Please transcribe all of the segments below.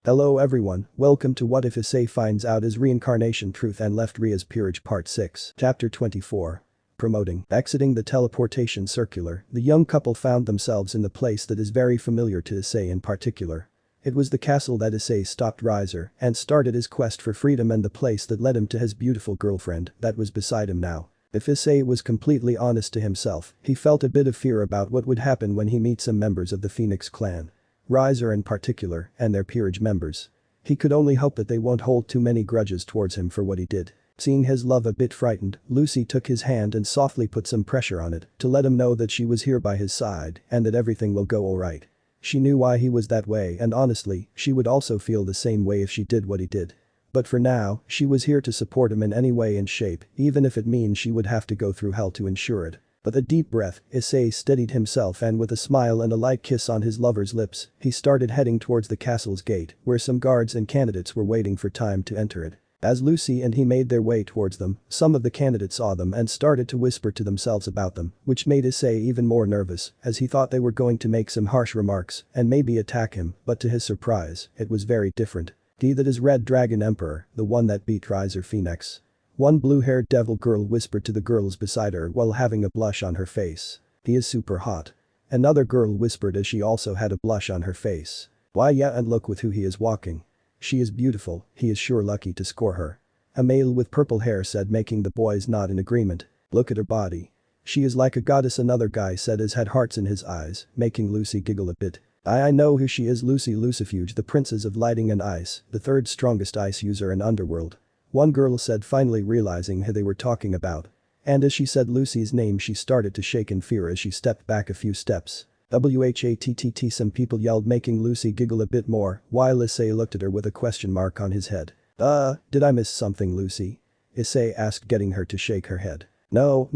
Hello everyone, welcome to What If Issei Finds Out His Reincarnation Truth and Left Rias Peerage Part 6. Chapter 24. Promoting. Exiting the teleportation circular, the young couple found themselves in the place that is very familiar to Issei in particular. It was the castle that Issei stopped Riser and started his quest for freedom, and the place that led him to his beautiful girlfriend that was beside him now. If Issei was completely honest to himself, he felt a bit of fear about what would happen when he meets some members of the Phoenix clan. Riser in particular, and their peerage members. He could only hope that they won't hold too many grudges towards him for what he did. Seeing his love a bit frightened, Lucy took his hand and softly put some pressure on it to let him know that she was here by his side and that everything will go alright. She knew why he was that way, and honestly, she would also feel the same way if she did what he did. But for now, she was here to support him in any way and shape, even if it means she would have to go through hell to ensure it. With a deep breath, Issei steadied himself, and with a smile and a light kiss on his lover's lips, he started heading towards the castle's gate, where some guards and candidates were waiting for time to enter it. As Lucy and he made their way towards them, some of the candidates saw them and started to whisper to themselves about them, which made Issei even more nervous, as he thought they were going to make some harsh remarks and maybe attack him, but to his surprise, it was very different. That is Red Dragon Emperor, the one that beat Riser Phoenix. One blue-haired devil girl whispered to the girls beside her while having a blush on her face. He is super hot. Another girl whispered as she also had a blush on her face. Why yeah, and look with who he is walking. She is beautiful, he is sure lucky to score her. A male with purple hair said, making the boys nod in agreement. Look at her body. She is like a goddess, another guy said as had hearts in his eyes, making Lucy giggle a bit. I know who she is, Lucy Lucifuge, the princess of lighting and ice, the third strongest ice user in Underworld. One girl said, finally realizing who they were talking about. And as she said Lucy's name, she started to shake in fear as she stepped back a few steps. Whattt, some people yelled, making Lucy giggle a bit more, while Issei looked at her with a question mark on his head. Did I miss something, Lucy? Issei asked, getting her to shake her head. No,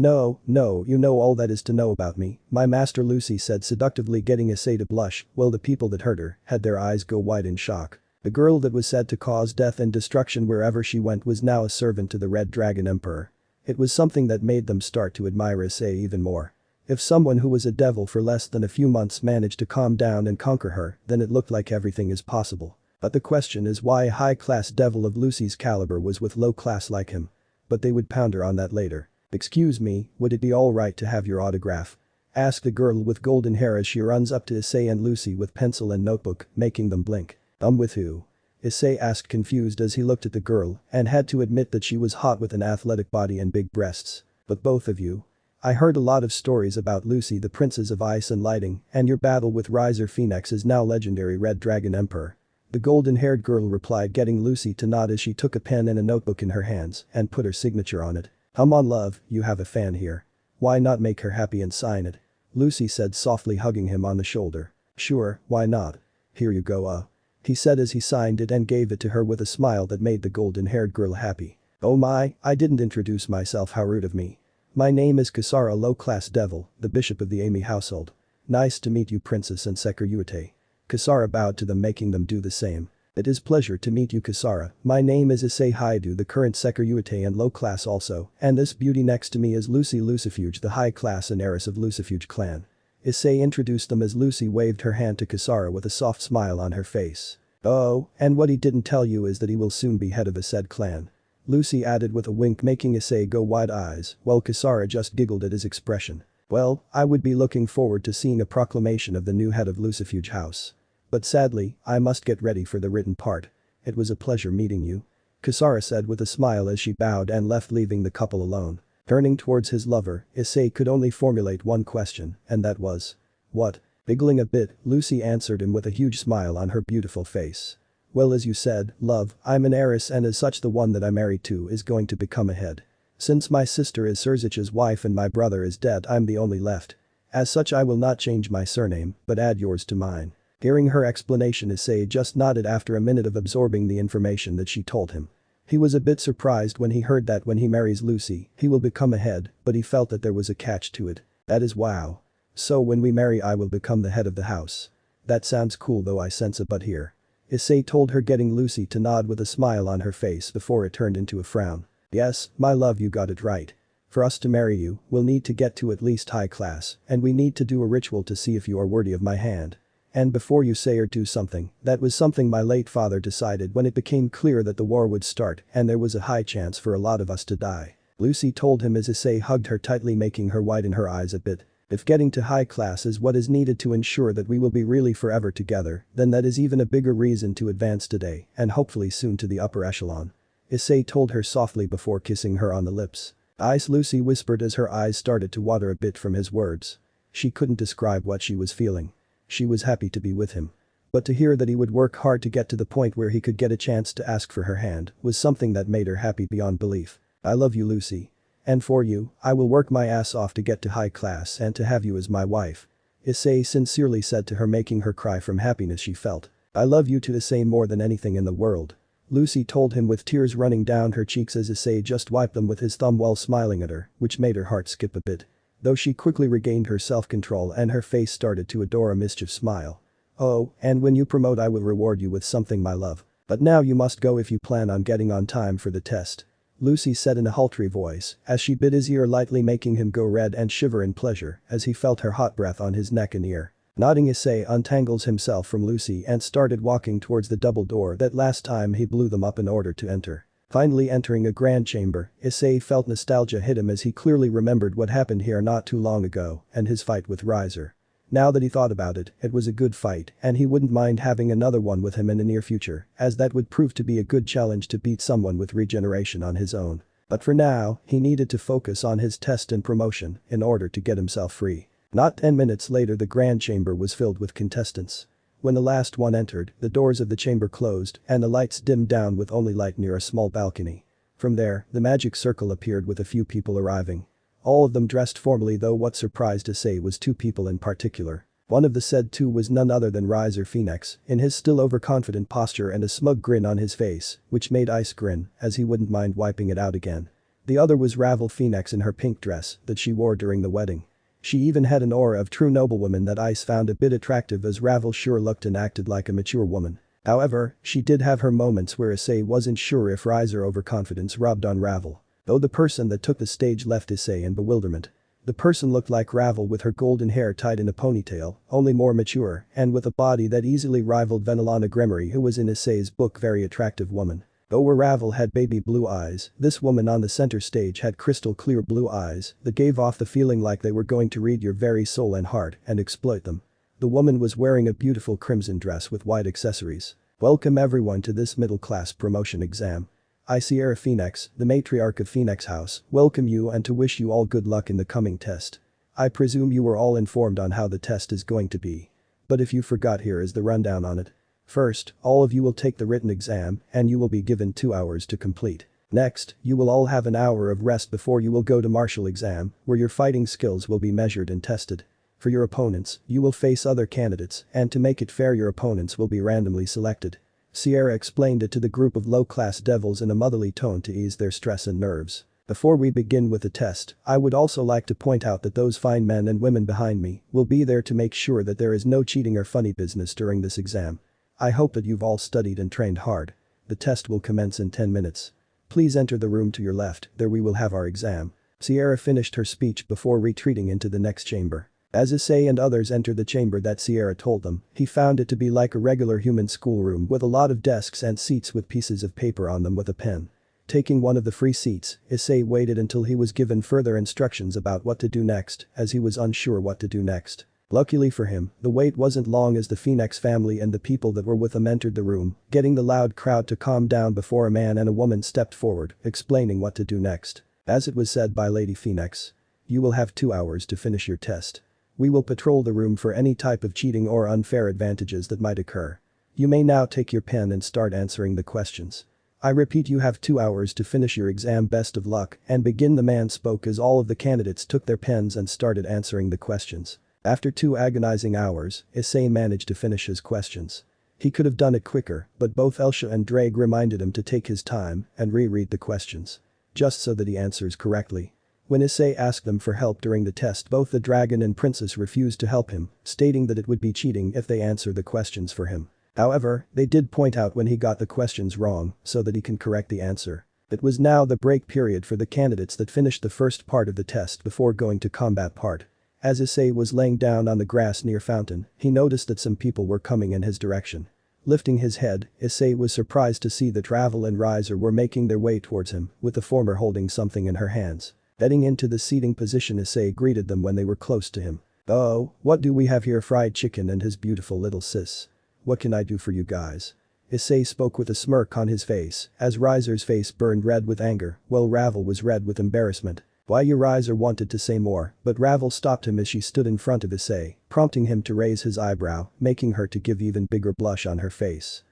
you know all that is to know about me, my master, Lucy said seductively, getting Issei to blush, while the people that heard her had their eyes go wide in shock. The girl that was said to cause death and destruction wherever she went was now a servant to the Red Dragon Emperor. It was something that made them start to admire Issei even more. If someone who was a devil for less than a few months managed to calm down and conquer her, then it looked like everything is possible. But the question is why a high-class devil of Lucy's caliber was with low-class like him. But they would ponder on that later. Excuse me, would it be alright to have your autograph? Asked the girl with golden hair as she runs up to Issei and Lucy with pencil and notebook, making them blink. With who? Issei asked, confused as he looked at the girl and had to admit that she was hot with an athletic body and big breasts. But both of you? I heard a lot of stories about Lucy, the princess of ice and lighting, and your battle with Riser Phoenix is now legendary Red Dragon Emperor. The golden-haired girl replied, getting Lucy to nod as she took a pen and a notebook in her hands and put her signature on it. Come on love, you have a fan here. Why not make her happy and sign it? Lucy said, softly hugging him on the shoulder. Sure, why not? Here you go he said as he signed it and gave it to her with a smile that made the golden-haired girl happy. Oh my, I didn't introduce myself, how rude of me. My name is Kisara, low-class devil, the bishop of the Amy household. Nice to meet you, princess and Securiute. Kisara bowed to them, making them do the same. It is pleasure to meet you, Kisara. My name is Issei Haidu, the current Securiute and low class also, and this beauty next to me is Lucy Lucifuge, the high class and heiress of Lucifuge clan. Issei introduced them as Lucy waved her hand to Kisara with a soft smile on her face. Oh, and what he didn't tell you is that he will soon be head of a said clan. Lucy added with a wink, making Issei go wide eyes, while Kisara just giggled at his expression. Well, I would be looking forward to seeing a proclamation of the new head of Lucifuge house. But sadly, I must get ready for the written part. It was a pleasure meeting you. Kisara said with a smile as she bowed and left, leaving the couple alone. Turning towards his lover, Issei could only formulate one question, and that was. What? Giggling a bit, Lucy answered him with a huge smile on her beautiful face. Well, as you said, love, I'm an heiress, and as such the one that I married to is going to become a head. Since my sister is Serzich's wife and my brother is dead, I'm the only left. As such I will not change my surname, but add yours to mine. Hearing her explanation, Issei just nodded after a minute of absorbing the information that she told him. He was a bit surprised when he heard that when he marries Lucy, he will become a head, but he felt that there was a catch to it. That is wow. So when we marry I will become the head of the house. That sounds cool, though I sense a but here. Issei told her, getting Lucy to nod with a smile on her face before it turned into a frown. Yes, my love, you got it right. For us to marry you, we'll need to get to at least high class, and we need to do a ritual to see if you are worthy of my hand. And before you say or do something, that was something my late father decided when it became clear that the war would start and there was a high chance for a lot of us to die. Lucy told him as Issei hugged her tightly, making her widen her eyes a bit. If getting to high class is what is needed to ensure that we will be really forever together, then that is even a bigger reason to advance today and hopefully soon to the upper echelon. Issei told her softly before kissing her on the lips. Ice, Lucy whispered as her eyes started to water a bit from his words. She couldn't describe what she was feeling. She was happy to be with him. But to hear that he would work hard to get to the point where he could get a chance to ask for her hand was something that made her happy beyond belief. I love you, Lucy. And for you, I will work my ass off to get to high class and to have you as my wife. Issei sincerely said to her, making her cry from happiness she felt. I love you to Issei more than anything in the world. Lucy told him with tears running down her cheeks as Issei just wiped them with his thumb while smiling at her, which made her heart skip a bit. Though she quickly regained her self-control and her face started to adore a mischief smile. Oh, and when you promote I will reward you with something, my love. But now you must go if you plan on getting on time for the test. Lucy said in a sultry voice as she bit his ear lightly, making him go red and shiver in pleasure as he felt her hot breath on his neck and ear. Nodding, Issei untangles himself from Lucy and started walking towards the double door that last time he blew them up in order to enter. Finally entering a grand chamber, Issei felt nostalgia hit him as he clearly remembered what happened here not too long ago and his fight with Riser. Now that he thought about it, it was a good fight and he wouldn't mind having another one with him in the near future, as that would prove to be a good challenge to beat someone with regeneration on his own. But for now, he needed to focus on his test and promotion in order to get himself free. Not 10 minutes later, the grand chamber was filled with contestants. When the last one entered, the doors of the chamber closed and the lights dimmed down with only light near a small balcony. From there, the magic circle appeared with a few people arriving. All of them dressed formally, though what surprised Issei was two people in particular. One of the said two was none other than Riser Phoenix, in his still overconfident posture and a smug grin on his face, which made Ice grin, as he wouldn't mind wiping it out again. The other was Ravel Phoenix in her pink dress that she wore during the wedding. She even had an aura of true noblewoman that Ice found a bit attractive, as Ravel sure looked and acted like a mature woman. However, she did have her moments where Issei wasn't sure if Riser overconfidence rubbed on Ravel. Though the person that took the stage left Issei in bewilderment. The person looked like Ravel with her golden hair tied in a ponytail, only more mature, and with a body that easily rivaled Venelana Gremory, who was in Issei's book very attractive woman. Though where Ravel had baby blue eyes, this woman on the center stage had crystal clear blue eyes that gave off the feeling like they were going to read your very soul and heart and exploit them. The woman was wearing a beautiful crimson dress with white accessories. Welcome everyone to this middle-class promotion exam. I, Sierra Phoenix, the matriarch of Phoenix House, welcome you and to wish you all good luck in the coming test. I presume you were all informed on how the test is going to be. But if you forgot, here is the rundown on it. First, all of you will take the written exam and you will be given 2 hours to complete. Next, you will all have an hour of rest before you will go to martial exam, where your fighting skills will be measured and tested. For your opponents, you will face other candidates, and to make it fair, your opponents will be randomly selected. Sierra explained it to the group of low-class devils in a motherly tone to ease their stress and nerves. Before we begin with the test, I would also like to point out that those fine men and women behind me will be there to make sure that there is no cheating or funny business during this exam. I hope that you've all studied and trained hard. The test will commence in 10 minutes. Please enter the room to your left, there we will have our exam. Sierra finished her speech before retreating into the next chamber. As Issei and others entered the chamber that Sierra told them, he found it to be like a regular human schoolroom with a lot of desks and seats with pieces of paper on them with a pen. Taking one of the free seats, Issei waited until he was given further instructions about what to do next, as he was unsure what to do next. Luckily for him, the wait wasn't long as the Phoenix family and the people that were with them entered the room, getting the loud crowd to calm down before a man and a woman stepped forward, explaining what to do next. As it was said by Lady Phoenix, you will have 2 hours to finish your test. We will patrol the room for any type of cheating or unfair advantages that might occur. You may now take your pen and start answering the questions. I repeat, you have 2 hours to finish your exam. Best of luck and begin. The man spoke as all of the candidates took their pens and started answering the questions. After 2 agonizing hours, Issei managed to finish his questions. He could have done it quicker, but both Elsha and Drake reminded him to take his time and reread the questions. Just so that he answers correctly. When Issei asked them for help during the test, both the dragon and princess refused to help him, stating that it would be cheating if they answer the questions for him. However, they did point out when he got the questions wrong so that he can correct the answer. It was now the break period for the candidates that finished the first part of the test before going to combat part. As Issei was laying down on the grass near fountain, he noticed that some people were coming in his direction. Lifting his head, Issei was surprised to see that Ravel and Riser were making their way towards him, with the former holding something in her hands. Heading into the seating position, Issei greeted them when they were close to him. "Oh, what do we have here? Fried chicken and his beautiful little sis. What can I do for you guys?" Issei spoke with a smirk on his face, as Riser's face burned red with anger, while Ravel was red with embarrassment. Riser wanted to say more, but Ravel stopped him as she stood in front of Issei, prompting him to raise his eyebrow, making her to give even bigger blush on her face.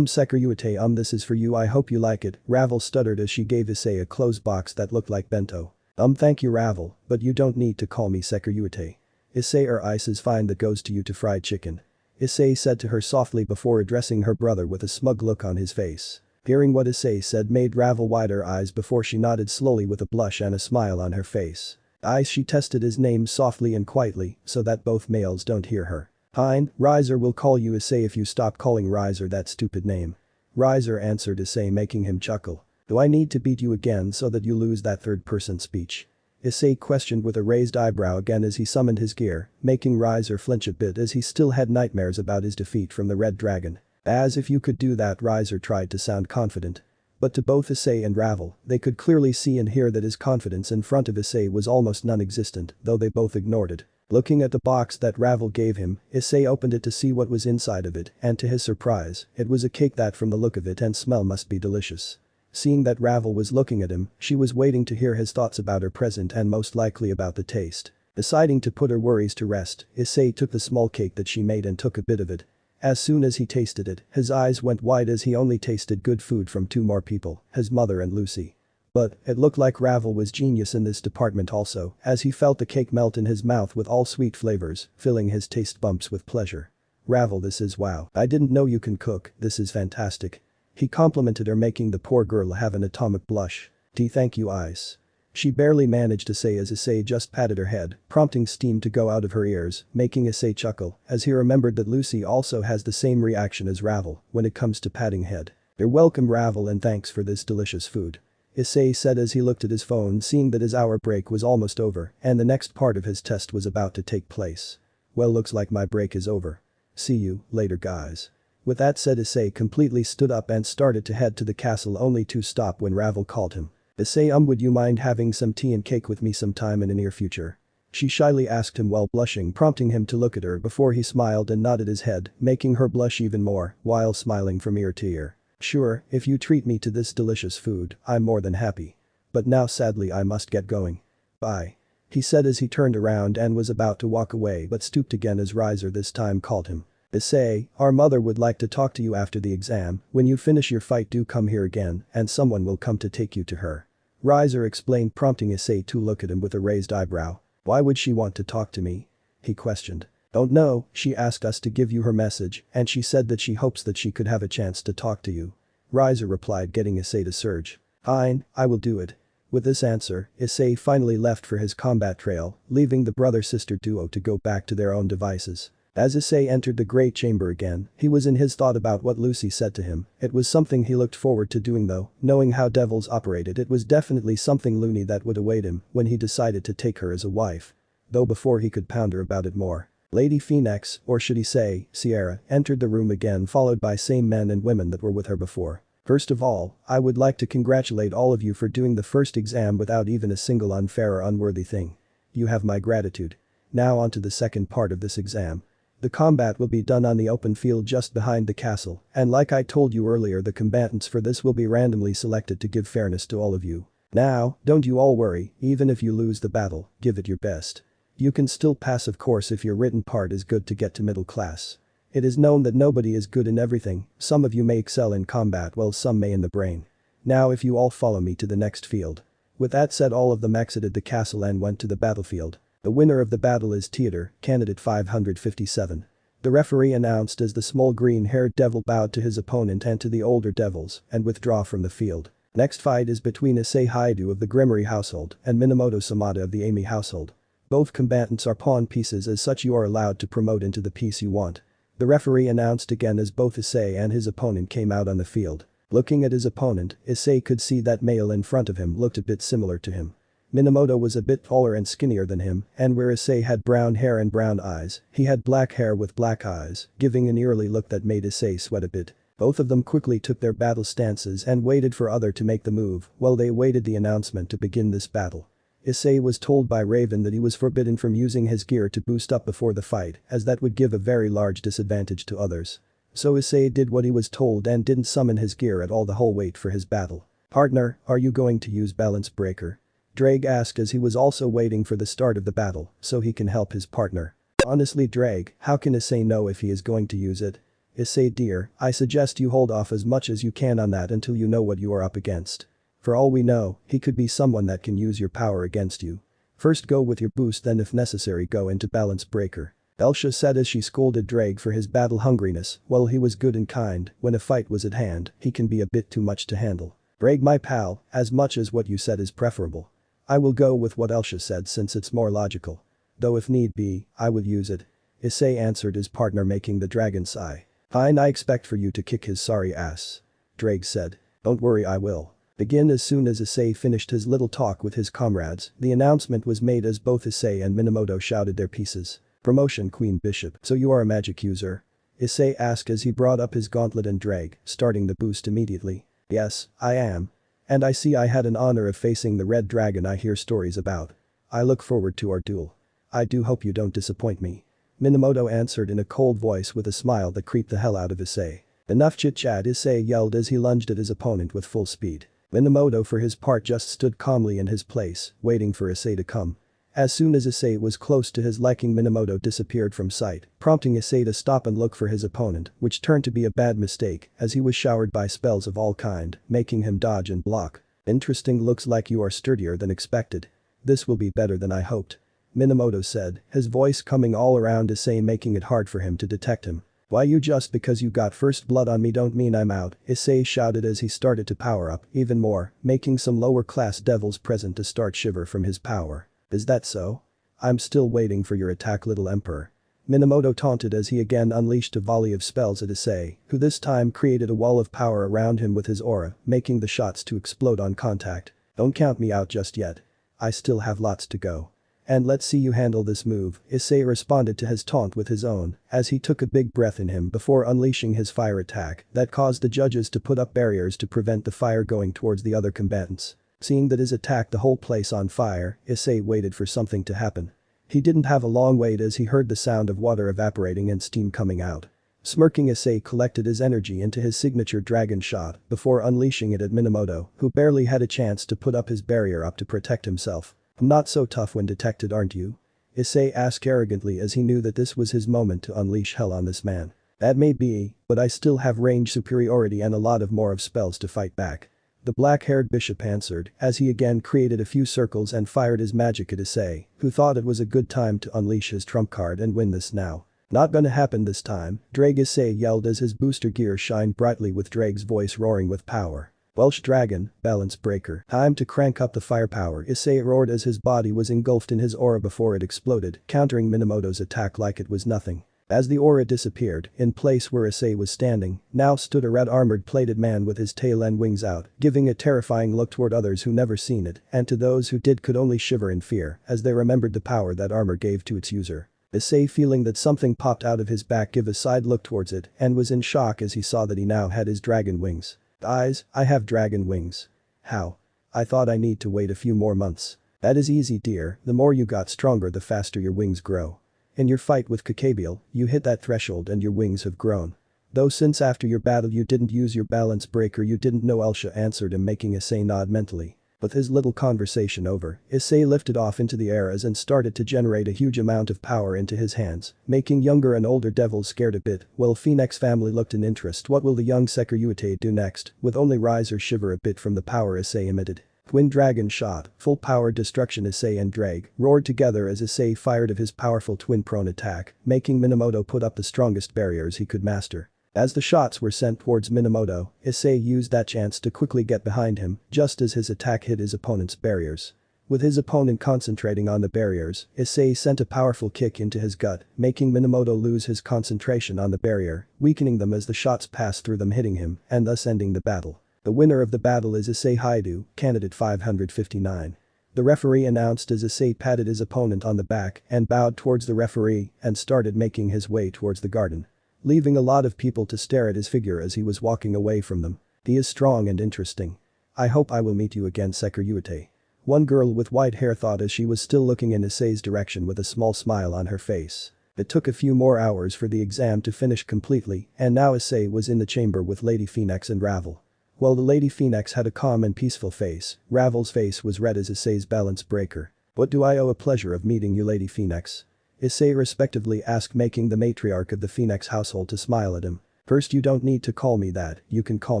Security, this is for you, I hope you like it," Ravel stuttered as she gave Issei a closed box that looked like bento. Thank you Ravel, but you don't need to call me Security. Issei, ice is fine, that goes to you to fried chicken," Issei said to her softly before addressing her brother with a smug look on his face. Hearing what Issei said made Ravel wide her eyes before she nodded slowly with a blush and a smile on her face. Ice, she tested his name softly and quietly so that both males don't hear her. "Fine, Riser will call you Issei if you stop calling Riser that stupid name." Riser answered Issei, making him chuckle. "Do I need to beat you again so that you lose that third-person speech?" Issei questioned with a raised eyebrow again as he summoned his gear, making Riser flinch a bit as he still had nightmares about his defeat from the Red Dragon. "As if you could do that," Riser tried to sound confident. But to both Issei and Ravel, they could clearly see and hear that his confidence in front of Issei was almost non-existent, though they both ignored it. Looking at the box that Ravel gave him, Issei opened it to see what was inside of it, and to his surprise, it was a cake that from the look of it and smell must be delicious. Seeing that Ravel was looking at him, she was waiting to hear his thoughts about her present and most likely about the taste. Deciding to put her worries to rest, Issei took the small cake that she made and took a bit of it. As soon as he tasted it, his eyes went wide as he only tasted good food from two more people, his mother and Lucy. But, it looked like Ravel was genius in this department also, as he felt the cake melt in his mouth with all sweet flavors, filling his taste bumps with pleasure. "Ravel, this is wow. I didn't know you can cook, this is fantastic." He complimented her, making the poor girl have an atomic blush. Thank you Ice." She barely managed to say as Issei just patted her head, prompting steam to go out of her ears, making Issei chuckle, as he remembered that Lucy also has the same reaction as Ravel when it comes to patting head. "You're welcome Ravel, and thanks for this delicious food," Issei said as he looked at his phone, seeing that his hour break was almost over and the next part of his test was about to take place. "Well, looks like my break is over. See you later guys." With that said, Issei completely stood up and started to head to the castle, only to stop when Ravel called him. "Issei, would you mind having some tea and cake with me sometime in the near future?" She shyly asked him while blushing, prompting him to look at her before he smiled and nodded his head, making her blush even more, while smiling from ear to ear. "Sure, if you treat me to this delicious food, I'm more than happy. But now sadly I must get going. Bye," he said as he turned around and was about to walk away but stooped again as Riser this time called him. "Issei, our mother would like to talk to you after the exam. When you finish your fight, do come here again and someone will come to take you to her," Riser explained, prompting Issei to look at him with a raised eyebrow. "Why would she want to talk to me?" he questioned. "Don't know, she asked us to give you her message and she said that she hopes that she could have a chance to talk to you," Riser replied, getting Issei to surge. "Fine, I will do it." With this answer, Issei finally left for his combat trail, leaving the brother-sister duo to go back to their own devices. As Issei entered the great chamber again, he was in his thought about what Lucy said to him. It was something he looked forward to doing, though, knowing how devils operated, it was definitely something loony that would await him when he decided to take her as a wife. Though before he could ponder about it more, Lady Phoenix, or should he say, Sierra, entered the room again, followed by same men and women that were with her before. "First of all, I would like to congratulate all of you for doing the first exam without even a single unfair or unworthy thing. You have my gratitude. Now on to the second part of this exam. The combat will be done on the open field just behind the castle, and like I told you earlier, the combatants for this will be randomly selected to give fairness to all of you. Now, don't you all worry, even if you lose the battle, give it your best. You can still pass, of course, if your written part is good to get to middle class. It is known that nobody is good in everything, some of you may excel in combat while some may in the brain. Now if you all follow me to the next field." With that said, all of them exited the castle and went to the battlefield. "The winner of the battle is Theater, candidate 557. The referee announced as the small green-haired devil bowed to his opponent and to the older devils and withdrew from the field. Next fight is between Issei Haidu of the Grimmery household and Minamoto Samada of the Amy household. Both combatants are pawn pieces, as such you are allowed to promote into the piece you want. The referee announced again as both Issei and his opponent came out on the field. Looking at his opponent, Issei could see that male in front of him looked a bit similar to him. Minamoto was a bit taller and skinnier than him, and where Issei had brown hair and brown eyes, he had black hair with black eyes, giving an eerily look that made Issei sweat a bit. Both of them quickly took their battle stances and waited for other to make the move while they awaited the announcement to begin this battle. Issei was told by Raven that he was forbidden from using his gear to boost up before the fight, as that would give a very large disadvantage to others. So Issei did what he was told and didn't summon his gear at all the whole wait for his battle. "Partner, are you going to use Balance Breaker?" Drake asked as he was also waiting for the start of the battle, so he can help his partner. "Honestly Drake, how can Issei know if he is going to use it?" "Issei dear, I suggest you hold off as much as you can on that until you know what you are up against. For all we know, he could be someone that can use your power against you. First go with your boost, then if necessary go into Balance Breaker," Elsha said as she scolded Drake for his battle hungriness. While he was good and kind, when a fight was at hand, he can be a bit too much to handle. "Drake my pal, as much as what you said is preferable. I will go with what Elsha said since it's more logical. Though if need be, I would use it," Issei answered his partner, making the dragon sigh. "Fine, I expect for you to kick his sorry ass," Drake said. "Don't worry, I will." Begin. As soon as Issei finished his little talk with his comrades, the announcement was made as both Issei and Minamoto shouted their pieces. "Promotion Queen Bishop, so you are a magic user?" Issei asked as he brought up his gauntlet and Drake, starting the boost immediately. "Yes, I am. And I see I had an honor of facing the red dragon I hear stories about. I look forward to our duel. I do hope you don't disappoint me," Minamoto answered in a cold voice with a smile that creeped the hell out of Issei. "Enough chit-chat," Issei yelled as he lunged at his opponent with full speed. Minamoto for his part just stood calmly in his place, waiting for Issei to come. As soon as Issei was close to his liking, Minamoto disappeared from sight, prompting Issei to stop and look for his opponent, which turned to be a bad mistake as he was showered by spells of all kind, making him dodge and block. "Interesting, looks like you are sturdier than expected. This will be better than I hoped," Minamoto said, his voice coming all around Issei, making it hard for him to detect him. "Why, you just because you got first blood on me don't mean I'm out," Issei shouted as he started to power up even more, making some lower class devils present to start shiver from his power. "Is that so? I'm still waiting for your attack, little emperor," Minamoto taunted as he again unleashed a volley of spells at Issei, who this time created a wall of power around him with his aura, making the shots to explode on contact. "Don't count me out just yet. I still have lots to go. And let's see you handle this move," Issei responded to his taunt with his own, as he took a big breath in him before unleashing his fire attack that caused the judges to put up barriers to prevent the fire going towards the other combatants. Seeing that his attack the whole place on fire, Issei waited for something to happen. He didn't have a long wait as he heard the sound of water evaporating and steam coming out. Smirking, Issei collected his energy into his signature dragon shot before unleashing it at Minamoto, who barely had a chance to put up his barrier up to protect himself. "I'm not so tough when detected, aren't you?" Issei asked arrogantly as he knew that this was his moment to unleash hell on this man. "That may be, but I still have range superiority and a lot of more of spells to fight back," the black-haired bishop answered as he again created a few circles and fired his magic at Issei, who thought it was a good time to unleash his trump card and win this now. "Not gonna happen this time," Drake, Issei yelled as his booster gear shined brightly with Drake's voice roaring with power. "Welsh Dragon, Balance Breaker. Time to crank up the firepower," Issei roared as his body was engulfed in his aura before it exploded, countering Minamoto's attack like it was nothing. As the aura disappeared, in place where Issei was standing, now stood a red armored plated man with his tail and wings out, giving a terrifying look toward others who never seen it, and to those who did could only shiver in fear as they remembered the power that armor gave to its user. Issei, feeling that something popped out of his back, gave a side look towards it and was in shock as he saw that he now had his dragon wings. "Eyes, I have dragon wings. How? I thought I need to wait a few more months." "That is easy, dear, the more you got stronger the faster your wings grow. In your fight with Kakabiel, you hit that threshold and your wings have grown. Though since after your battle you didn't use your balance breaker you didn't know," Elsha answered him, making Issei nod mentally. With his little conversation over, Issei lifted off into the air and started to generate a huge amount of power into his hands, making younger and older devils scared a bit, while Phoenix family looked in interest. What will the young Sekiryu do next, with only rise or shiver a bit from the power Issei emitted. Twin Dragon Shot, Full Power Destruction. Issei and Drake roared together as Issei fired of his powerful twin prone attack, making Minamoto put up the strongest barriers he could master. As the shots were sent towards Minamoto, Issei used that chance to quickly get behind him, just as his attack hit his opponent's barriers. With his opponent concentrating on the barriers, Issei sent a powerful kick into his gut, making Minamoto lose his concentration on the barrier, weakening them as the shots passed through them, hitting him, and thus ending the battle. The winner of the battle is Issei Haidu, candidate 559. The referee announced as Issei patted his opponent on the back and bowed towards the referee and started making his way towards the garden. Leaving a lot of people to stare at his figure as he was walking away from them. He is strong and interesting. I hope I will meet you again, Sekirute. One girl with white hair thought as she was still looking in Issei's direction with a small smile on her face. It took a few more hours for the exam to finish completely and now Issei was in the chamber with Lady Phoenix and Ravel. While the Lady Phoenix had a calm and peaceful face, Ravel's face was red as Issei's balance breaker. What do I owe a pleasure of meeting you, Lady Phoenix? Issei respectively asked, making the matriarch of the Phoenix household to smile at him. First, you don't need to call me that, you can call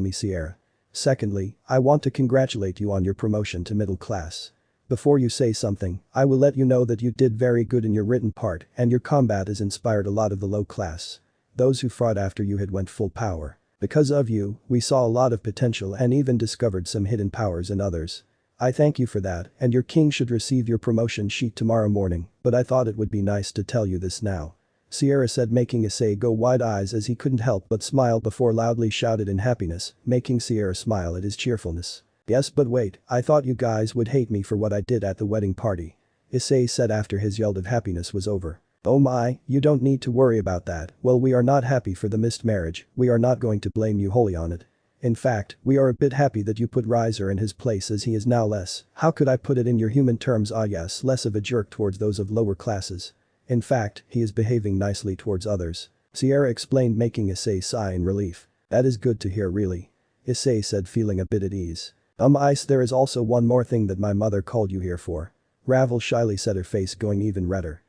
me Sierra. Secondly, I want to congratulate you on your promotion to middle class. Before you say something, I will let you know that you did very good in your written part and your combat has inspired a lot of the low class. Those who fought after you had went full power. Because of you, we saw a lot of potential and even discovered some hidden powers in others. I thank you for that and your king should receive your promotion sheet tomorrow morning, but I thought it would be nice to tell you this now. Sierra said, making Issei go wide eyes as he couldn't help but smile before loudly shouted in happiness, making Sierra smile at his cheerfulness. Yes, but wait, I thought you guys would hate me for what I did at the wedding party. Issei said after his yell of happiness was over. Oh my, you don't need to worry about that, well we are not happy for the missed marriage, we are not going to blame you wholly on it. In fact, we are a bit happy that you put Riser in his place as he is now less, how could I put it in your human terms, yes, less of a jerk towards those of lower classes. In fact, he is behaving nicely towards others. Sierra explained, making Issei sigh in relief. That is good to hear, really. Issei said, feeling a bit at ease. Ice, there is also one more thing that my mother called you here for. Ravel shyly said, her face going even redder.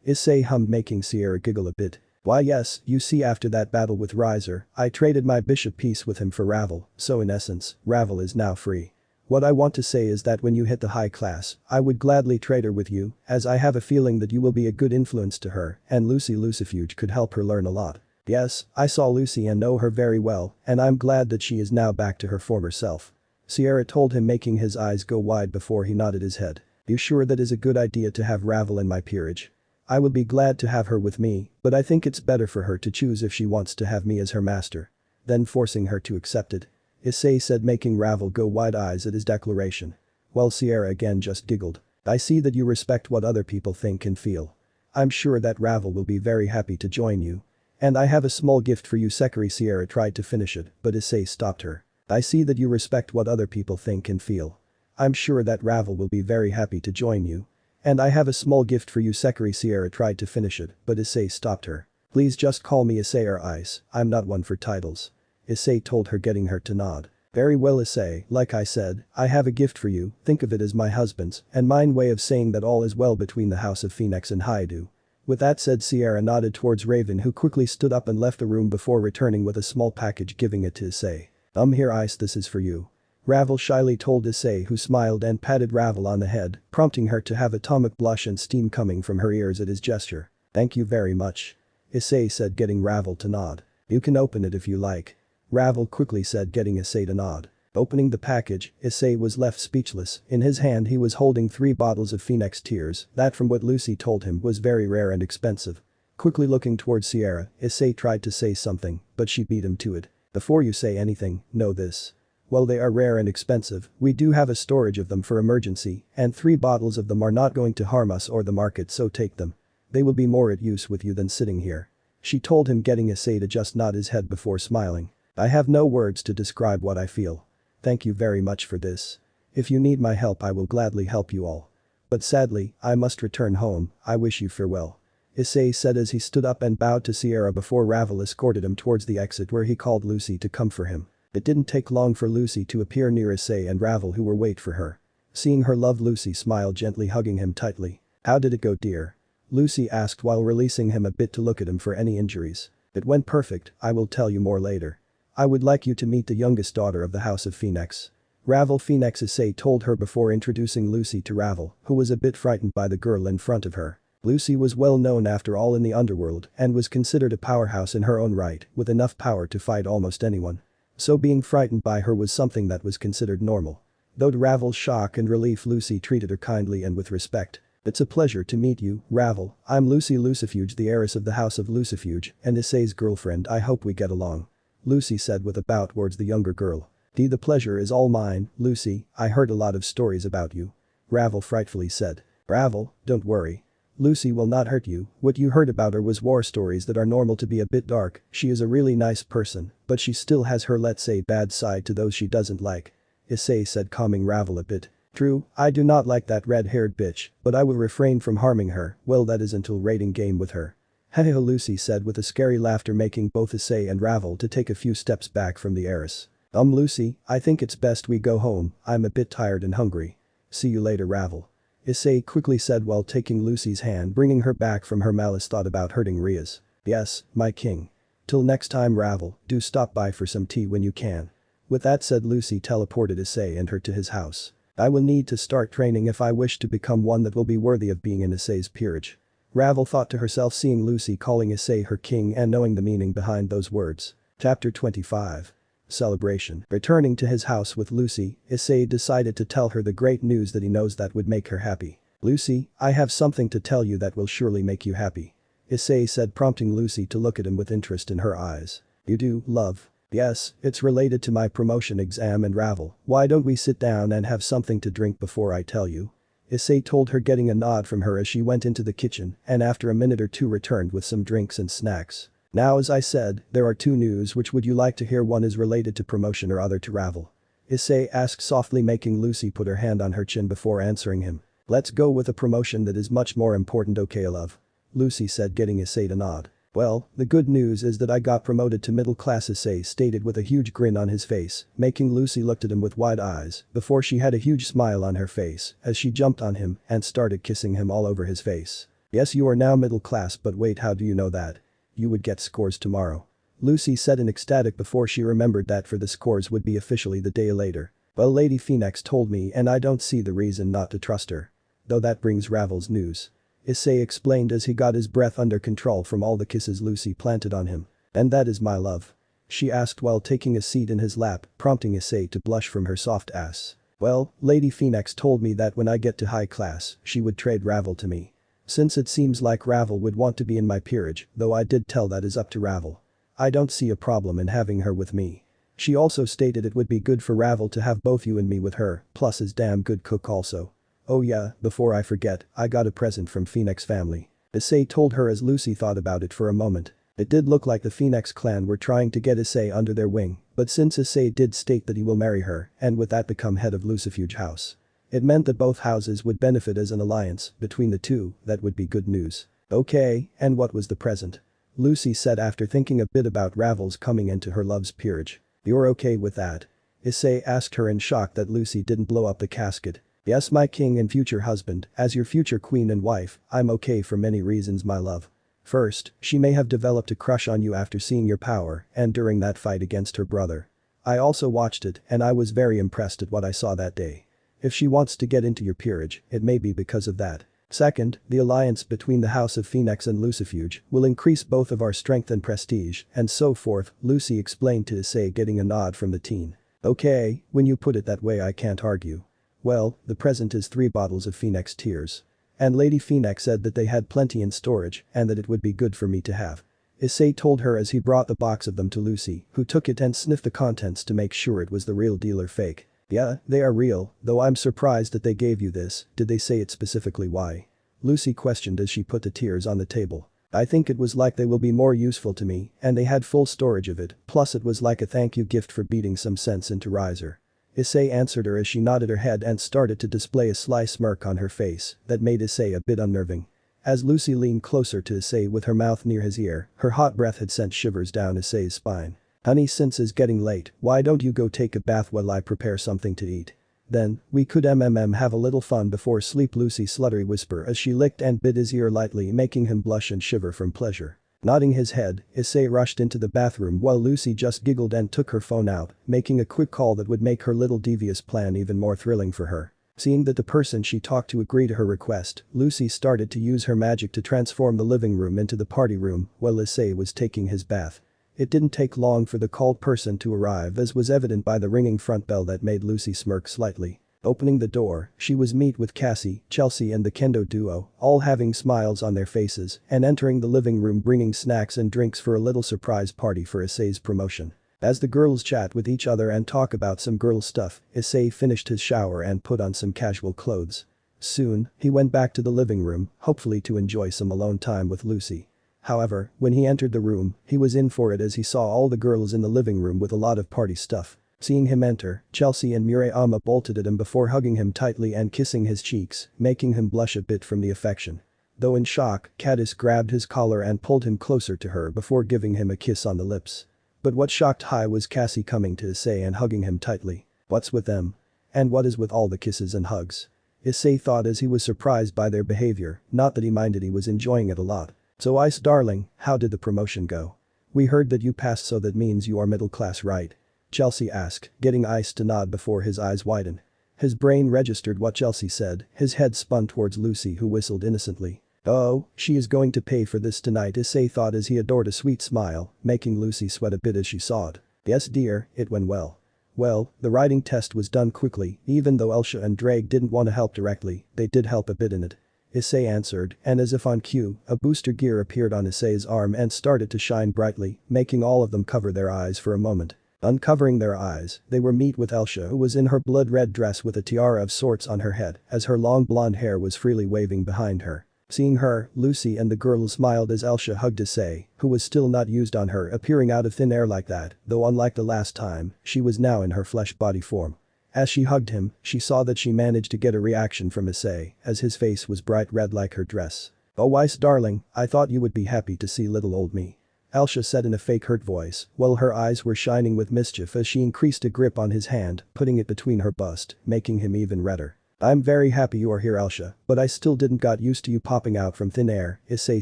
Issei hummed, making Sierra giggle a bit. Why yes, you see, after that battle with Riser, I traded my bishop piece with him for Ravel, so in essence, Ravel is now free. What I want to say is that when you hit the high class, I would gladly trade her with you, as I have a feeling that you will be a good influence to her and Lucy Lucifuge could help her learn a lot. Yes, I saw Lucy and know her very well, and I'm glad that she is now back to her former self. Sierra told him, making his eyes go wide before he nodded his head. You sure that is a good idea to have Ravel in my peerage? I would be glad to have her with me, but I think it's better for her to choose if she wants to have me as her master. Then forcing her to accept it. Issei said, making Ravel go wide eyes at his declaration. While Sierra again just giggled. I see that you respect what other people think and feel. I'm sure that Ravel will be very happy to join you. And I have a small gift for you, Sekiri. Sierra tried to finish it, but Issei stopped her. I see that you respect what other people think and feel. I'm sure that Ravel will be very happy to join you. And I have a small gift for you, Sekiri. Sierra tried to finish it, but Issei stopped her. Please just call me Issei or Ice, I'm not one for titles. Issei told her, getting her to nod. Very well, Issei, like I said, I have a gift for you, think of it as my husband's and mine way of saying that all is well between the House of Phoenix and Haidu. With that said, Sierra nodded towards Raven, who quickly stood up and left the room before returning with a small package, giving it to Issei. Here, Ice, this is for you. Ravel shyly told Issei, who smiled and patted Ravel on the head, prompting her to have atomic blush and steam coming from her ears at his gesture. Thank you very much. Issei said, getting Ravel to nod. You can open it if you like. Ravel quickly said, getting Issei to nod. Opening the package, Issei was left speechless. In his hand he was holding 3 bottles of Phoenix Tears, that from what Lucy told him was very rare and expensive. Quickly looking towards Sierra, Issei tried to say something, but she beat him to it. Before you say anything, know this. While they are rare and expensive, we do have a storage of them for emergency, and 3 bottles of them are not going to harm us or the market, so take them. They will be more at use with you than sitting here. She told him, getting Issei to just nod his head before smiling. I have no words to describe what I feel. Thank you very much for this. If you need my help, I will gladly help you all. But sadly, I must return home, I wish you farewell. Issei said as he stood up and bowed to Sierra before Ravel escorted him towards the exit, where he called Lucy to come for him. It didn't take long for Lucy to appear near Issei and Ravel, who were wait for her. Seeing her love, Lucy smiled, gently hugging him tightly. How did it go, dear? Lucy asked while releasing him a bit to look at him for any injuries. It went perfect, I will tell you more later. I would like you to meet the youngest daughter of the House of Phoenix. Ravel Phoenix, Issei told her before introducing Lucy to Ravel, who was a bit frightened by the girl in front of her. Lucy was well known after all in the underworld and was considered a powerhouse in her own right, with enough power to fight almost anyone. So being frightened by her was something that was considered normal. Though to Ravel's shock and relief, Lucy treated her kindly and with respect. It's a pleasure to meet you, Ravel. I'm Lucy Lucifuge, the heiress of the House of Lucifuge and Issei's girlfriend. I hope we get along. Lucy said with a bow towards the younger girl. The pleasure is all mine, Lucy, I heard a lot of stories about you. Ravel frightfully said. Ravel, don't worry. Lucy will not hurt you, what you heard about her was war stories that are normal to be a bit dark, she is a really nice person, but she still has her let's say bad side to those she doesn't like. Issei said, calming Ravel a bit. True, I do not like that red-haired bitch, but I will refrain from harming her, well that is until raiding game with her. Hehehe, Lucy said with a scary laughter, making both Issei and Ravel to take a few steps back from the heiress. Lucy, I think it's best we go home, I'm a bit tired and hungry. See you later, Ravel. Issei quickly said while taking Lucy's hand, bringing her back from her malice thought about hurting Rias. Yes, my king. Till next time, Ravel, do stop by for some tea when you can. With that said, Lucy teleported Issei and her to his house. I will need to start training if I wish to become one that will be worthy of being in Issei's peerage. Ravel thought to herself, seeing Lucy calling Issei her king and knowing the meaning behind those words. Chapter 25. Celebration. Returning to his house with Lucy, Issei decided to tell her the great news that he knows that would make her happy. Lucy, I have something to tell you that will surely make you happy. Issei said, prompting Lucy to look at him with interest in her eyes. You do, love? Yes, it's related to my promotion exam and Ravel, why don't we sit down and have something to drink before I tell you? Issei told her, getting a nod from her as she went into the kitchen and after a minute or two returned with some drinks and snacks. Now as I said, there are two news, which would you like to hear? One is related to promotion or other to Ravel? Issei asked softly, making Lucy put her hand on her chin before answering him. Let's go with a promotion that is much more important, okay love? Lucy said, getting Issei to nod. Well, the good news is that I got promoted to middle class, Issei stated with a huge grin on his face, making Lucy looked at him with wide eyes before she had a huge smile on her face as she jumped on him and started kissing him all over his face. Yes, you are now middle class, but wait, how do you know that? You would get scores tomorrow. Lucy said in ecstatic before she remembered that for the scores would be officially the day later. Well, Lady Phoenix told me and I don't see the reason not to trust her. Though that brings Ravel's news. Issei explained as he got his breath under control from all the kisses Lucy planted on him. And that is my love? She asked while taking a seat in his lap, prompting Issei to blush from her soft ass. Well, Lady Phoenix told me that when I get to high class, she would trade Ravel to me. Since it seems like Ravel would want to be in my peerage, though I did tell that is up to Ravel. I don't see a problem in having her with me. She also stated it would be good for Ravel to have both you and me with her, plus is damn good cook also. Oh yeah, before I forget, I got a present from Phoenix family. Issei told her as Lucy thought about it for a moment. It did look like the Phoenix clan were trying to get Issei under their wing, but since Issei did state that he will marry her and with that become head of Lucifuge house. It meant that both houses would benefit as an alliance between the two, that would be good news. Okay, and what was the present? Lucy said after thinking a bit about Ravel's coming into her love's peerage. You're okay with that? Issei asked her in shock that Lucy didn't blow up the casket. Yes, my king and future husband, as your future queen and wife, I'm okay for many reasons, my love. First, she may have developed a crush on you after seeing your power and during that fight against her brother. I also watched it and I was very impressed at what I saw that day. If she wants to get into your peerage, it may be because of that. Second, the alliance between the House of Phoenix and Lucifuge will increase both of our strength and prestige and so forth, Lucy explained to Issei, getting a nod from the teen. Okay, when you put it that way I can't argue. Well, the present is 3 bottles of Phoenix tears. And Lady Phoenix said that they had plenty in storage and that it would be good for me to have. Issei told her as he brought the box of them to Lucy, who took it and sniffed the contents to make sure it was the real deal or fake. Yeah, they are real, though I'm surprised that they gave you this, did they say it specifically why? Lucy questioned as she put the tears on the table. I think it was like they will be more useful to me and they had full storage of it, plus it was like a thank you gift for beating some sense into Riser. Issei answered her as she nodded her head and started to display a sly smirk on her face that made Issei a bit unnerving. As Lucy leaned closer to Issei with her mouth near his ear, her hot breath had sent shivers down Issei's spine. Honey, since it's getting late, why don't you go take a bath while I prepare something to eat? Then, we could have a little fun before sleep, Lucy sluttery whisper as she licked and bit his ear lightly, making him blush and shiver from pleasure. Nodding his head, Issei rushed into the bathroom while Lucy just giggled and took her phone out, making a quick call that would make her little devious plan even more thrilling for her. Seeing that the person she talked to agreed to her request, Lucy started to use her magic to transform the living room into the party room while Issei was taking his bath. It didn't take long for the called person to arrive, as was evident by the ringing front bell that made Lucy smirk slightly. Opening the door, she was met with Cassie, Chelsea and the Kendo duo, all having smiles on their faces and entering the living room bringing snacks and drinks for a little surprise party for Issei's promotion. As the girls chat with each other and talk about some girl stuff, Issei finished his shower and put on some casual clothes. Soon, he went back to the living room, hopefully to enjoy some alone time with Lucy. However, when he entered the room, he was in for it as he saw all the girls in the living room with a lot of party stuff. Seeing him enter, Chelsea and Murayama bolted at him before hugging him tightly and kissing his cheeks, making him blush a bit from the affection. Though in shock, Cadis grabbed his collar and pulled him closer to her before giving him a kiss on the lips. But what shocked Hai was Cassie coming to Issei and hugging him tightly. What's with them? And what is with all the kisses and hugs? Issei thought as he was surprised by their behavior, not that he minded, he was enjoying it a lot. So Ice darling, how did the promotion go? We heard that you passed, so that means you are middle class, right? Chelsea asked, getting Ice to nod before his eyes widened. His brain registered what Chelsea said, his head spun towards Lucy who whistled innocently. Oh, she is going to pay for this tonight, Issei thought as he adored a sweet smile, making Lucy sweat a bit as she saw it. Yes dear, it went well. Well, the writing test was done quickly, even though Elsha and Drake didn't want to help directly, they did help a bit in it. Issei answered, and as if on cue, a booster gear appeared on Issei's arm and started to shine brightly, making all of them cover their eyes for a moment. Uncovering their eyes, they were met with Elsha, who was in her blood-red dress with a tiara of sorts on her head as her long blonde hair was freely waving behind her. Seeing her, Lucy and the girls smiled as Elsha hugged Issei, who was still not used on her appearing out of thin air like that, though unlike the last time, she was now in her flesh body form. As she hugged him, she saw that she managed to get a reaction from Issei, as his face was bright red like her dress. Oh Ice darling, I thought you would be happy to see little old me. Elsha said in a fake hurt voice, while her eyes were shining with mischief as she increased a grip on his hand, putting it between her bust, making him even redder. I'm very happy you are here Elsha, but I still didn't got used to you popping out from thin air, Issei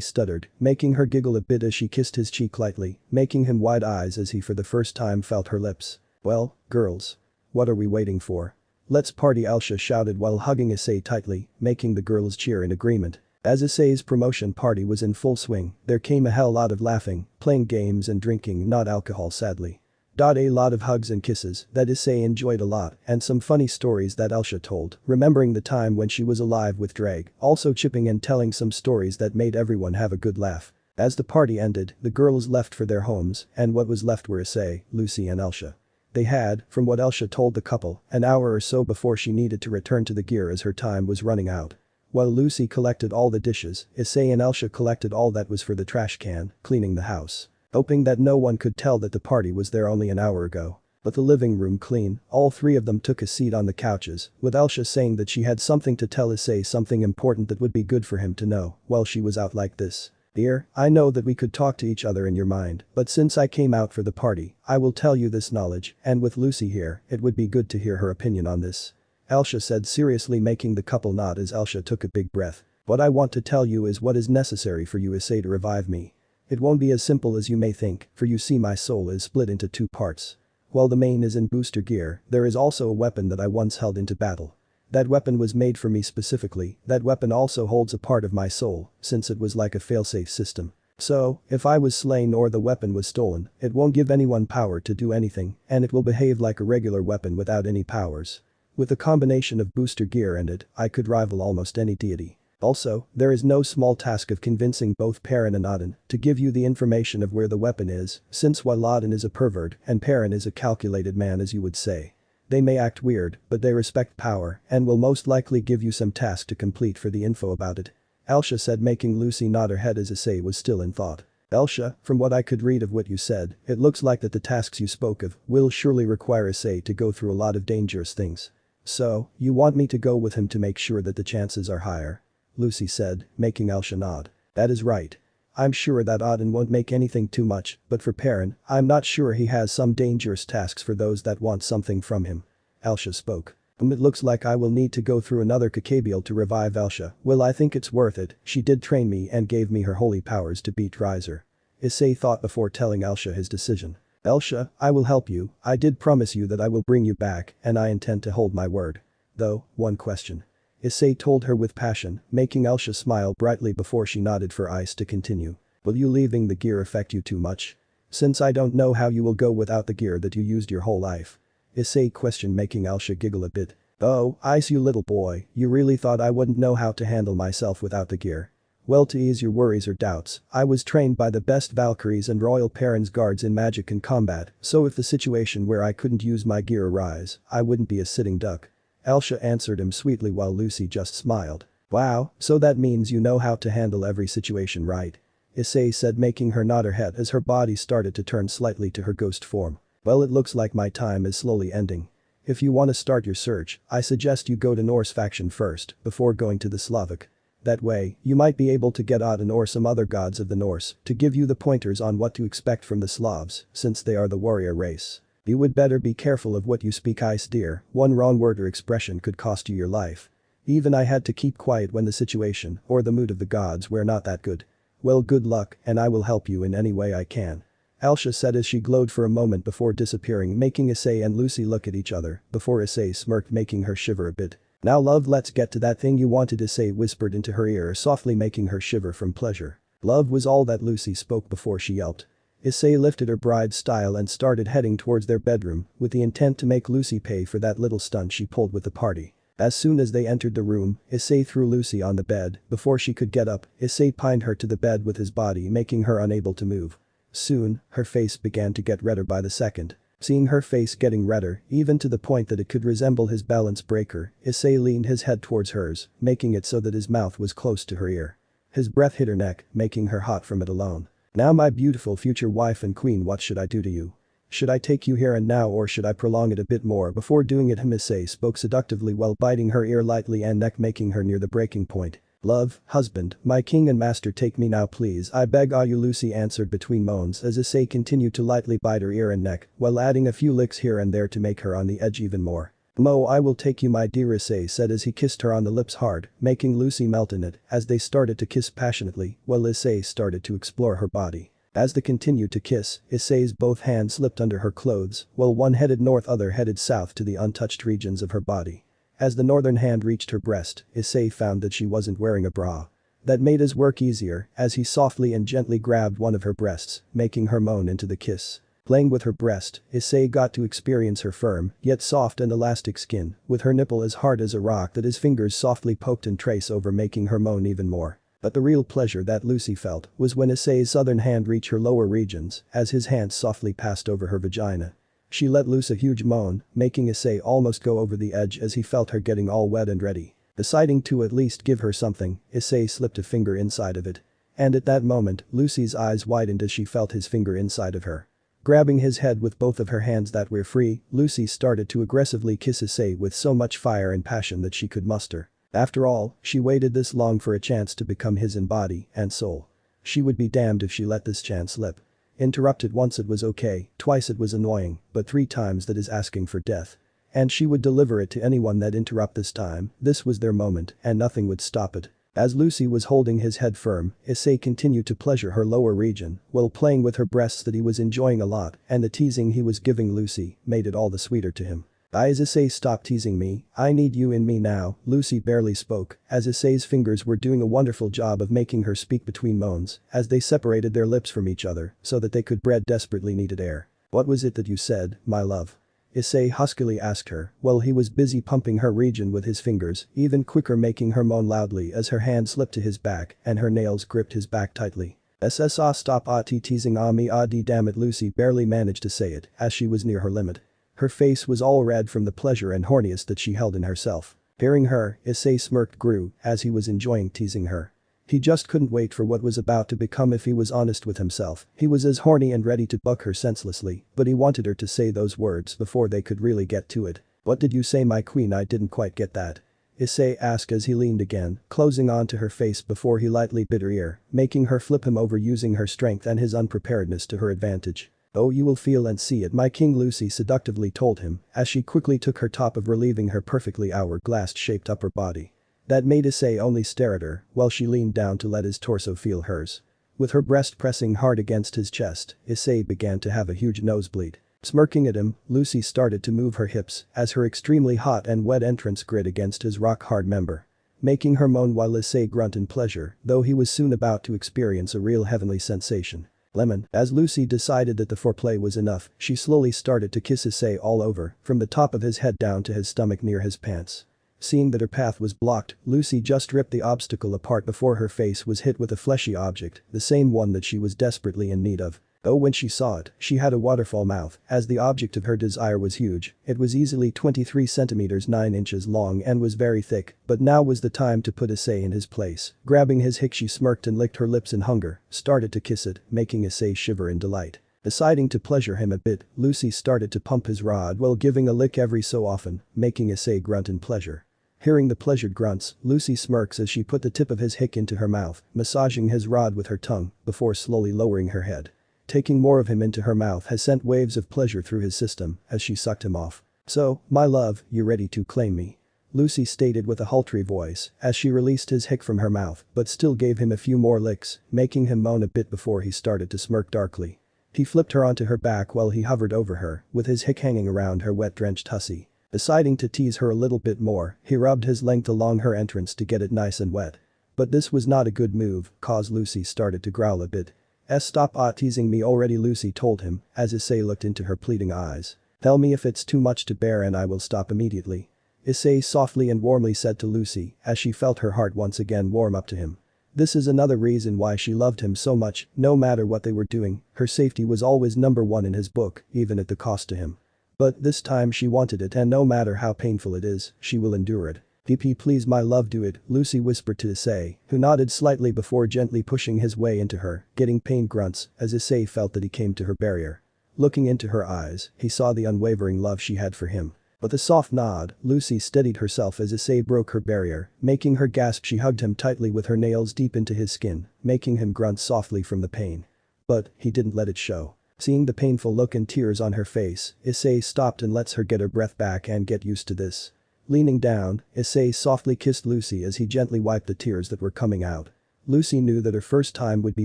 stuttered, making her giggle a bit as she kissed his cheek lightly, making him wide eyes as he for the first time felt her lips. Well, girls. What are we waiting for? Let's party, Elsha shouted while hugging Issei tightly, making the girls cheer in agreement. As Issei's promotion party was in full swing, there came a hell lot of laughing, playing games and drinking, not alcohol sadly. A lot of hugs and kisses that Issei enjoyed a lot, and some funny stories that Elsha told, remembering the time when she was alive with Drake, also chipping in telling some stories that made everyone have a good laugh. As the party ended, the girls left for their homes, and what was left were Issei, Lucy and Elsha. They had, from what Elsha told the couple, an hour or so before she needed to return to the gear as her time was running out. While Lucy collected all the dishes, Issei and Elsha collected all that was for the trash can, cleaning the house. Hoping that no one could tell that the party was there only an hour ago. But the living room clean, all three of them took a seat on the couches, with Elsha saying that she had something to tell Issei, something important that would be good for him to know while she was out like this. Dear, I know that we could talk to each other in your mind, but since I came out for the party, I will tell you this knowledge, and with Lucy here, it would be good to hear her opinion on this. Elsha said seriously, making the couple nod as Elsha took a big breath. What I want to tell you is what is necessary for you Issei to revive me. It won't be as simple as you may think, for you see my soul is split into two parts. While the main is in booster gear, there is also a weapon that I once held into battle. That weapon was made for me specifically, that weapon also holds a part of my soul, since it was like a failsafe system. So, if I was slain or the weapon was stolen, it won't give anyone power to do anything, and it will behave like a regular weapon without any powers. With a combination of booster gear and it, I could rival almost any deity. Also, there is no small task of convincing both Perrin and Auden to give you the information of where the weapon is, since while Auden is a pervert and Perrin is a calculated man as you would say. They may act weird, but they respect power and will most likely give you some task to complete for the info about it. Elsha said, making Lucy nod her head as Issei was still in thought. Elsha, from what I could read of what you said, it looks like that the tasks you spoke of will surely require Issei to go through a lot of dangerous things. So, you want me to go with him to make sure that the chances are higher? Lucy said, making Elsha nod. That is right. I'm sure that Auden won't make anything too much, but for Perrin, I'm not sure he has some dangerous tasks for those that want something from him. Elsha spoke. It looks like I will need to go through another Kakabiel to revive Elsha. Well, I think it's worth it, she did train me and gave me her holy powers to beat Riser. Issei thought before telling Elsha his decision. Elsha, I will help you, I did promise you that I will bring you back, and I intend to hold my word. Though, one question. Issei told her with passion, making Elsha smile brightly before she nodded for Ice to continue. Will you leaving the gear affect you too much? Since I don't know how you will go without the gear that you used your whole life. Issei questioned, making Elsha giggle a bit. Oh, Ice, you little boy, you really thought I wouldn't know how to handle myself without the gear. Well, to ease your worries or doubts, I was trained by the best Valkyries and Royal Perrin's guards in magic and combat, so if the situation where I couldn't use my gear arise, I wouldn't be a sitting duck. Elsha answered him sweetly while Lucy just smiled. Wow, so that means you know how to handle every situation, right? Issei said, making her nod her head as her body started to turn slightly to her ghost form. Well, it looks like my time is slowly ending. If you want to start your search, I suggest you go to Norse faction first, before going to the Slavic. That way, you might be able to get Odin or some other gods of the Norse to give you the pointers on what to expect from the Slavs, since they are the warrior race. You would better be careful of what you speak, Ice dear, one wrong word or expression could cost you your life. Even I had to keep quiet when the situation or the mood of the gods were not that good. Well, good luck, and I will help you in any way I can. Elsha said as she glowed for a moment before disappearing, making Issei and Lucy look at each other, before Issei smirked, making her shiver a bit. Now love, let's get to that thing you wanted, Issei whispered into her ear, softly making her shiver from pleasure. Love was all that Lucy spoke before she yelped. Issei lifted her bride's style and started heading towards their bedroom, with the intent to make Lucy pay for that little stunt she pulled with the party. As soon as they entered the room, Issei threw Lucy on the bed. Before she could get up, Issei pinned her to the bed with his body, making her unable to move. Soon, her face began to get redder by the second. Seeing her face getting redder, even to the point that it could resemble his balance breaker, Issei leaned his head towards hers, making it so that his mouth was close to her ear. His breath hit her neck, making her hot from it alone. Now my beautiful future wife and queen, what should I do to you? Should I take you here and now, or should I prolong it a bit more before doing it? Issei spoke seductively while biting her ear lightly and neck, making her near the breaking point. Love, husband, my king and master, take me now please, I beg of you, Lucy answered between moans as Issei continued to lightly bite her ear and neck while adding a few licks here and there to make her on the edge even more. Mo, I will take you my dear, Issei said as he kissed her on the lips hard, making Lucy melt in it as they started to kiss passionately while Issei started to explore her body. As they continued to kiss, Issei's both hands slipped under her clothes while one headed north, other headed south to the untouched regions of her body. As the northern hand reached her breast, Issei found that she wasn't wearing a bra. That made his work easier as he softly and gently grabbed one of her breasts, making her moan into the kiss. Playing with her breast, Issei got to experience her firm, yet soft and elastic skin, with her nipple as hard as a rock that his fingers softly poked and traced over, making her moan even more. But the real pleasure that Lucy felt was when Issei's southern hand reached her lower regions as his hand softly passed over her vagina. She let loose a huge moan, making Issei almost go over the edge as he felt her getting all wet and ready. Deciding to at least give her something, Issei slipped a finger inside of it. And at that moment, Lucy's eyes widened as she felt his finger inside of her. Grabbing his head with both of her hands that were free, Lucy started to aggressively kiss Issei with so much fire and passion that she could muster. After all, she waited this long for a chance to become his in body and soul. She would be damned if she let this chance slip. Interrupted once it was okay, twice it was annoying, but 3 times that is asking for death. And she would deliver it to anyone that interrupt this time. This was their moment and nothing would stop it. As Lucy was holding his head firm, Issei continued to pleasure her lower region while playing with her breasts that he was enjoying a lot, and the teasing he was giving Lucy made it all the sweeter to him. Issei, stop teasing me, I need you in me now, Lucy barely spoke, as Issei's fingers were doing a wonderful job of making her speak between moans as they separated their lips from each other so that they could breathe desperately needed air. What was it that you said, my love? Issei huskily asked her while he was busy pumping her region with his fingers, even quicker, making her moan loudly as her hand slipped to his back and her nails gripped his back tightly. Stop teasing me, damn it, Lucy barely managed to say it as she was near her limit. Her face was all red from the pleasure and horniness that she held in herself. Hearing her, Issei smirked grew as he was enjoying teasing her. He just couldn't wait for what was about to become. If he was honest with himself, he was as horny and ready to buck her senselessly, but he wanted her to say those words before they could really get to it. What did you say, my queen? I didn't quite get that. Issei asked as he leaned again, closing onto her face before he lightly bit her ear, making her flip him over, using her strength and his unpreparedness to her advantage. Oh, you will feel and see it, my king, Lucy seductively told him as she quickly took her top of relieving her perfectly hourglass-shaped upper body. That made Issei only stare at her while she leaned down to let his torso feel hers. With her breast pressing hard against his chest, Issei began to have a huge nosebleed. Smirking at him, Lucy started to move her hips as her extremely hot and wet entrance grit against his rock-hard member. Making her moan while Issei grunt in pleasure, though he was soon about to experience a real heavenly sensation. Lemon. As Lucy decided that the foreplay was enough, she slowly started to kiss Issei all over, from the top of his head down to his stomach near his pants. Seeing that her path was blocked, Lucy just ripped the obstacle apart before her face was hit with a fleshy object, the same one that she was desperately in need of. Though when she saw it, she had a waterfall mouth, as the object of her desire was huge. It was easily 23 centimeters 9 inches long and was very thick, but now was the time to put Issei in his place. Grabbing his hick, she smirked and licked her lips in hunger, started to kiss it, making Issei shiver in delight. Deciding to pleasure him a bit, Lucy started to pump his rod while giving a lick every so often, making Issei grunt in pleasure. Hearing the pleasured grunts, Lucy smirks as she put the tip of his hick into her mouth, massaging his rod with her tongue, before slowly lowering her head. Taking more of him into her mouth has sent waves of pleasure through his system as she sucked him off. "So, my love, you ready to claim me?" Lucy stated with a sultry voice as she released his hick from her mouth but still gave him a few more licks, making him moan a bit before he started to smirk darkly. He flipped her onto her back while he hovered over her, with his hick hanging around her wet-drenched hussy. Deciding to tease her a little bit more, he rubbed his length along her entrance to get it nice and wet. But this was not a good move, cause Lucy started to growl a bit. Stop teasing me already, Lucy told him, as Issei looked into her pleading eyes. "Tell me if it's too much to bear and I will stop immediately." Issei softly and warmly said to Lucy as she felt her heart once again warm up to him. This is another reason why she loved him so much. No matter what they were doing, her safety was always number one in his book, even at the cost to him. But this time she wanted it, and no matter how painful it is, she will endure it. "PP, please my love, do it," Lucy whispered to Issei, who nodded slightly before gently pushing his way into her, getting pain grunts as Issei felt that he came to her barrier. Looking into her eyes, he saw the unwavering love she had for him. With a soft nod, Lucy steadied herself as Issei broke her barrier, making her gasp. She hugged him tightly with her nails deep into his skin, making him grunt softly from the pain. But he didn't let it show. Seeing the painful look and tears on her face, Issei stopped and lets her get her breath back and get used to this. Leaning down, Issei softly kissed Lucy as he gently wiped the tears that were coming out. Lucy knew that her first time would be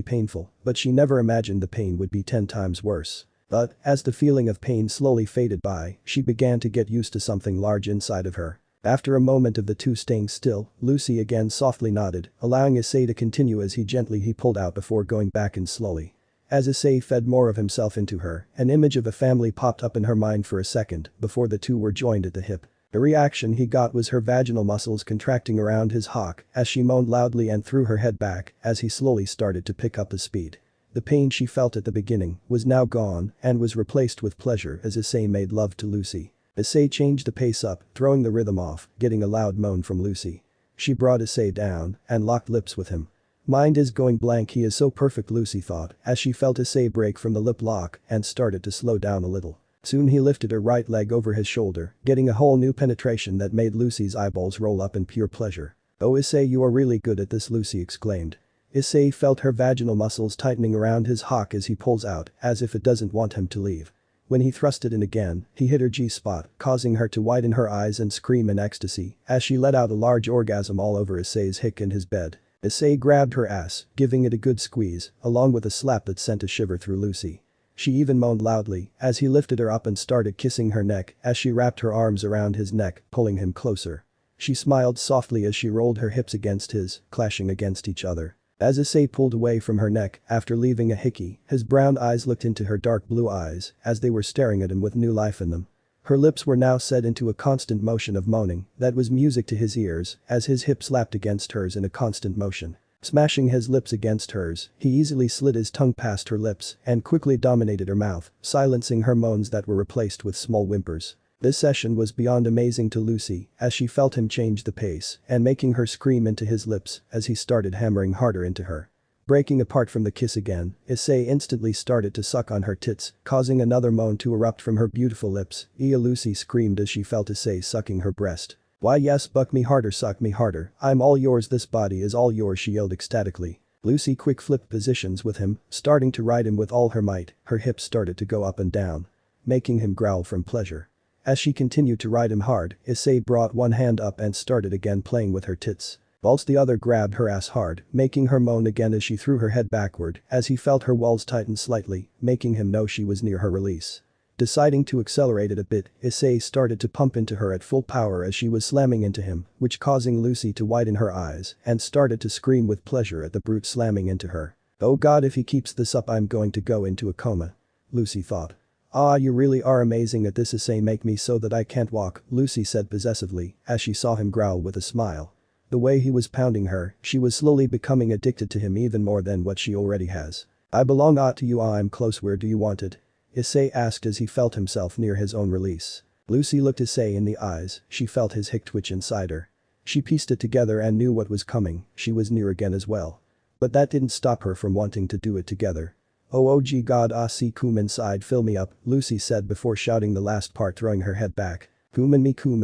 painful, but she never imagined the pain would be 10 times worse. But, as the feeling of pain slowly faded by, she began to get used to something large inside of her. After a moment of the two staying still, Lucy again softly nodded, allowing Issei to continue as he pulled out before going back in slowly. As Issei fed more of himself into her, an image of a family popped up in her mind for a second before the two were joined at the hip. The reaction he got was her vaginal muscles contracting around his hock as she moaned loudly and threw her head back as he slowly started to pick up the speed. The pain she felt at the beginning was now gone and was replaced with pleasure as Issei made love to Lucy. Issei changed the pace up, throwing the rhythm off, getting a loud moan from Lucy. She brought Issei down and locked lips with him. Mind is going blank, he is so perfect, Lucy thought as she felt Issei break from the lip lock and started to slow down a little. Soon he lifted her right leg over his shoulder, getting a whole new penetration that made Lucy's eyeballs roll up in pure pleasure. "Oh Issei, you are really good at this," Lucy exclaimed. Issei felt her vaginal muscles tightening around his hock as he pulls out, as if it doesn't want him to leave. When he thrust it in again, he hit her G-spot, causing her to widen her eyes and scream in ecstasy as she let out a large orgasm all over Issei's hick in his bed. Issei grabbed her ass, giving it a good squeeze, along with a slap that sent a shiver through Lucy. She even moaned loudly as he lifted her up and started kissing her neck as she wrapped her arms around his neck, pulling him closer. She smiled softly as she rolled her hips against his, clashing against each other. As Issei pulled away from her neck after leaving a hickey, his brown eyes looked into her dark blue eyes as they were staring at him with new life in them. Her lips were now set into a constant motion of moaning that was music to his ears as his hips slapped against hers in a constant motion. Smashing his lips against hers, he easily slid his tongue past her lips and quickly dominated her mouth, silencing her moans that were replaced with small whimpers. This session was beyond amazing to Lucy as she felt him change the pace and making her scream into his lips as he started hammering harder into her. Breaking apart from the kiss again, Issei instantly started to suck on her tits, causing another moan to erupt from her beautiful lips. Lucy screamed as she felt Issei sucking her breast. "Why yes, buck me harder, suck me harder, I'm all yours, this body is all yours," she yelled ecstatically. Lucy quick flipped positions with him, starting to ride him with all her might. Her hips started to go up and down, making him growl from pleasure. As she continued to ride him hard, Issei brought one hand up and started again playing with her tits. Whilst the other grabbed her ass hard, making her moan again as she threw her head backward as he felt her walls tighten slightly, making him know she was near her release. Deciding to accelerate it a bit, Issei started to pump into her at full power as she was slamming into him, which causing Lucy to widen her eyes and started to scream with pleasure at the brute slamming into her. "Oh god, if he keeps this up I'm going to go into a coma," Lucy thought. "Ah, you really are amazing at this, Issei, make me so that I can't walk," Lucy said possessively as she saw him growl with a smile. The way he was pounding her, she was slowly becoming addicted to him even more than what she already has. I belong to you. I'm close. Where do you want it? Issei asked as he felt himself near his own release. Lucy looked Issei in the eyes, she felt his hick twitch inside her. She pieced it together and knew what was coming, she was near again as well. But that didn't stop her from wanting to do it together. Oh gee god, see cum inside, fill me up, Lucy said before shouting the last part, throwing her head back. Cum and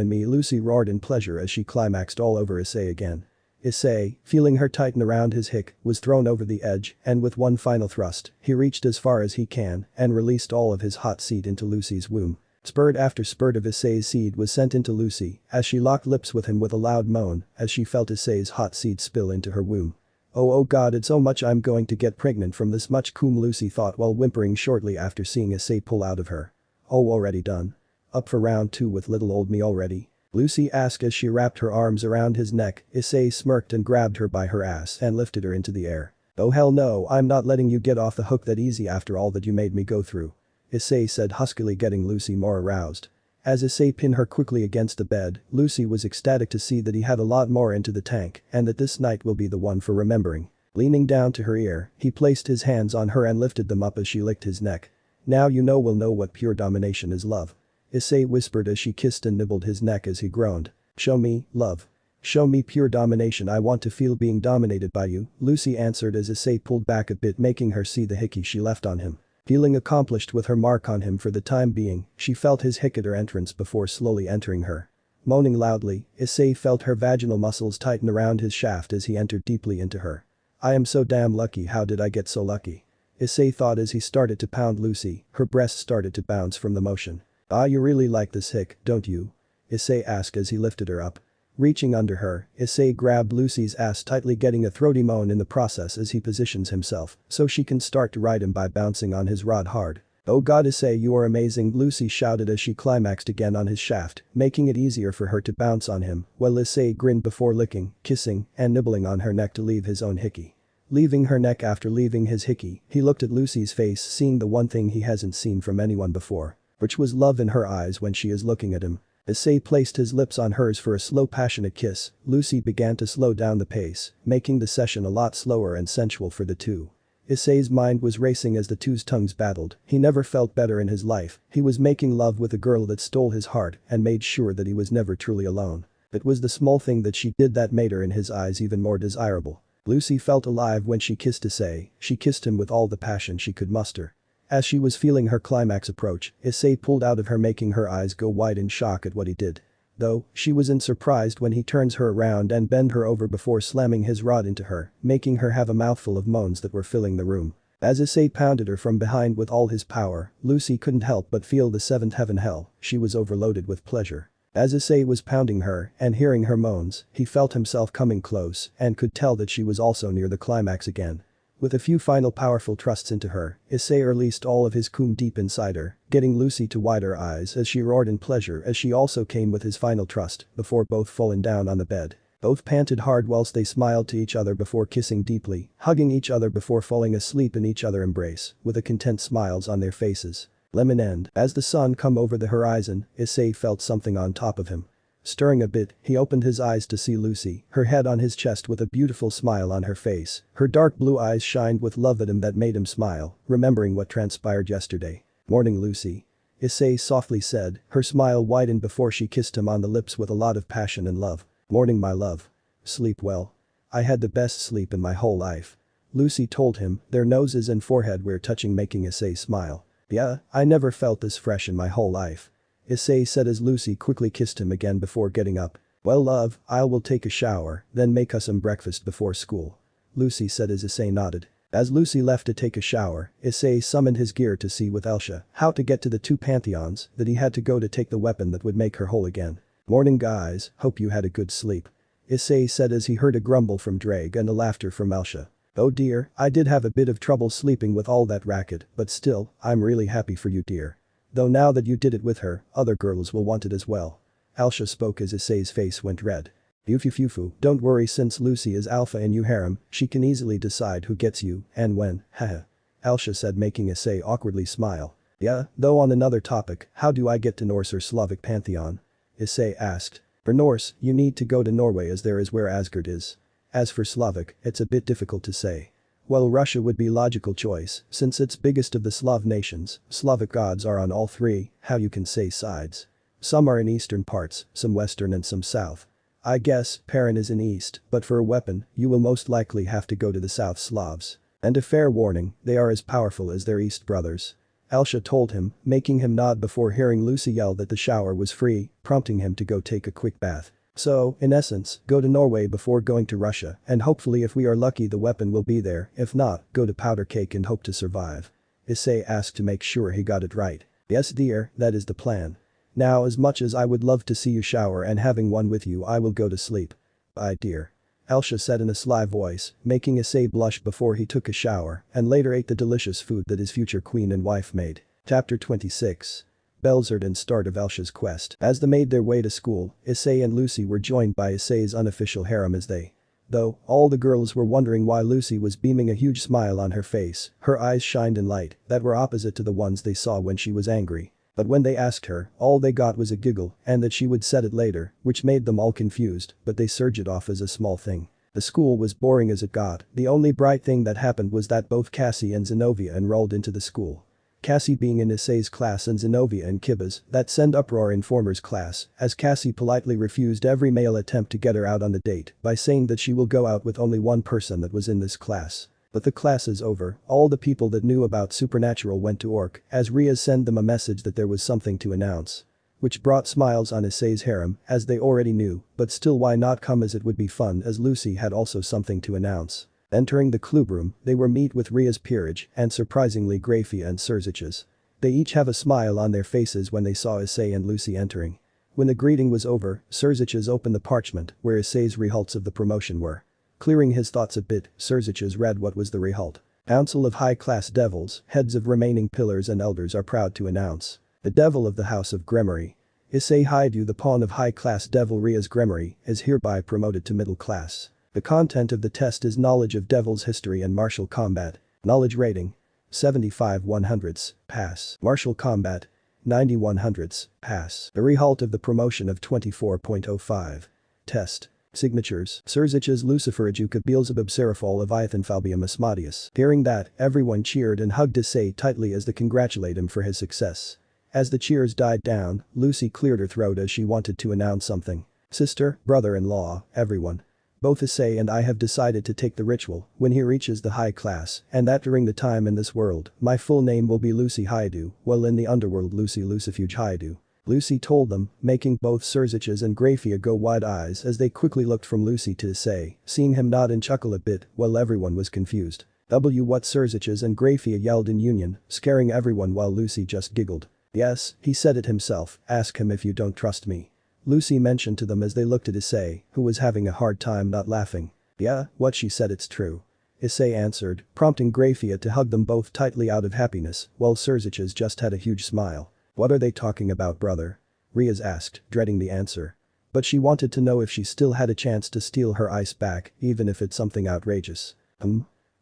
me, Lucy roared in pleasure as she climaxed all over Issei again. Issei, feeling her tighten around his hick, was thrown over the edge, and with one final thrust, he reached as far as he can and released all of his hot seed into Lucy's womb. Spurt after spurt of Issei's seed was sent into Lucy as she locked lips with him with a loud moan as she felt Issei's hot seed spill into her womb. Oh god, it's so much, I'm going to get pregnant from this much cum, Lucy thought while whimpering shortly after seeing Issei pull out of her. Oh, already done? Up for round 2 with little old me already? Lucy asked as she wrapped her arms around his neck. Issei smirked and grabbed her by her ass and lifted her into the air. Oh hell no, I'm not letting you get off the hook that easy after all that you made me go through. Issei said huskily, getting Lucy more aroused. As Issei pinned her quickly against the bed, Lucy was ecstatic to see that he had a lot more into the tank and that this night will be the one for remembering. Leaning down to her ear, he placed his hands on her and lifted them up as she licked his neck. Now you know, we'll know what pure domination is, love. Issei whispered as she kissed and nibbled his neck as he groaned. Show me, love. Show me pure domination, I want to feel being dominated by you, Lucy answered as Issei pulled back a bit, making her see the hickey she left on him. Feeling accomplished with her mark on him for the time being, she felt his hick at her entrance before slowly entering her. Moaning loudly, Issei felt her vaginal muscles tighten around his shaft as he entered deeply into her. I am so damn lucky, how did I get so lucky? Issei thought as he started to pound Lucy, her breasts started to bounce from the motion. You really like this hick, don't you? Issei asked as he lifted her up. Reaching under her, Issei grabbed Lucy's ass tightly, getting a throaty moan in the process as he positions himself so she can start to ride him by bouncing on his rod hard. Oh god, Issei, you are amazing, Lucy shouted as she climaxed again on his shaft, making it easier for her to bounce on him, while Issei grinned before licking, kissing, and nibbling on her neck to leave his own hickey. Leaving her neck after leaving his hickey, he looked at Lucy's face, seeing the one thing he hasn't seen from anyone before, which was love in her eyes when she is looking at him. Issei placed his lips on hers for a slow, passionate kiss. Lucy began to slow down the pace, making the session a lot slower and sensual for the two. Issei's mind was racing as the two's tongues battled. He never felt better in his life. He was making love with a girl that stole his heart and made sure that he was never truly alone. It was the small thing that she did that made her in his eyes even more desirable. Lucy felt alive when she kissed Issei. She kissed him with all the passion she could muster. As she was feeling her climax approach, Issei pulled out of her, making her eyes go wide in shock at what he did. Though, she wasn't surprised when he turns her around and bent her over before slamming his rod into her, making her have a mouthful of moans that were filling the room. As Issei pounded her from behind with all his power, Lucy couldn't help but feel the seventh heaven hell, she was overloaded with pleasure. As Issei was pounding her and hearing her moans, he felt himself coming close and could tell that she was also near the climax again. With a few final powerful thrusts into her, Issei released all of his cum deep inside her, getting Lucy to wide her eyes as she roared in pleasure as she also came with his final thrust before both falling down on the bed. Both panted hard whilst they smiled to each other before kissing deeply, hugging each other before falling asleep in each other's embrace, with a content smiles on their faces. Lemon end. As the sun come over the horizon, Issei felt something on top of him. Stirring a bit, he opened his eyes to see Lucy, her head on his chest with a beautiful smile on her face. Her dark blue eyes shined with love at him that made him smile, remembering what transpired yesterday. Morning, Lucy. Issei softly said, her smile widened before she kissed him on the lips with a lot of passion and love. Morning, my love. Sleep well. I had the best sleep in my whole life. Lucy told him, their noses and forehead were touching, making Issei smile. Yeah, I never felt this fresh in my whole life. Issei said as Lucy quickly kissed him again before getting up. Well love, I will take a shower, then make us some breakfast before school. Lucy said as Issei nodded. As Lucy left to take a shower, Issei summoned his gear to see with Elsha how to get to the two pantheons that he had to go to take the weapon that would make her whole again. Morning guys, hope you had a good sleep. Issei said as he heard a grumble from Drake and a laughter from Elsha. Oh dear, I did have a bit of trouble sleeping with all that racket, but still, I'm really happy for you dear. Though now that you did it with her, other girls will want it as well. Elsha spoke as Issei's face went red. Fufu, don't worry, since Lucy is alpha and you harem, she can easily decide who gets you and when, haha. Elsha said, making Issei awkwardly smile. Yeah, though on another topic, how do I get to Norse or Slavic pantheon? Issei asked. For Norse, you need to go to Norway as there is where Asgard is. As for Slavic, it's a bit difficult to say. Well, Russia would be logical choice, since it's biggest of the Slav nations. Slavic gods are on all three, how you can say sides. Some are in eastern parts, some western and some south. I guess Perrin is in east, but for a weapon, you will most likely have to go to the South Slavs. And a fair warning, they are as powerful as their east brothers. Elsha told him, making him nod before hearing Lucy yell that the shower was free, prompting him to go take a quick bath. So, in essence, go to Norway before going to Russia, and hopefully if we are lucky the weapon will be there, if not, go to Powder Cake and hope to survive. Issei asked to make sure he got it right. Yes dear, that is the plan. Now as much as I would love to see you shower and having one with you I will go to sleep. Bye dear. Elsha said in a sly voice, making Issei blush before he took a shower and later ate the delicious food that his future queen and wife made. Chapter 26. Belzerd and start of Elsha's quest. As they made their way to school, Issei and Lucy were joined by Issei's unofficial harem as they. Though, all the girls were wondering why Lucy was beaming a huge smile on her face, her eyes shined in light that were opposite to the ones they saw when she was angry. But when they asked her, all they got was a giggle and that she would set it later, which made them all confused, but they surged it off as a small thing. The school was boring as it got, the only bright thing that happened was that both Cassie and Zenobia enrolled into the school. Cassie being in Issei's class and Zenobia in Kiba's, that sent uproar in Former's class, as Cassie politely refused every male attempt to get her out on the date by saying that she will go out with only one person that was in this class. But the class is over, all the people that knew about Supernatural went to Orc as Rias sent them a message that there was something to announce. Which brought smiles on Issei's harem, as they already knew, but still why not come as it would be fun as Lucy had also something to announce. Entering the club room, they were met with Rias Peerage and surprisingly Grafia and Surziches. They each have a smile on their faces when they saw Issei and Lucy entering. When the greeting was over, Surziches opened the parchment where Issei's results of the promotion were. Clearing his thoughts a bit, Surziches read what was the result. Council of high-class devils, heads of remaining pillars and elders are proud to announce. The devil of the house of Gremory. Issei Haidu, the pawn of high-class devil Rias Gremory, is hereby promoted to middle class. The content of the test is knowledge of devil's history and martial combat. Knowledge rating. 75 100s, pass. Martial combat. 90 100s, pass. The result of the promotion of 24.05. Test. Signatures. Surziches Lucifer Ajuka Beelzebub Seraphol Leviathan Falbium Asmodeus. Hearing that, everyone cheered and hugged Issei tightly as they congratulate him for his success. As the cheers died down, Lucy cleared her throat as she wanted to announce something. Sister, brother-in-law, everyone. Both Issei and I have decided to take the ritual when he reaches the high class and that during the time in this world, my full name will be Lucy Haidu, while in the underworld Lucy Lucifuge Haidu. Lucy told them, making both Surziches and Grafia go wide eyes as they quickly looked from Lucy to Issei, seeing him nod and chuckle a bit while everyone was confused. What Surziches and Grafia yelled in union, scaring everyone while Lucy just giggled. Yes, he said it himself, ask him if you don't trust me. Lucy mentioned to them as they looked at Issei, who was having a hard time not laughing. Yeah, what she said it's true. Issei answered, prompting Grafia to hug them both tightly out of happiness, while Surziches just had a huge smile. What are they talking about, brother? Rias asked, dreading the answer. But she wanted to know if she still had a chance to steal her ice back, even if it's something outrageous.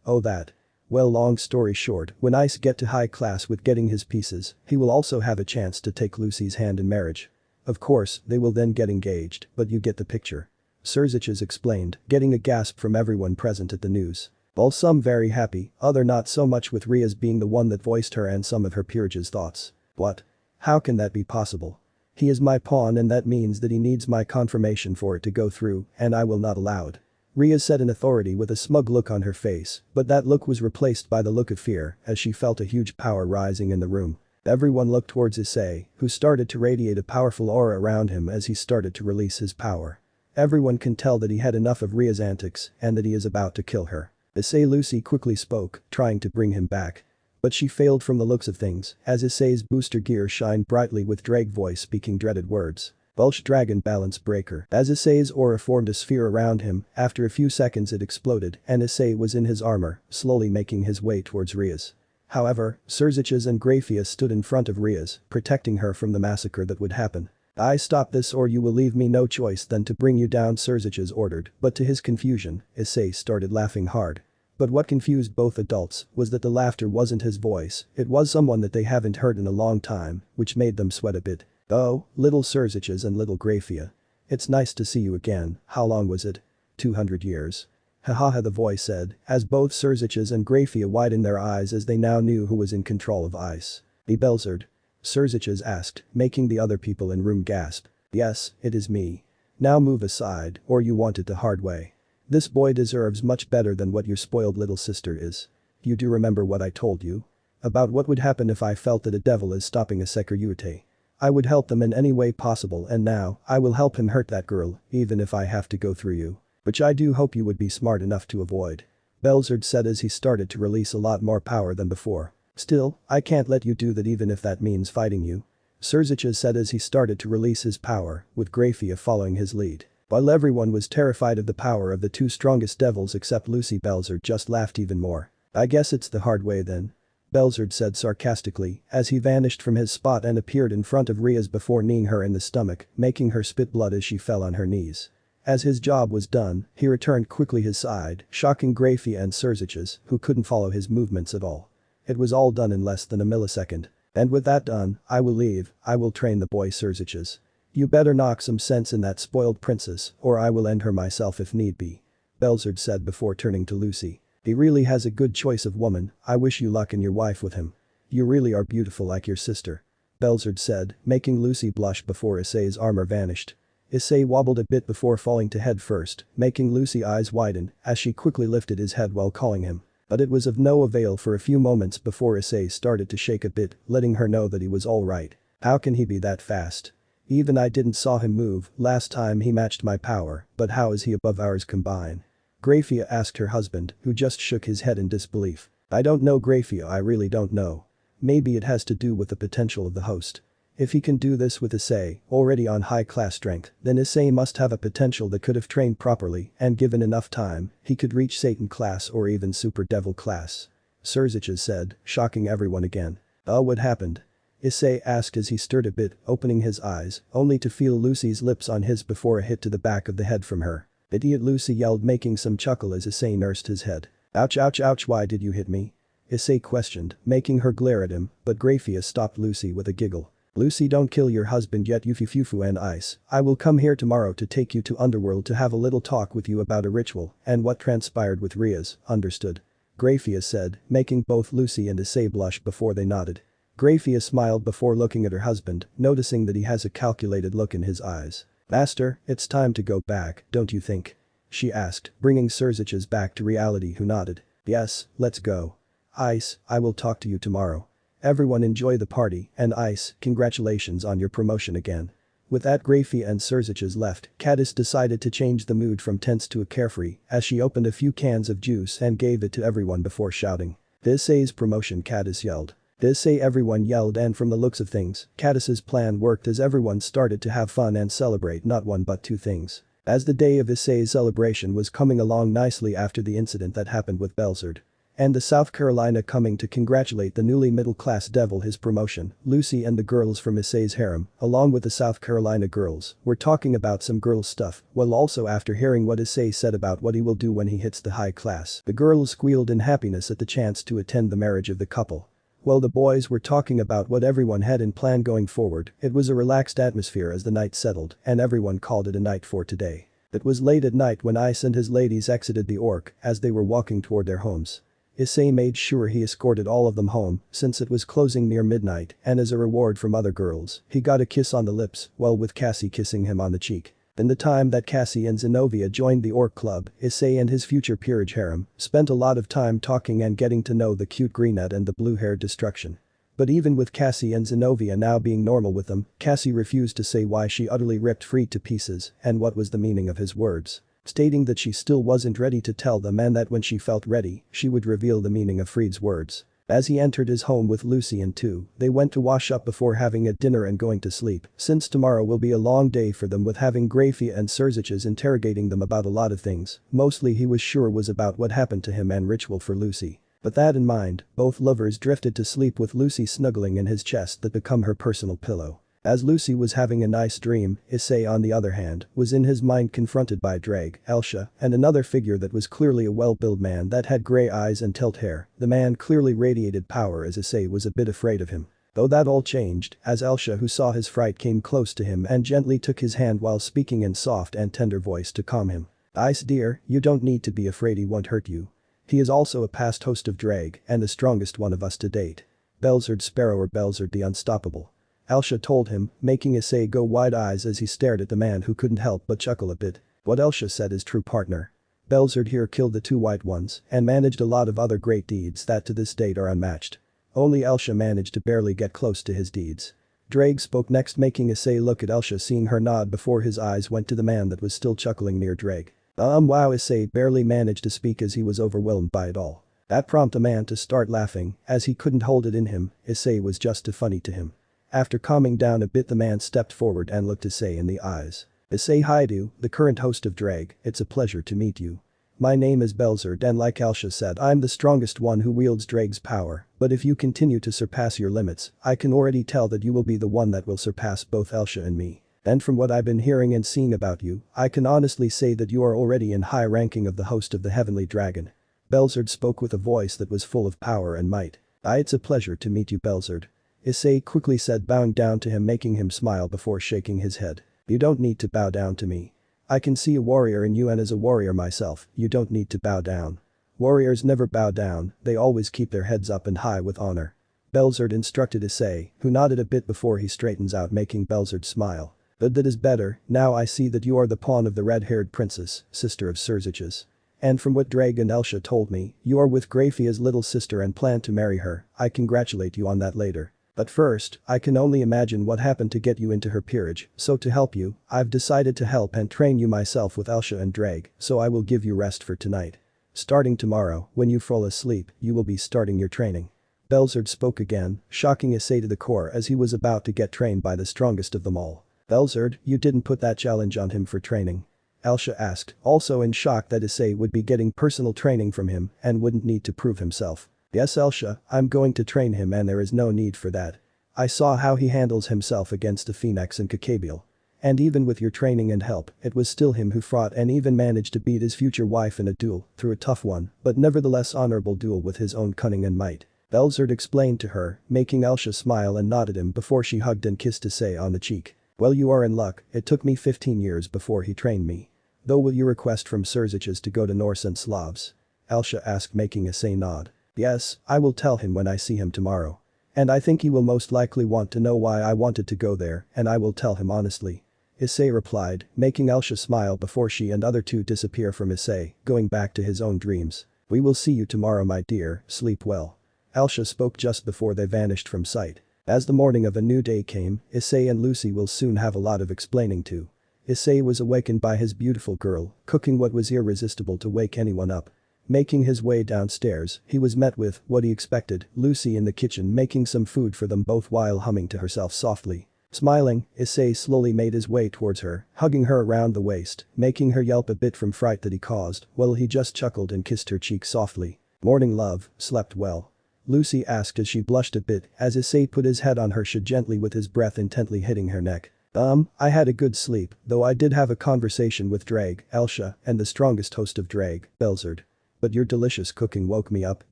Oh that. Well, long story short, when Ice get to high class with getting his pieces, he will also have a chance to take Lucy's hand in marriage. Of course, they will then get engaged, but you get the picture. Surziches explained, getting a gasp from everyone present at the news. While some very happy, other not so much, with Rias being the one that voiced her and some of her peerage's thoughts. What? How can that be possible? He is my pawn and that means that he needs my confirmation for it to go through, and I will not allow it. Rias said in authority with a smug look on her face, but that look was replaced by the look of fear as she felt a huge power rising in the room. Everyone looked towards Issei, who started to radiate a powerful aura around him as he started to release his power. Everyone can tell that he had enough of Ria's antics and that he is about to kill her. Issei Lucy quickly spoke, trying to bring him back. But she failed from the looks of things, as Issei's booster gear shined brightly with drag voice speaking dreaded words. Welsh Dragon Balance Breaker. As Issei's aura formed a sphere around him, after a few seconds it exploded and Issei was in his armor, slowly making his way towards Rias. However, Surziches and Grafia stood in front of Rias, protecting her from the massacre that would happen. I stop this or you will leave me no choice than to bring you down, Surziches ordered, but to his confusion, Issei started laughing hard. But what confused both adults was that the laughter wasn't his voice, it was someone that they haven't heard in a long time, which made them sweat a bit. Oh, little Surziches and little Grafia. It's nice to see you again, how long was it? 200 years. Hahaha, the voice said, as both Surziches and Grafia widened their eyes as they now knew who was in control of ice. "Me Belzerd?" Surziches asked, making the other people in room gasp. "Yes, it is me. Now move aside, or you want it the hard way. This boy deserves much better than what your spoiled little sister is. You do remember what I told you? About what would happen if I felt that a devil is stopping a securite. I would help them in any way possible, and now, I will help him hurt that girl, even if I have to go through you. Which I do hope you would be smart enough to avoid," Belzerd said as he started to release a lot more power than before. "Still, I can't let you do that even if that means fighting you," Surziches said as he started to release his power, with Grafia following his lead. While everyone was terrified of the power of the two strongest devils except Lucy, Belzerd just laughed even more. "I guess it's the hard way then," Belzerd said sarcastically as he vanished from his spot and appeared in front of Rias before kneeing her in the stomach, making her spit blood as she fell on her knees. As his job was done, he returned quickly his side, shocking Grafia and Surziches, who couldn't follow his movements at all. It was all done in less than a millisecond. "And with that done, I will leave. I will train the boy, Surziches. You better knock some sense in that spoiled princess, or I will end her myself if need be," Belzerd said before turning to Lucy. "He really has a good choice of woman. I wish you luck and your wife with him. You really are beautiful like your sister," Belzerd said, making Lucy blush before Issei's armor vanished. Issei wobbled a bit before falling to head first, making Lucy's eyes widen as she quickly lifted his head while calling him. But it was of no avail for a few moments before Issei started to shake a bit, letting her know that he was alright. "How can he be that fast? Even I didn't saw him move last time he matched my power, but how is he above ours combined?" Grafia asked her husband, who just shook his head in disbelief. "I don't know, Grafia, I really don't know. Maybe it has to do with the potential of the host. If he can do this with Issei, already on high-class strength, then Issei must have a potential that could, if trained properly and given enough time, he could reach Satan class or even Super Devil class," Surziches said, shocking everyone again. "Oh, what happened?" Issei asked as he stirred a bit, opening his eyes, only to feel Lucy's lips on his before a hit to the back of the head from her. "Idiot," Lucy yelled, making some chuckle as Issei nursed his head. "Ouch, ouch, ouch, why did you hit me?" Issei questioned, making her glare at him, but Grafia stopped Lucy with a giggle. "Lucy, don't kill your husband yet, you fufu and ice. I will come here tomorrow to take you to Underworld to have a little talk with you about a ritual and what transpired with Rias, understood?" Grafia said, making both Lucy and Issei blush before they nodded. Grafia smiled before looking at her husband, noticing that he has a calculated look in his eyes. "Master, it's time to go back, don't you think?" she asked, bringing Surziches back to reality, who nodded. "Yes, let's go. Ice, I will talk to you tomorrow. Everyone enjoy the party, and Ice, congratulations on your promotion again." With that, Grafia and Surziches left, Cadis decided to change the mood from tense to a carefree as she opened a few cans of juice and gave it to everyone before shouting. "This Issei's promotion," Cadis yelled. "This Issei," everyone yelled, and from the looks of things, Cadis's plan worked as everyone started to have fun and celebrate not one but two things. As the day of Issei's celebration was coming along nicely after the incident that happened with Belzerd and the South Carolina coming to congratulate the newly middle-class devil his promotion, Lucy and the girls from Issei's harem, along with the South Carolina girls, were talking about some girls stuff, while also after hearing what Issei said about what he will do when he hits the high class, the girls squealed in happiness at the chance to attend the marriage of the couple. While the boys were talking about what everyone had in plan going forward, it was a relaxed atmosphere as the night settled, and everyone called it a night for today. It was late at night when Ice and his ladies exited the Orc as they were walking toward their homes. Issei made sure he escorted all of them home since it was closing near midnight, and as a reward from other girls, he got a kiss on the lips, while with Cassie kissing him on the cheek. In the time that Cassie and Zenobia joined the Orc Club, Issei and his future peerage harem spent a lot of time talking and getting to know the cute greenette and the blue-haired destruction. But even with Cassie and Zenobia now being normal with them, Cassie refused to say why she utterly ripped Fried to pieces and what was the meaning of his words, stating that she still wasn't ready to tell them and that when she felt ready, she would reveal the meaning of Fried's words. As he entered his home with Lucy and two, they went to wash up before having a dinner and going to sleep, since tomorrow will be a long day for them with having Grafia and Surziches interrogating them about a lot of things, mostly he was sure was about what happened to him and ritual for Lucy. But that in mind, both lovers drifted to sleep with Lucy snuggling in his chest that become her personal pillow. As Lucy was having a nice dream, Issei on the other hand, was in his mind confronted by Drag, Elsha, and another figure that was clearly a well-built man that had grey eyes and tilt hair. The man clearly radiated power as Issei was a bit afraid of him. Though that all changed, as Elsha, who saw his fright, came close to him and gently took his hand while speaking in soft and tender voice to calm him. Ice dear, you don't need to be afraid he won't hurt you. He is also a past host of Drag and the strongest one of us to date. Belzerd Sparrow or Belzerd the Unstoppable. Elsha told him, making Issei go wide eyes as he stared at the man who couldn't help but chuckle a bit. What Elsha said is true, partner. Belzerd here killed the two white ones and managed a lot of other great deeds that to this date are unmatched. Only Elsha managed to barely get close to his deeds. Drake spoke next, making Issei look at Elsha, seeing her nod before his eyes went to the man that was still chuckling near Drake. Wow, Issei barely managed to speak as he was overwhelmed by it all. That prompted a man to start laughing as he couldn't hold it in him. Issei was just too funny to him. After calming down a bit, the man stepped forward and looked Issei in the eyes. Issei Haidu, the current host of Drag, it's a pleasure to meet you. My name is Belzerd and like Elsha said, I'm the strongest one who wields Drag's power, but if you continue to surpass your limits, I can already tell that you will be the one that will surpass both Elsha and me. And from what I've been hearing and seeing about you, I can honestly say that you are already in high ranking of the host of the Heavenly Dragon. Belzerd spoke with a voice that was full of power and might. It's a pleasure to meet you, Belzerd. Issei quickly said, bowing down to him, making him smile before shaking his head. You don't need to bow down to me. I can see a warrior in you, and as a warrior myself, you don't need to bow down. Warriors never bow down, they always keep their heads up and high with honor. Belzerd instructed Issei, who nodded a bit before he straightens out, making Belzerd smile. That is better, now I see that you are the pawn of the red-haired princess, sister of Serzich's. And from what Drag and Elsha told me, you are with Graphia's little sister and plan to marry her. I congratulate you on that later. But first, I can only imagine what happened to get you into her peerage, so to help you, I've decided to help and train you myself with Elsha and Drag, so I will give you rest for tonight. Starting tomorrow, when you fall asleep, you will be starting your training. Belzerd spoke again, shocking Issei to the core as he was about to get trained by the strongest of them all. Belzerd, you didn't put that challenge on him for training? Elsha asked, also in shock that Issei would be getting personal training from him and wouldn't need to prove himself. Yes, Elsha, I'm going to train him and there is no need for that. I saw how he handles himself against the Phoenix and Kakabiel. And even with your training and help, it was still him who fought and even managed to beat his future wife in a duel, through a tough one, but nevertheless honorable duel with his own cunning and might. Belzerd explained to her, making Elsha smile and nod at him before she hugged and kissed Issei on the cheek. Well, you are in luck, it took me 15 years before he trained me. Though will you request from Serzich's to go to Norse and Slavs? Elsha asked, making Issei nod. Yes, I will tell him when I see him tomorrow. And I think he will most likely want to know why I wanted to go there, and I will tell him honestly. Issei replied, making Elsha smile before she and other two disappear from Issei, going back to his own dreams. We will see you tomorrow, my dear, sleep well. Elsha spoke just before they vanished from sight. As the morning of a new day came, Issei and Lucy will soon have a lot of explaining to. Issei was awakened by his beautiful girl, cooking what was irresistible to wake anyone up. Making his way downstairs, he was met with what he expected, Lucy in the kitchen making some food for them both while humming to herself softly. Smiling, Issei slowly made his way towards her, hugging her around the waist, making her yelp a bit from fright that he caused, while he just chuckled and kissed her cheek softly. Morning, love, slept well? Lucy asked as she blushed a bit as Issei put his head on her shoulder gently with his breath intently hitting her neck. I had a good sleep, though I did have a conversation with Drag, Elsha, and the strongest host of Drag, Belzerd. But your delicious cooking woke me up,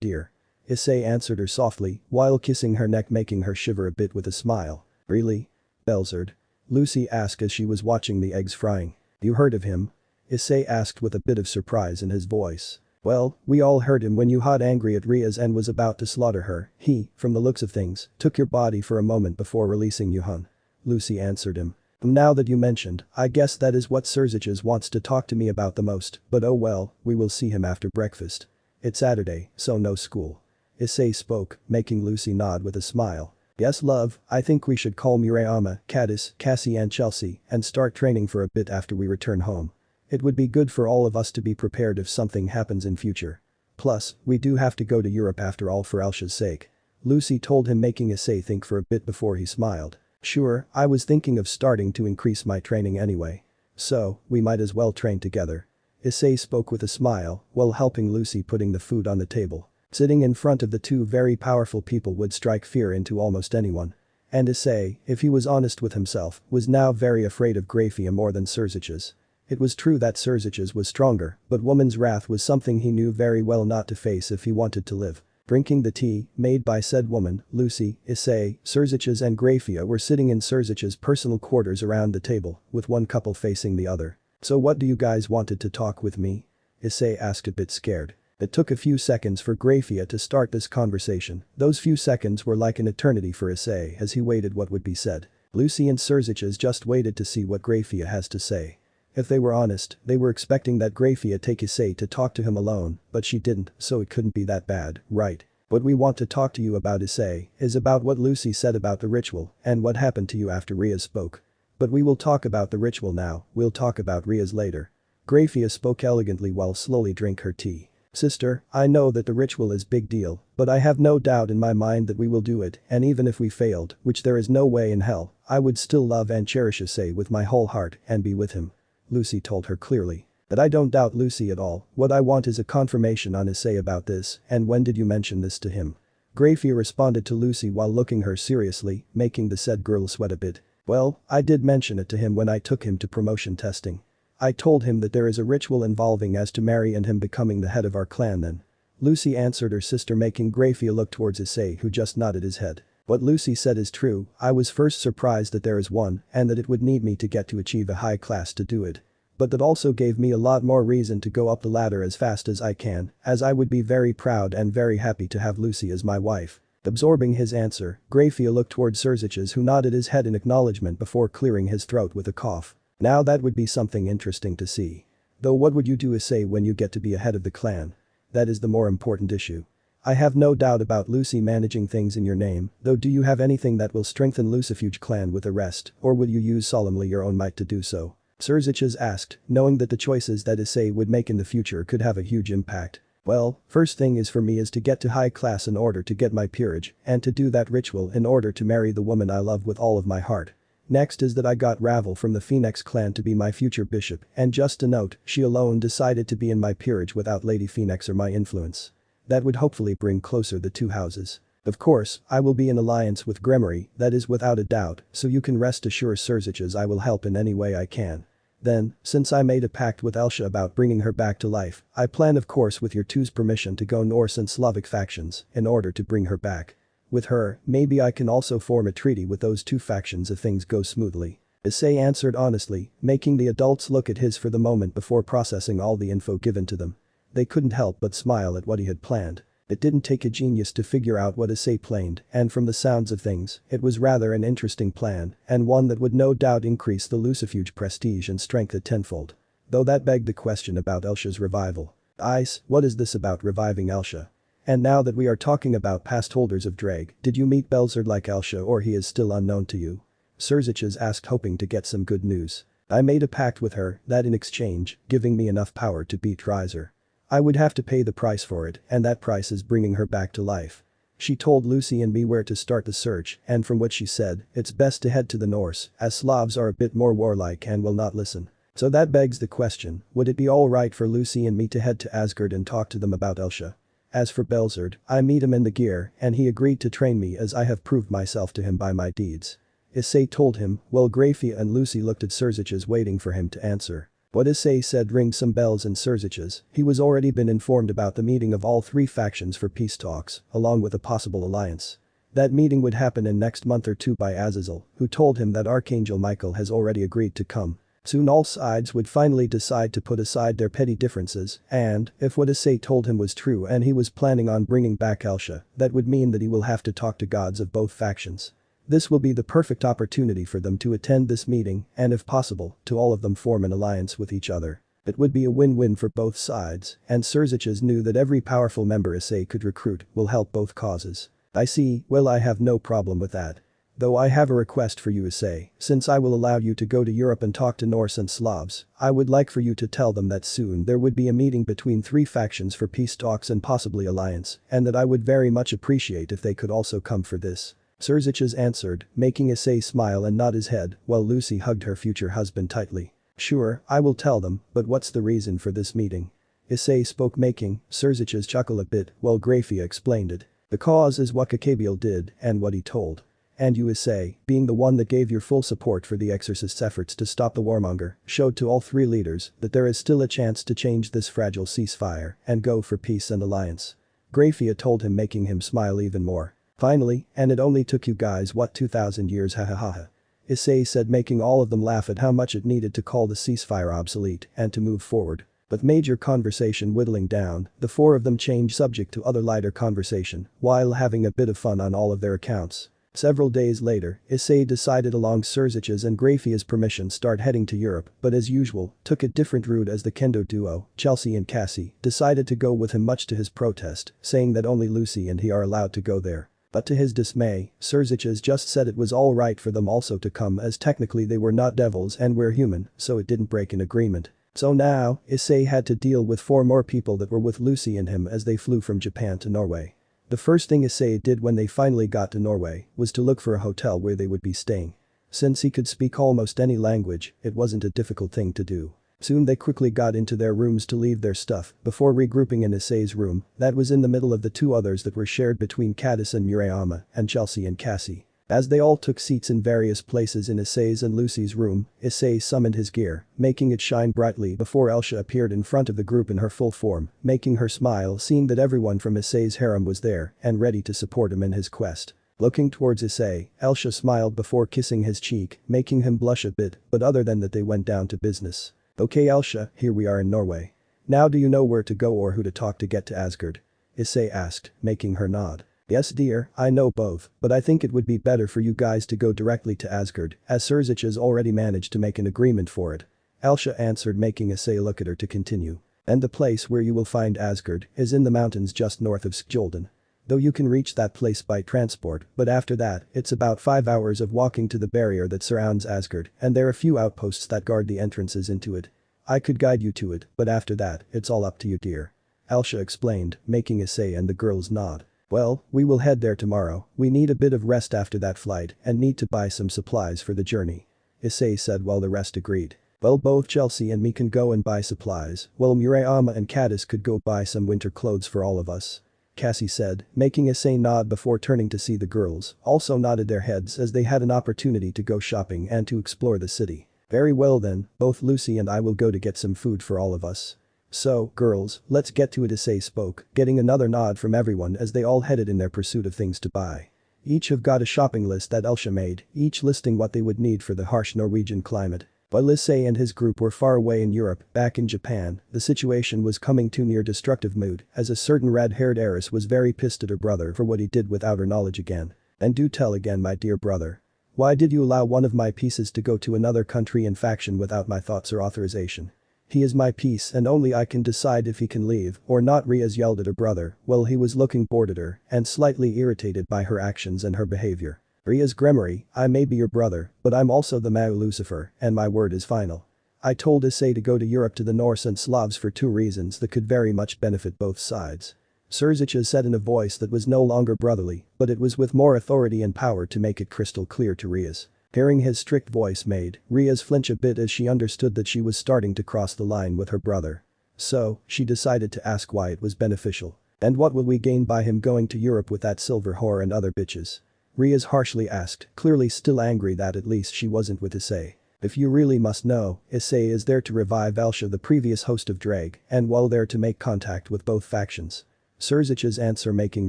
dear. Issei answered her softly, while kissing her neck making her shiver a bit with a smile. Really? Belzerd? Lucy asked as she was watching the eggs frying. You heard of him? Issei asked with a bit of surprise in his voice. Well, we all heard him when you got angry at Rias and was about to slaughter her. He, from the looks of things, took your body for a moment before releasing you, hun. Lucy answered him. Now that you mentioned, I guess that is what Serzich's wants to talk to me about the most, but oh well, we will see him after breakfast. It's Saturday, so no school. Issei spoke, making Lucy nod with a smile. Yes, love, I think we should call Murayama, Caddis, Cassie and Chelsea and start training for a bit after we return home. It would be good for all of us to be prepared if something happens in future. Plus, we do have to go to Europe after all for Elsha's sake. Lucy told him, making Issei think for a bit before he smiled. Sure, I was thinking of starting to increase my training anyway. So, we might as well train together. Issei spoke with a smile while helping Lucy putting the food on the table. Sitting in front of the two very powerful people would strike fear into almost anyone. And Issei, if he was honest with himself, was now very afraid of Graphia more than Serzich's. It was true that Serzich's was stronger, but woman's wrath was something he knew very well not to face if he wanted to live. Drinking the tea, made by said woman, Lucy, Issei, Serzich's and Graphia were sitting in Serzich's personal quarters around the table, with one couple facing the other. "So what do you guys wanted to talk with me?" Issei asked a bit scared. It took a few seconds for Grafia to start this conversation. Those few seconds were like an eternity for Issei as he waited what would be said. Lucy and Serziches just waited to see what Grafia has to say. If they were honest, they were expecting that Grafia take Issei to talk to him alone, but she didn't, so it couldn't be that bad, right? What we want to talk to you about, Issei, is about what Lucy said about the ritual and what happened to you after Rias spoke. But we will talk about the ritual now, we'll talk about Rias later. Grafia spoke elegantly while slowly drank her tea. "Sister, I know that the ritual is big deal, but I have no doubt in my mind that we will do it, and even if we failed, which there is no way in hell, I would still love and cherish Issei with my whole heart and be with him." Lucy told her clearly. "But I don't doubt Lucy at all, what I want is a confirmation on Issei about this, and when did you mention this to him?" Grafia responded to Lucy while looking her seriously, making the said girl sweat a bit. "Well, I did mention it to him when I took him to promotion testing. I told him that there is a ritual involving as to marry and him becoming the head of our clan then." Lucy answered her sister, making Grafia look towards Issei, who just nodded his head. "What Lucy said is true, I was first surprised that there is one and that it would need me to get to achieve a high class to do it. But that also gave me a lot more reason to go up the ladder as fast as I can, as I would be very proud and very happy to have Lucy as my wife." Absorbing his answer, Grafia looked towards Serziches, who nodded his head in acknowledgement before clearing his throat with a cough. "Now that would be something interesting to see. Though what would you do, Issei, when you get to be a head of the clan? That is the more important issue. I have no doubt about Lucy managing things in your name, though do you have anything that will strengthen Lucifuge clan with the rest, or will you use solemnly your own might to do so?" Serziches asked, knowing that the choices that Issei would make in the future could have a huge impact. "Well, first thing is for me is to get to high class in order to get my peerage, and to do that ritual in order to marry the woman I love with all of my heart. Next is that I got Ravel from the Phoenix clan to be my future bishop, and just a note, she alone decided to be in my peerage without Lady Phoenix or my influence. That would hopefully bring closer the two houses. Of course, I will be in alliance with Gremory, that is without a doubt, so you can rest assured Serziches I will help in any way I can. Then, since I made a pact with Elsha about bringing her back to life, I plan of course with your two's permission to go Norse and Slavic factions in order to bring her back. With her, maybe I can also form a treaty with those two factions if things go smoothly." Issei answered honestly, making the adults look at his for the moment before processing all the info given to them. They couldn't help but smile at what he had planned. It didn't take a genius to figure out what Issei planned, and from the sounds of things, it was rather an interesting plan, and one that would no doubt increase the Lucifuge prestige and strength at tenfold. Though that begged the question about Elsha's revival. "Ice, what is this about reviving Elsha? And now that we are talking about past holders of Drag, did you meet Belzard like Elsha or he is still unknown to you?" Serziches asked, hoping to get some good news. "I made a pact with her, that in exchange, giving me enough power to beat Riser. I would have to pay the price for it, and that price is bringing her back to life. She told Lucy and me where to start the search, and from what she said, it's best to head to the Norse, as Slavs are a bit more warlike and will not listen. So that begs the question, would it be alright for Lucy and me to head to Asgard and talk to them about Elsha? As for Belzard, I meet him in the gear, and he agreed to train me as I have proved myself to him by my deeds." Issei told him, while Grafia and Lucy looked at Serziches waiting for him to answer. What Issei said rang some bells in Serziches. He was already been informed about the meeting of all three factions for peace talks, along with a possible alliance. That meeting would happen in next month or two by Azazel, who told him that Archangel Michael has already agreed to come. Soon all sides would finally decide to put aside their petty differences, and, if what Issei told him was true and he was planning on bringing back Elsha, that would mean that he will have to talk to gods of both factions. This will be the perfect opportunity for them to attend this meeting and if possible, to all of them form an alliance with each other. It would be a win-win for both sides, and Serziches knew that every powerful member Issei could recruit will help both causes. "I see, well I have no problem with that. Though I have a request for you, Issei, since I will allow you to go to Europe and talk to Norse and Slavs, I would like for you to tell them that soon there would be a meeting between three factions for peace talks and possibly alliance, and that I would very much appreciate if they could also come for this." Serziches answered, making Issei smile and nod his head, while Lucy hugged her future husband tightly. "Sure, I will tell them, but what's the reason for this meeting?" Issei spoke, making Serziches chuckle a bit, while Grafia explained it. "The cause is what Kakabiel did and what he told. And you, Issei, being the one that gave your full support for the Exorcist's efforts to stop the warmonger, showed to all three leaders that there is still a chance to change this fragile ceasefire and go for peace and alliance." Grafia told him, making him smile even more. "Finally, and it only took you guys what 2,000 years, hahaha. Issei said, making all of them laugh at how much it needed to call the ceasefire obsolete and to move forward. With major conversation whittling down, the four of them changed subject to other lighter conversation while having a bit of fun on all of their accounts. Several days later, Issei decided along Surzich's and Grafia's permission start heading to Europe, but as usual, took a different route as the kendo duo, Chelsea and Cassie, decided to go with him much to his protest, saying that only Lucy and he are allowed to go there. But to his dismay, Surzich's just said it was alright for them also to come as technically they were not devils and were human, so it didn't break an agreement. So now, Issei had to deal with 4 more people that were with Lucy and him as they flew from Japan to Norway. The first thing Issei did when they finally got to Norway was to look for a hotel where they would be staying. Since he could speak almost any language, it wasn't a difficult thing to do. Soon they quickly got into their rooms to leave their stuff before regrouping in Issei's room that was in the middle of the 2 others that were shared between Cadis and Murayama and Chelsea and Cassie. As they all took seats in various places in Issei's and Lucy's room, Issei summoned his gear, making it shine brightly before Elsha appeared in front of the group in her full form, making her smile seeing that everyone from Issei's harem was there and ready to support him in his quest. Looking towards Issei, Elsha smiled before kissing his cheek, making him blush a bit, but other than that they went down to business. Okay Elsha, here we are in Norway. Now do you know where to go or who to talk to get to Asgard? Issei asked, making her nod. Yes dear, I know both, but I think it would be better for you guys to go directly to Asgard, as Surzich has already managed to make an agreement for it. Elsha answered, making Issei look at her to continue. And the place where you will find Asgard is in the mountains just north of Skjolden. Though you can reach that place by transport, but after that, it's about 5 hours of walking to the barrier that surrounds Asgard, and there are a few outposts that guard the entrances into it. I could guide you to it, but after that, it's all up to you dear. Elsha explained, making Issei and the girls nod. Well, we will head there tomorrow, we need a bit of rest after that flight and need to buy some supplies for the journey. Issei said while the rest agreed. Well, both Chelsea and me can go and buy supplies, while Murayama and Cadis could go buy some winter clothes for all of us. Cassie said, making Issei nod before turning to see the girls, also nodded their heads as they had an opportunity to go shopping and to explore the city. Very well then, both Lucy and I will go to get some food for all of us. So, girls, let's get to it, Issei spoke, getting another nod from everyone as they all headed in their pursuit of things to buy. Each have got a shopping list that Elsha made, each listing what they would need for the harsh Norwegian climate. While Issei and his group were far away in Europe, back in Japan, the situation was coming to near destructive mood as a certain red-haired heiress was very pissed at her brother for what he did without her knowledge again. And do tell again, my dear brother. Why did you allow one of my pieces to go to another country and faction without my thoughts or authorization? He is my piece and only I can decide if he can leave or not. Rias yelled at her brother while he was looking bored at her and slightly irritated by her actions and her behavior. Rias Gremory, I may be your brother, but I'm also the Mao Lucifer and my word is final. I told Issei to go to Europe to the Norse and Slavs for 2 reasons that could very much benefit both sides. Surzich said in a voice that was no longer brotherly, but it was with more authority and power to make it crystal clear to Rias. Hearing his strict voice made Rias flinch a bit as she understood that she was starting to cross the line with her brother. So, she decided to ask why it was beneficial. And what will we gain by him going to Europe with that silver whore and other bitches? Rias harshly asked, clearly still angry that at least she wasn't with Issei. If you really must know, Issei is there to revive Elsha, the previous host of Drag, and while there to make contact with both factions. Surzich's answer making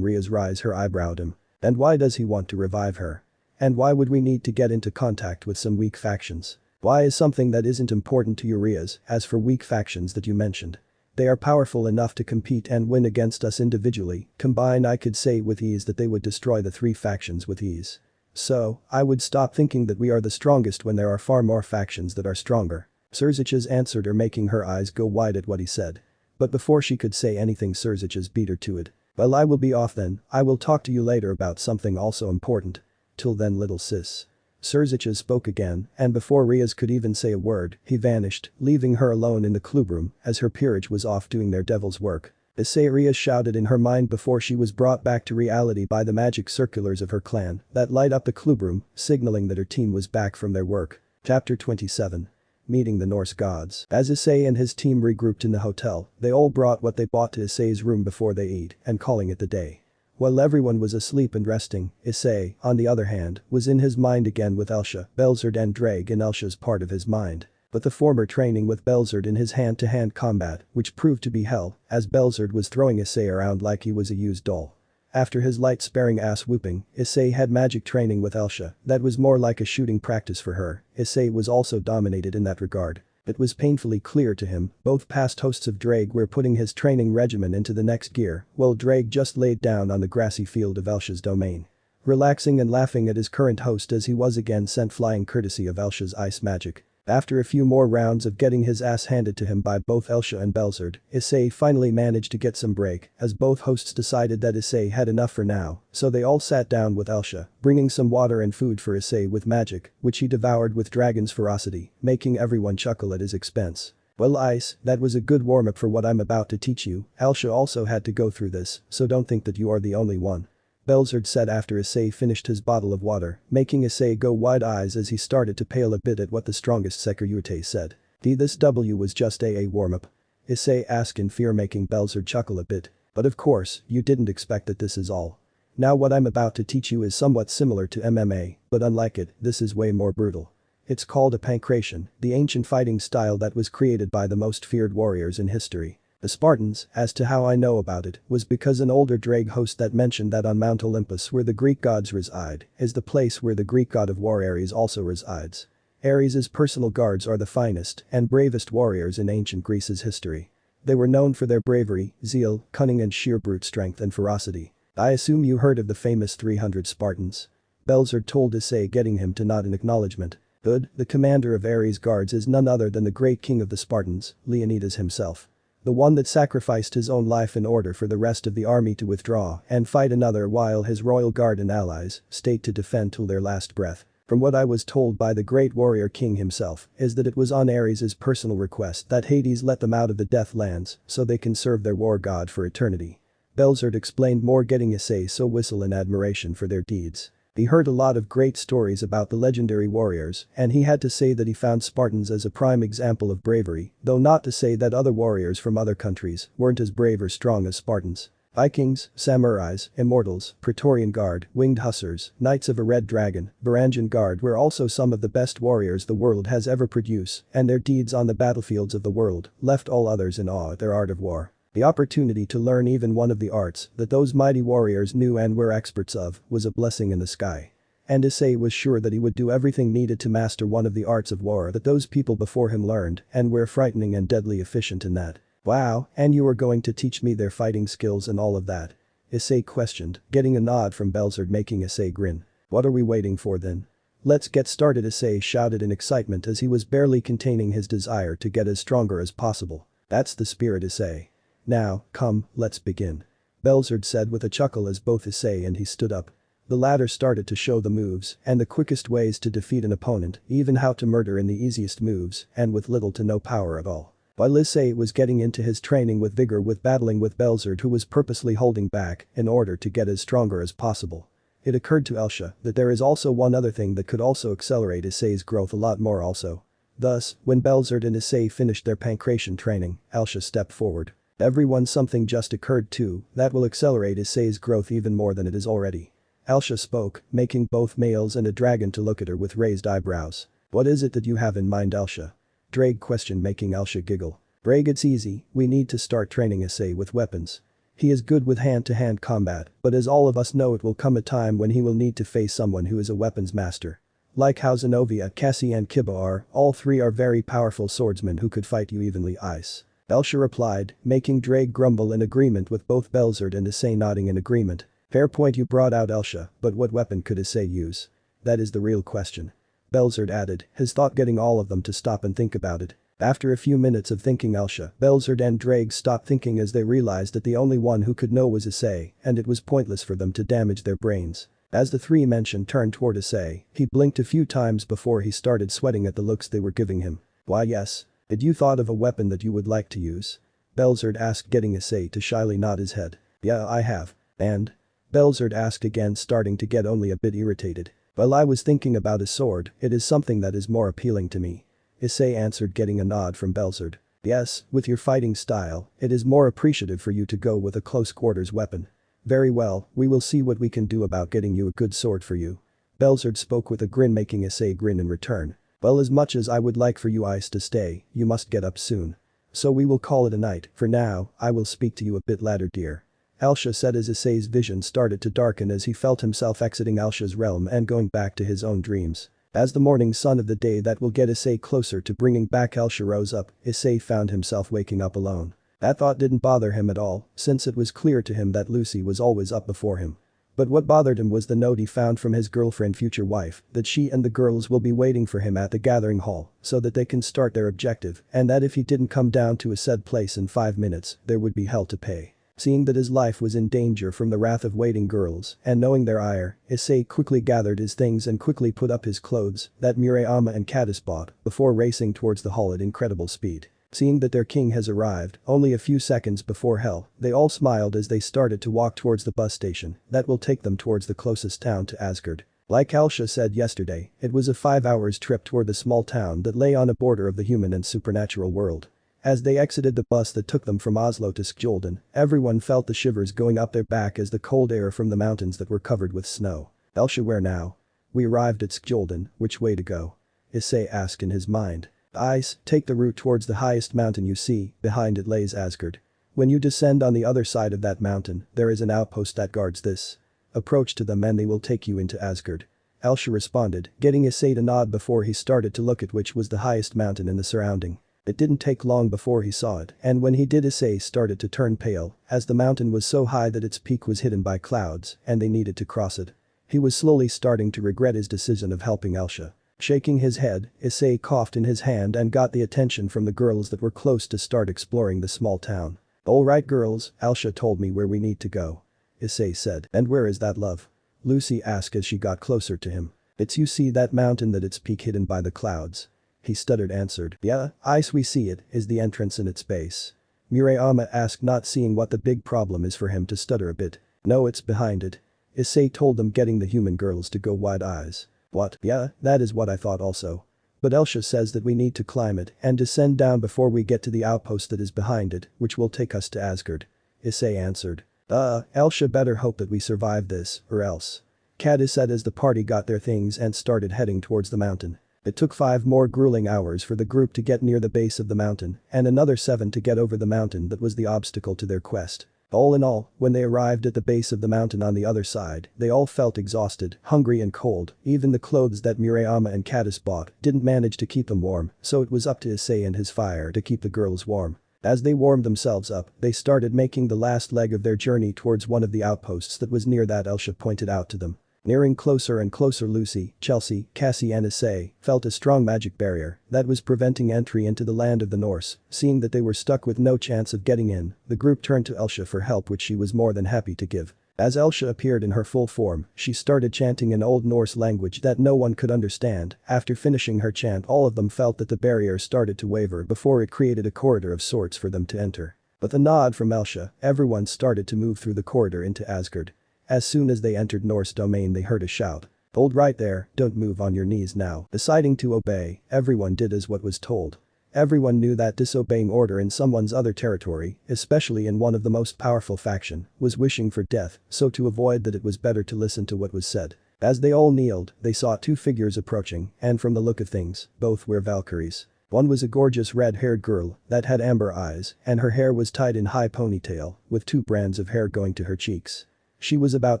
Rias raise her eyebrow at him. And why does he want to revive her? And why would we need to get into contact with some weak factions? Why is something that isn't important to you, Rias? As for weak factions that you mentioned, they are powerful enough to compete and win against us individually. Combined, I could say with ease that they would destroy the 3 factions with ease. So, I would stop thinking that we are the strongest when there are far more factions that are stronger. Surzich's answered her, making her eyes go wide at what he said. But before she could say anything, Surzich's beat her to it. Well, I will be off then, I will talk to you later about something also important. Till then, little sis. Surzich's spoke again, and before Rias could even say a word, he vanished, leaving her alone in the clubroom as her peerage was off doing their devil's work. Issei, Rias shouted in her mind before she was brought back to reality by the magic circulars of her clan that light up the clubroom, signaling that her team was back from their work. Chapter 27. Meeting the Norse gods. As Issei and his team regrouped in the hotel, they all brought what they bought to Issei's room before they ate and calling it the day. While everyone was asleep and resting, Issei, on the other hand, was in his mind again with Elsha, Belzerd and Drag in Elsha's part of his mind. But the former training with Belzerd in his hand-to-hand combat, which proved to be hell, as Belzerd was throwing Issei around like he was a used doll. After his light-sparing ass whooping, Issei had magic training with Elsha that was more like a shooting practice for her. Issei was also dominated in that regard. It was painfully clear to him, both past hosts of Drake were putting his training regimen into the next gear, while Drake just laid down on the grassy field of Elsha's domain. Relaxing and laughing at his current host as he was again sent flying courtesy of Elsha's ice magic. After a few more rounds of getting his ass handed to him by both Elsha and Belzerd, Issei finally managed to get some break, as both hosts decided that Issei had enough for now, so they all sat down with Elsha, bringing some water and food for Issei with magic, which he devoured with dragon's ferocity, making everyone chuckle at his expense. Well Ice, that was a good warm-up for what I'm about to teach you. Elsha also had to go through this, so don't think that you are the only one. Belzerd said after Issei finished his bottle of water, making Issei go wide eyes as he started to pale a bit at what the strongest Sekirute said. This W was just a warm-up. Issei asked in fear, making Belzerd chuckle a bit. But of course, you didn't expect that this is all. Now what I'm about to teach you is somewhat similar to MMA, but unlike it, this is way more brutal. It's called a pancration, the ancient fighting style that was created by the most feared warriors in history. The Spartans, as to how I know about it, was because an older Drake host that mentioned that on Mount Olympus where the Greek gods reside, is the place where the Greek god of war Ares also resides. Ares' personal guards are the finest and bravest warriors in ancient Greece's history. They were known for their bravery, zeal, cunning and sheer brute strength and ferocity. I assume you heard of the famous 300 Spartans. Belzerd told Issei, getting him to nod in acknowledgement. Good, the commander of Ares' guards is none other than the great king of the Spartans, Leonidas himself. The one that sacrificed his own life in order for the rest of the army to withdraw and fight another while his royal guard and allies stayed to defend till their last breath. From what I was told by the great warrior king himself is that it was on Ares' personal request that Hades let them out of the Deathlands so they can serve their war god for eternity. Belzerd explained more, getting Issei so whistle in admiration for their deeds. He heard a lot of great stories about the legendary warriors, and he had to say that he found Spartans as a prime example of bravery, though not to say that other warriors from other countries weren't as brave or strong as Spartans. Vikings, samurais, immortals, Praetorian Guard, winged hussars, knights of a red dragon, Varangian Guard were also some of the best warriors the world has ever produced, and their deeds on the battlefields of the world left all others in awe at their art of war. The opportunity to learn even one of the arts that those mighty warriors knew and were experts of was a blessing in the sky. And Issei was sure that he would do everything needed to master one of the arts of war that those people before him learned and were frightening and deadly efficient in that. Wow, and you are going to teach me their fighting skills and all of that? Issei questioned, getting a nod from Belzerd, making Issei grin. What are we waiting for then? Let's get started, Issei shouted in excitement as he was barely containing his desire to get as stronger as possible. That's the spirit, Issei. Now, come, let's begin. Belzerd said with a chuckle as both Issei and he stood up. The latter started to show the moves and the quickest ways to defeat an opponent, even how to murder in the easiest moves and with little to no power at all. While Issei was getting into his training with vigor with battling with Belzerd, who was purposely holding back in order to get as stronger as possible. It occurred to Elsha that there is also one other thing that could also accelerate Issei's growth a lot more also. Thus, when Belzerd and Issei finished their pancration training, Elsha stepped forward. Everyone, something just occurred too that will accelerate Issei's growth even more than it is already. Elsha spoke, making both males and a dragon to look at her with raised eyebrows. What is it that you have in mind, Elsha? Drake questioned, making Elsha giggle. Drake, it's easy, we need to start training Issei with weapons. He is good with hand-to-hand combat, but as all of us know, it will come a time when he will need to face someone who is a weapons master. Like how Zenobia, Cassie and Kiba are, all three are very powerful swordsmen who could fight you evenly. Ice. Elsha replied, making Drake grumble in agreement with both Belzerd and Issei nodding in agreement. Fair point you brought out, Elsha, but what weapon could Issei use? That is the real question. Belzerd added, his thought getting all of them to stop and think about it. After a few minutes of thinking, Elsha, Belzerd and Drake stopped thinking as they realized that the only one who could know was Issei, and it was pointless for them to damage their brains. As the three mentioned turned toward Issei, he blinked a few times before he started sweating at the looks they were giving him. Why yes. Did you thought of a weapon that you would like to use? Belzerd asked, getting Issei to shyly nod his head. Yeah, I have. And? Belzerd asked again, starting to get only a bit irritated. Well, I was thinking about a sword, it is something that is more appealing to me. Issei answered, getting a nod from Belzerd. Yes, with your fighting style, it is more appreciative for you to go with a close quarters weapon. Very well, we will see what we can do about getting you a good sword for you. Belzerd spoke with a grin, making Issei grin in return. Well, as much as I would like for you Ice to stay, you must get up soon. So we will call it a night. For now, I will speak to you a bit later, dear. Elsha said as Issei's vision started to darken as he felt himself exiting Elsha's realm and going back to his own dreams. As the morning sun of the day that will get Issei closer to bringing back Elsha rose up, Issei found himself waking up alone. That thought didn't bother him at all, since it was clear to him that Lucy was always up before him. But what bothered him was the note he found from his girlfriend future wife, that she and the girls will be waiting for him at the gathering hall so that they can start their objective, and that if he didn't come down to a said place in 5 minutes, there would be hell to pay. Seeing that his life was in danger from the wrath of waiting girls, and knowing their ire, Issei quickly gathered his things and quickly put up his clothes that Murayama and Caddis bought before racing towards the hall at incredible speed. Seeing that their king has arrived only a few seconds before hell, they all smiled as they started to walk towards the bus station that will take them towards the closest town to Asgard. Like Elsha said yesterday, it was a 5 hours trip toward the small town that lay on a border of the human and supernatural world. As they exited the bus that took them from Oslo to Skjolden, everyone felt the shivers going up their back as the cold air from the mountains that were covered with snow. Elsha, where now? We arrived at Skjolden, which way to go? Issei asked in his mind. Ice, take the route towards the highest mountain you see, behind it lays Asgard. When you descend on the other side of that mountain, there is an outpost that guards this. Approach to them and they will take you into Asgard. Elsha responded, getting Issei to nod before he started to look at which was the highest mountain in the surrounding. It didn't take long before he saw it, and when he did Issei started to turn pale, as the mountain was so high that its peak was hidden by clouds, and they needed to cross it. He was slowly starting to regret his decision of helping Elsha. Shaking his head, Issei coughed in his hand and got the attention from the girls that were close to start exploring the small town. Alright girls, Elsha told me where we need to go. Issei said. And where is that, love? Lucy asked as she got closer to him. It's you see that mountain that its peak hidden by the clouds. He stuttered answered. Yeah, Ice we see it, is the entrance in its base. Murayama asked not seeing what the big problem is for him to stutter a bit. No, it's behind it. Issei told them getting the human girls to go wide eyes. What? Yeah, that is what I thought also. But Elsha says that we need to climb it and descend down before we get to the outpost that is behind it, which will take us to Asgard. Issei answered. Elsha better hope that we survive this, or else. Caddis said as the party got their things and started heading towards the mountain. It took 5 more grueling hours for the group to get near the base of the mountain, and another 7 to get over the mountain that was the obstacle to their quest. All in all, when they arrived at the base of the mountain on the other side, they all felt exhausted, hungry and cold. Even the clothes that Murayama and Caddis bought didn't manage to keep them warm, so it was up to Issei and his fire to keep the girls warm. As they warmed themselves up, they started making the last leg of their journey towards one of the outposts that was near that Elsha pointed out to them. Nearing closer and closer, Lucy, Chelsea, Cassie and Issei felt a strong magic barrier that was preventing entry into the land of the Norse. Seeing that they were stuck with no chance of getting in, the group turned to Elsha for help, which she was more than happy to give. As Elsha appeared in her full form, she started chanting in Old Norse language that no one could understand. After finishing her chant, all of them felt that the barrier started to waver before it created a corridor of sorts for them to enter. With a nod from Elsha, everyone started to move through the corridor into Asgard. As soon as they entered Norse domain, they heard a shout. Hold right there, don't move on your knees now. Deciding to obey, everyone did as what was told. Everyone knew that disobeying order in someone's other territory, especially in one of the most powerful faction, was wishing for death, so to avoid that it was better to listen to what was said. As they all kneeled, they saw 2 figures approaching, and from the look of things, both were Valkyries. One was a gorgeous red-haired girl that had amber eyes, and her hair was tied in high ponytail, with 2 strands of hair going to her cheeks. She was about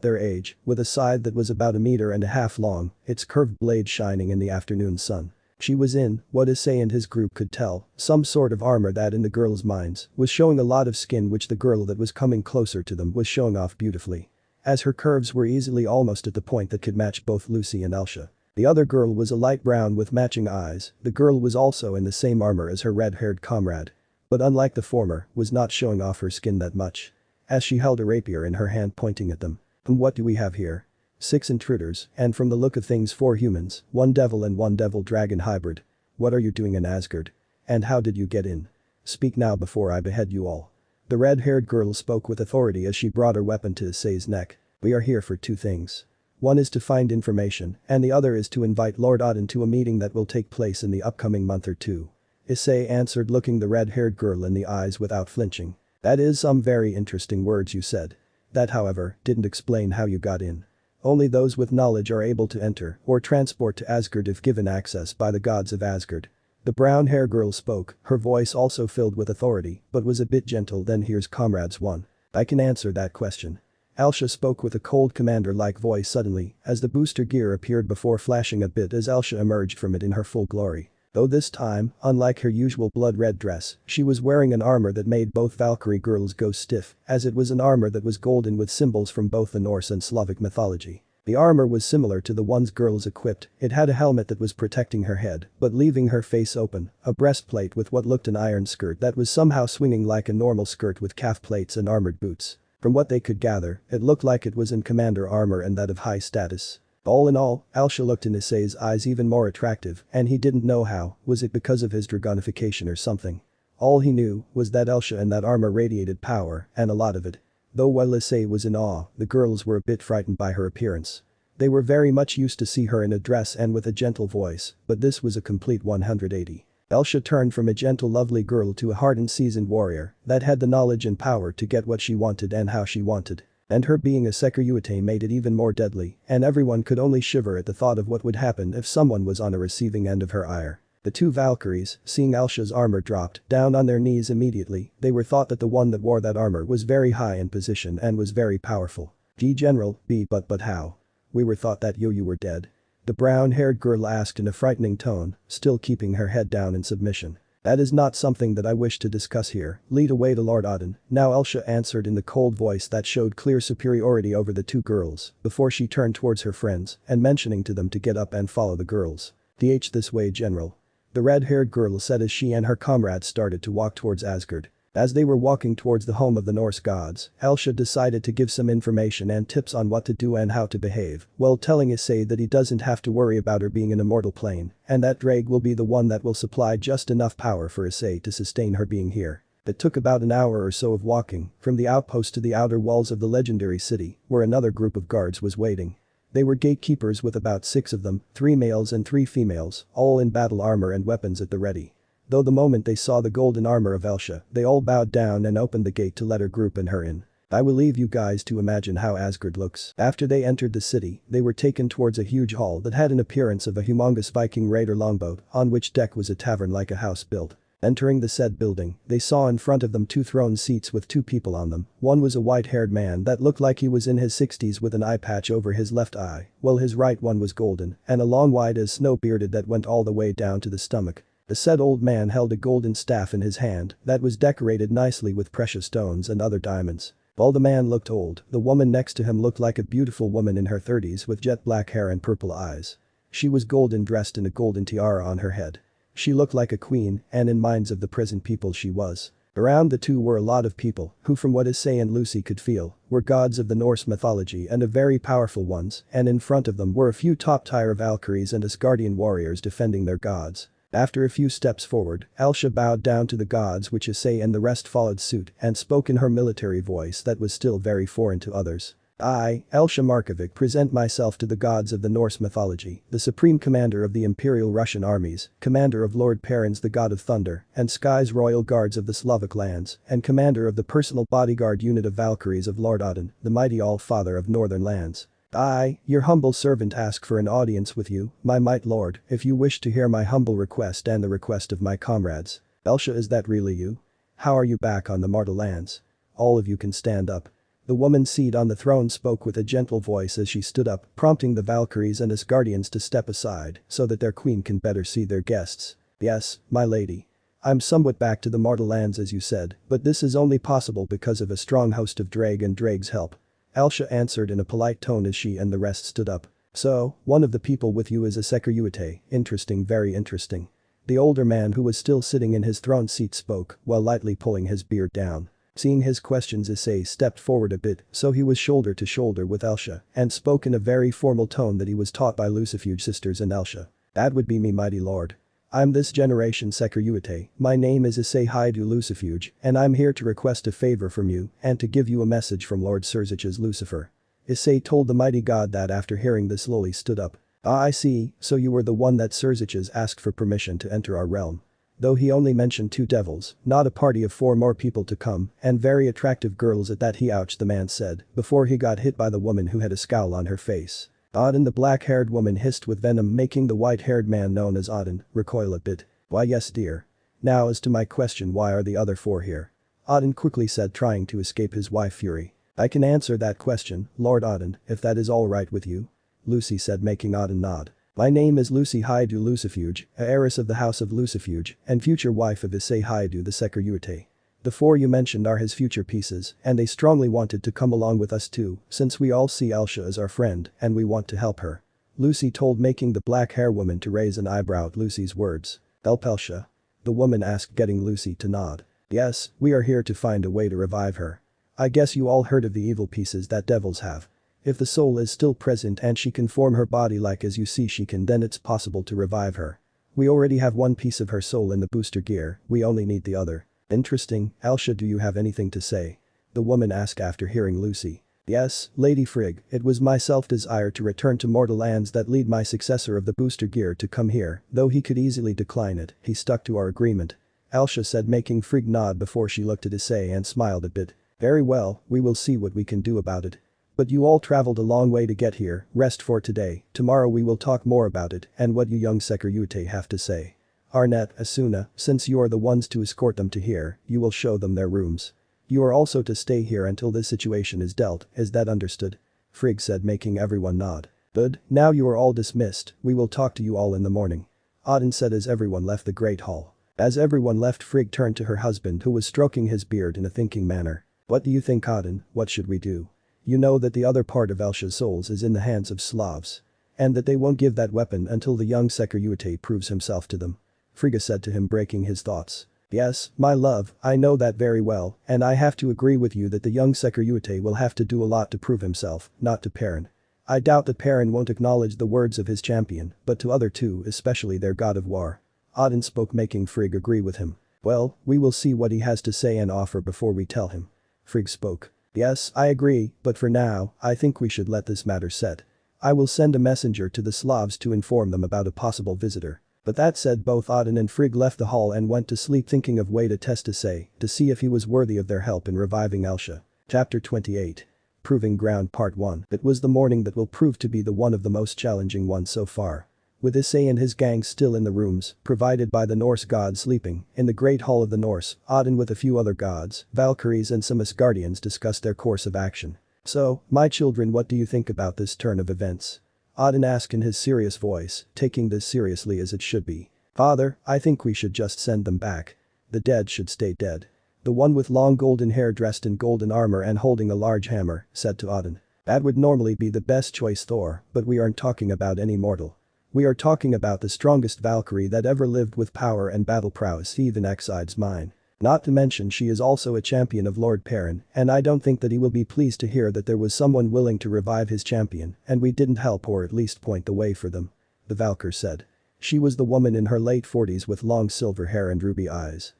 their age, with a scythe that was about 1.5 meters long, its curved blade shining in the afternoon sun. She was in, what Issei and his group could tell, some sort of armor that in the girls' minds was showing a lot of skin, which the girl that was coming closer to them was showing off beautifully. As her curves were easily almost at the point that could match both Lucy and Elsha. The other girl was a light brown with matching eyes. The girl was also in the same armor as her red-haired comrade. But unlike the former, was not showing off her skin that much. As she held a rapier in her hand pointing at them. And what do we have here? 6 intruders, and from the look of things 4 humans, 1 devil and 1 devil-dragon hybrid. What are you doing in Asgard? And how did you get in? Speak now before I behead you all. The red-haired girl spoke with authority as she brought her weapon to Issei's neck. We are here for 2 things. One is to find information, and the other is to invite Lord Odin to a meeting that will take place in the upcoming month or 2. Issei answered, looking the red-haired girl in the eyes without flinching. That is some very interesting words you said. That, however, didn't explain how you got in. Only those with knowledge are able to enter or transport to Asgard if given access by the gods of Asgard. The brown-haired girl spoke, her voice also filled with authority, but was a bit gentle. Then here's comrades 1. I can answer that question. Alsha spoke with a cold commander-like voice suddenly as the booster gear appeared before flashing a bit as Alsha emerged from it in her full glory. Though this time, unlike her usual blood-red dress, she was wearing an armor that made both Valkyrie girls go stiff, as it was an armor that was golden with symbols from both the Norse and Slavic mythology. The armor was similar to the ones girls equipped, it had a helmet that was protecting her head, but leaving her face open, a breastplate with what looked an iron skirt that was somehow swinging like a normal skirt with calf plates and armored boots. From what they could gather, it looked like it was in commander armor and that of high status. All in all, Alsha looked in Issei's eyes even more attractive, and he didn't know how, was it because of his dragonification or something? All he knew was that Alsha and that armor radiated power, and a lot of it. Though while Issei was in awe, the girls were a bit frightened by her appearance. They were very much used to see her in a dress and with a gentle voice, but this was a complete 180. Alsha turned from a gentle lovely girl to a hardened seasoned warrior that had the knowledge and power to get what she wanted and how she wanted. And her being a Sekiryuite made it even more deadly, and everyone could only shiver at the thought of what would happen if someone was on a receiving end of her ire. The two Valkyries, seeing Alsha's armor dropped, down on their knees immediately, they were thought that the one that wore that armor was very high in position and was very powerful. General, but how? We were thought that you were dead. The brown-haired girl asked in a frightening tone, still keeping her head down in submission. That is not something that I wish to discuss here, lead away to Lord Odin. Now Alsha answered in the cold voice that showed clear superiority over the two girls, before she turned towards her friends and mentioning to them to get up and follow the girls. This way General. The red-haired girl said as she and her comrades started to walk towards Asgard. As they were walking towards the home of the Norse gods, Alsha decided to give some information and tips on what to do and how to behave, while telling Issei that he doesn't have to worry about her being in a mortal plane, and that Drake will be the one that will supply just enough power for Issei to sustain her being here. It took about an hour or so of walking, from the outpost to the outer walls of the legendary city, where another group of guards was waiting. They were gatekeepers with about 6 of them, 3 males and 3 females, all in battle armor and weapons at the ready. Though the moment they saw the golden armor of Alsha, they all bowed down and opened the gate to let her group and her in. I will leave you guys to imagine how Asgard looks. After they entered the city, they were taken towards a huge hall that had an appearance of a humongous Viking raider longboat, on which deck was a tavern like a house built. Entering the said building, they saw in front of them 2 throne seats with 2 people on them. One was a white-haired man that looked like he was in his 60s with an eye patch over his left eye, while his right one was golden, and a long white as snow bearded that went all the way down to the stomach. The said old man held a golden staff in his hand that was decorated nicely with precious stones and other diamonds. While the man looked old, the woman next to him looked like a beautiful woman in her 30s with jet black hair and purple eyes. She was golden dressed in a golden tiara on her head. She looked like a queen, and in minds of the present people she was. Around the two were a lot of people who, from what Issei and Lucy could feel, were gods of the Norse mythology and of very powerful ones, and in front of them were a few top-tier Valkyries and Asgardian warriors defending their gods. After a few steps forward, Alsha bowed down to the gods, which Issei and the rest followed suit and spoke in her military voice that was still very foreign to others. I, Alsha Markovic, present myself to the gods of the Norse mythology, the supreme commander of the Imperial Russian armies, commander of Lord Perrin's the god of thunder, and Sky's royal guards of the Slavic lands, and commander of the personal bodyguard unit of Valkyries of Lord Odin, the mighty all-father of northern lands. I, your humble servant, ask for an audience with you, my might lord, if you wish to hear my humble request and the request of my comrades. Alsha, is that really you? How are you back on the mortal lands? All of you can stand up. The woman seated on the throne spoke with a gentle voice as she stood up, prompting the Valkyries and Asgardians to step aside so that their queen can better see their guests. Yes, my lady. I'm somewhat back to the mortal lands as you said, but this is only possible because of a strong host of Drag and Drag's help. Alsha answered in a polite tone as she and the rest stood up. So, one of the people with you is a Sekiryuite, interesting, very interesting. The older man who was still sitting in his throne seat spoke while lightly pulling his beard down. Seeing his questions, Issei stepped forward a bit so he was shoulder to shoulder with Alsha and spoke in a very formal tone that he was taught by Lucifuge sisters and Alsha. That would be me, mighty lord. I'm this generation Sekiryuite, my name is Issei Haidu Lucifuge, and I'm here to request a favor from you and to give you a message from Lord Surzich's Lucifer. Issei told the mighty god that after hearing this slowly stood up. Ah, I see, so you were the one that Surzich's asked for permission to enter our realm. Though he only mentioned 2 devils, not a party of 4 more people to come, and very attractive girls at that. He ouch, the man said, before he got hit by the woman who had a scowl on her face. Odin, the black-haired woman hissed with venom, making the white-haired man known as Odin recoil a bit. Why yes dear. Now as to my question, why are the other 4 here? Odin quickly said, trying to escape his wife fury. I can answer that question, Lord Odin, if that is all right with you. Lucy said, making Odin nod. My name is Lucy Haidu Lucifuge, heiress of the house of Lucifuge and future wife of Issei Haidu the Securute. The four you mentioned are his future pieces and they strongly wanted to come along with us too, since we all see Elsha as our friend and we want to help her. Lucy told, making the black hair woman to raise an eyebrow at Lucy's words. Help Elsha? The woman asked, getting Lucy to nod. Yes, we are here to find a way to revive her. I guess you all heard of the evil pieces that devils have. If the soul is still present and she can form her body like as you see she can, then it's possible to revive her. We already have one piece of her soul in the booster gear, we only need the other. Interesting, Elsha, do you have anything to say? The woman asked after hearing Lucy. Yes, Lady Frigg, it was my self-desire to return to mortal lands that lead my successor of the booster gear to come here, though he could easily decline it, he stuck to our agreement. Elsha said, making Frigg nod before she looked at Issei and smiled a bit. Very well, we will see what we can do about it. But you all traveled a long way to get here, rest for today, tomorrow we will talk more about it and what you young Securute have to say. Arnett, Asuna, since you are the ones to escort them to here, you will show them their rooms. You are also to stay here until this situation is dealt, is that understood? Frigg said, making everyone nod. Good, now you are all dismissed, we will talk to you all in the morning. Odin said as everyone left the great hall. As everyone left, Frigg turned to her husband who was stroking his beard in a thinking manner. What do you think, Odin, what should we do? You know that the other part of Elsha's souls is in the hands of Slavs. And that they won't give that weapon until the young Securute proves himself to them. Frigga said to him, breaking his thoughts. Yes, my love, I know that very well, and I have to agree with you that the young Securute will have to do a lot to prove himself, not to Perrin. I doubt that Perrin won't acknowledge the words of his champion, but to other two, especially their god of war. Odin spoke, making Frigg agree with him. Well, we will see what he has to say and offer before we tell him. Frigg spoke. Yes, I agree, but for now, I think we should let this matter set. I will send a messenger to the Slavs to inform them about a possible visitor. But that said, both Odin and Frigg left the hall and went to sleep, thinking of way to test Issei to see if he was worthy of their help in reviving Elsha. Chapter 28. Proving Ground Part 1. It was the morning that will prove to be the one of the most challenging ones so far. With Issei and his gang still in the rooms, provided by the Norse god sleeping, in the Great Hall of the Norse, Odin with a few other gods, Valkyries and some Asgardians discussed their course of action. So, my children, what do you think about this turn of events? Odin asked in his serious voice, taking this seriously as it should be. Father, I think we should just send them back. The dead should stay dead. The one with long golden hair dressed in golden armor and holding a large hammer, said to Odin. That would normally be the best choice, Thor, but we aren't talking about any mortal. We are talking about the strongest Valkyrie that ever lived, with power and battle prowess even exceeds mine. Not to mention she is also a champion of Lord Perrin, and I don't think that he will be pleased to hear that there was someone willing to revive his champion and we didn't help or at least point the way for them. The Valkyr said. She was the woman in her late 40s with long silver hair and ruby eyes.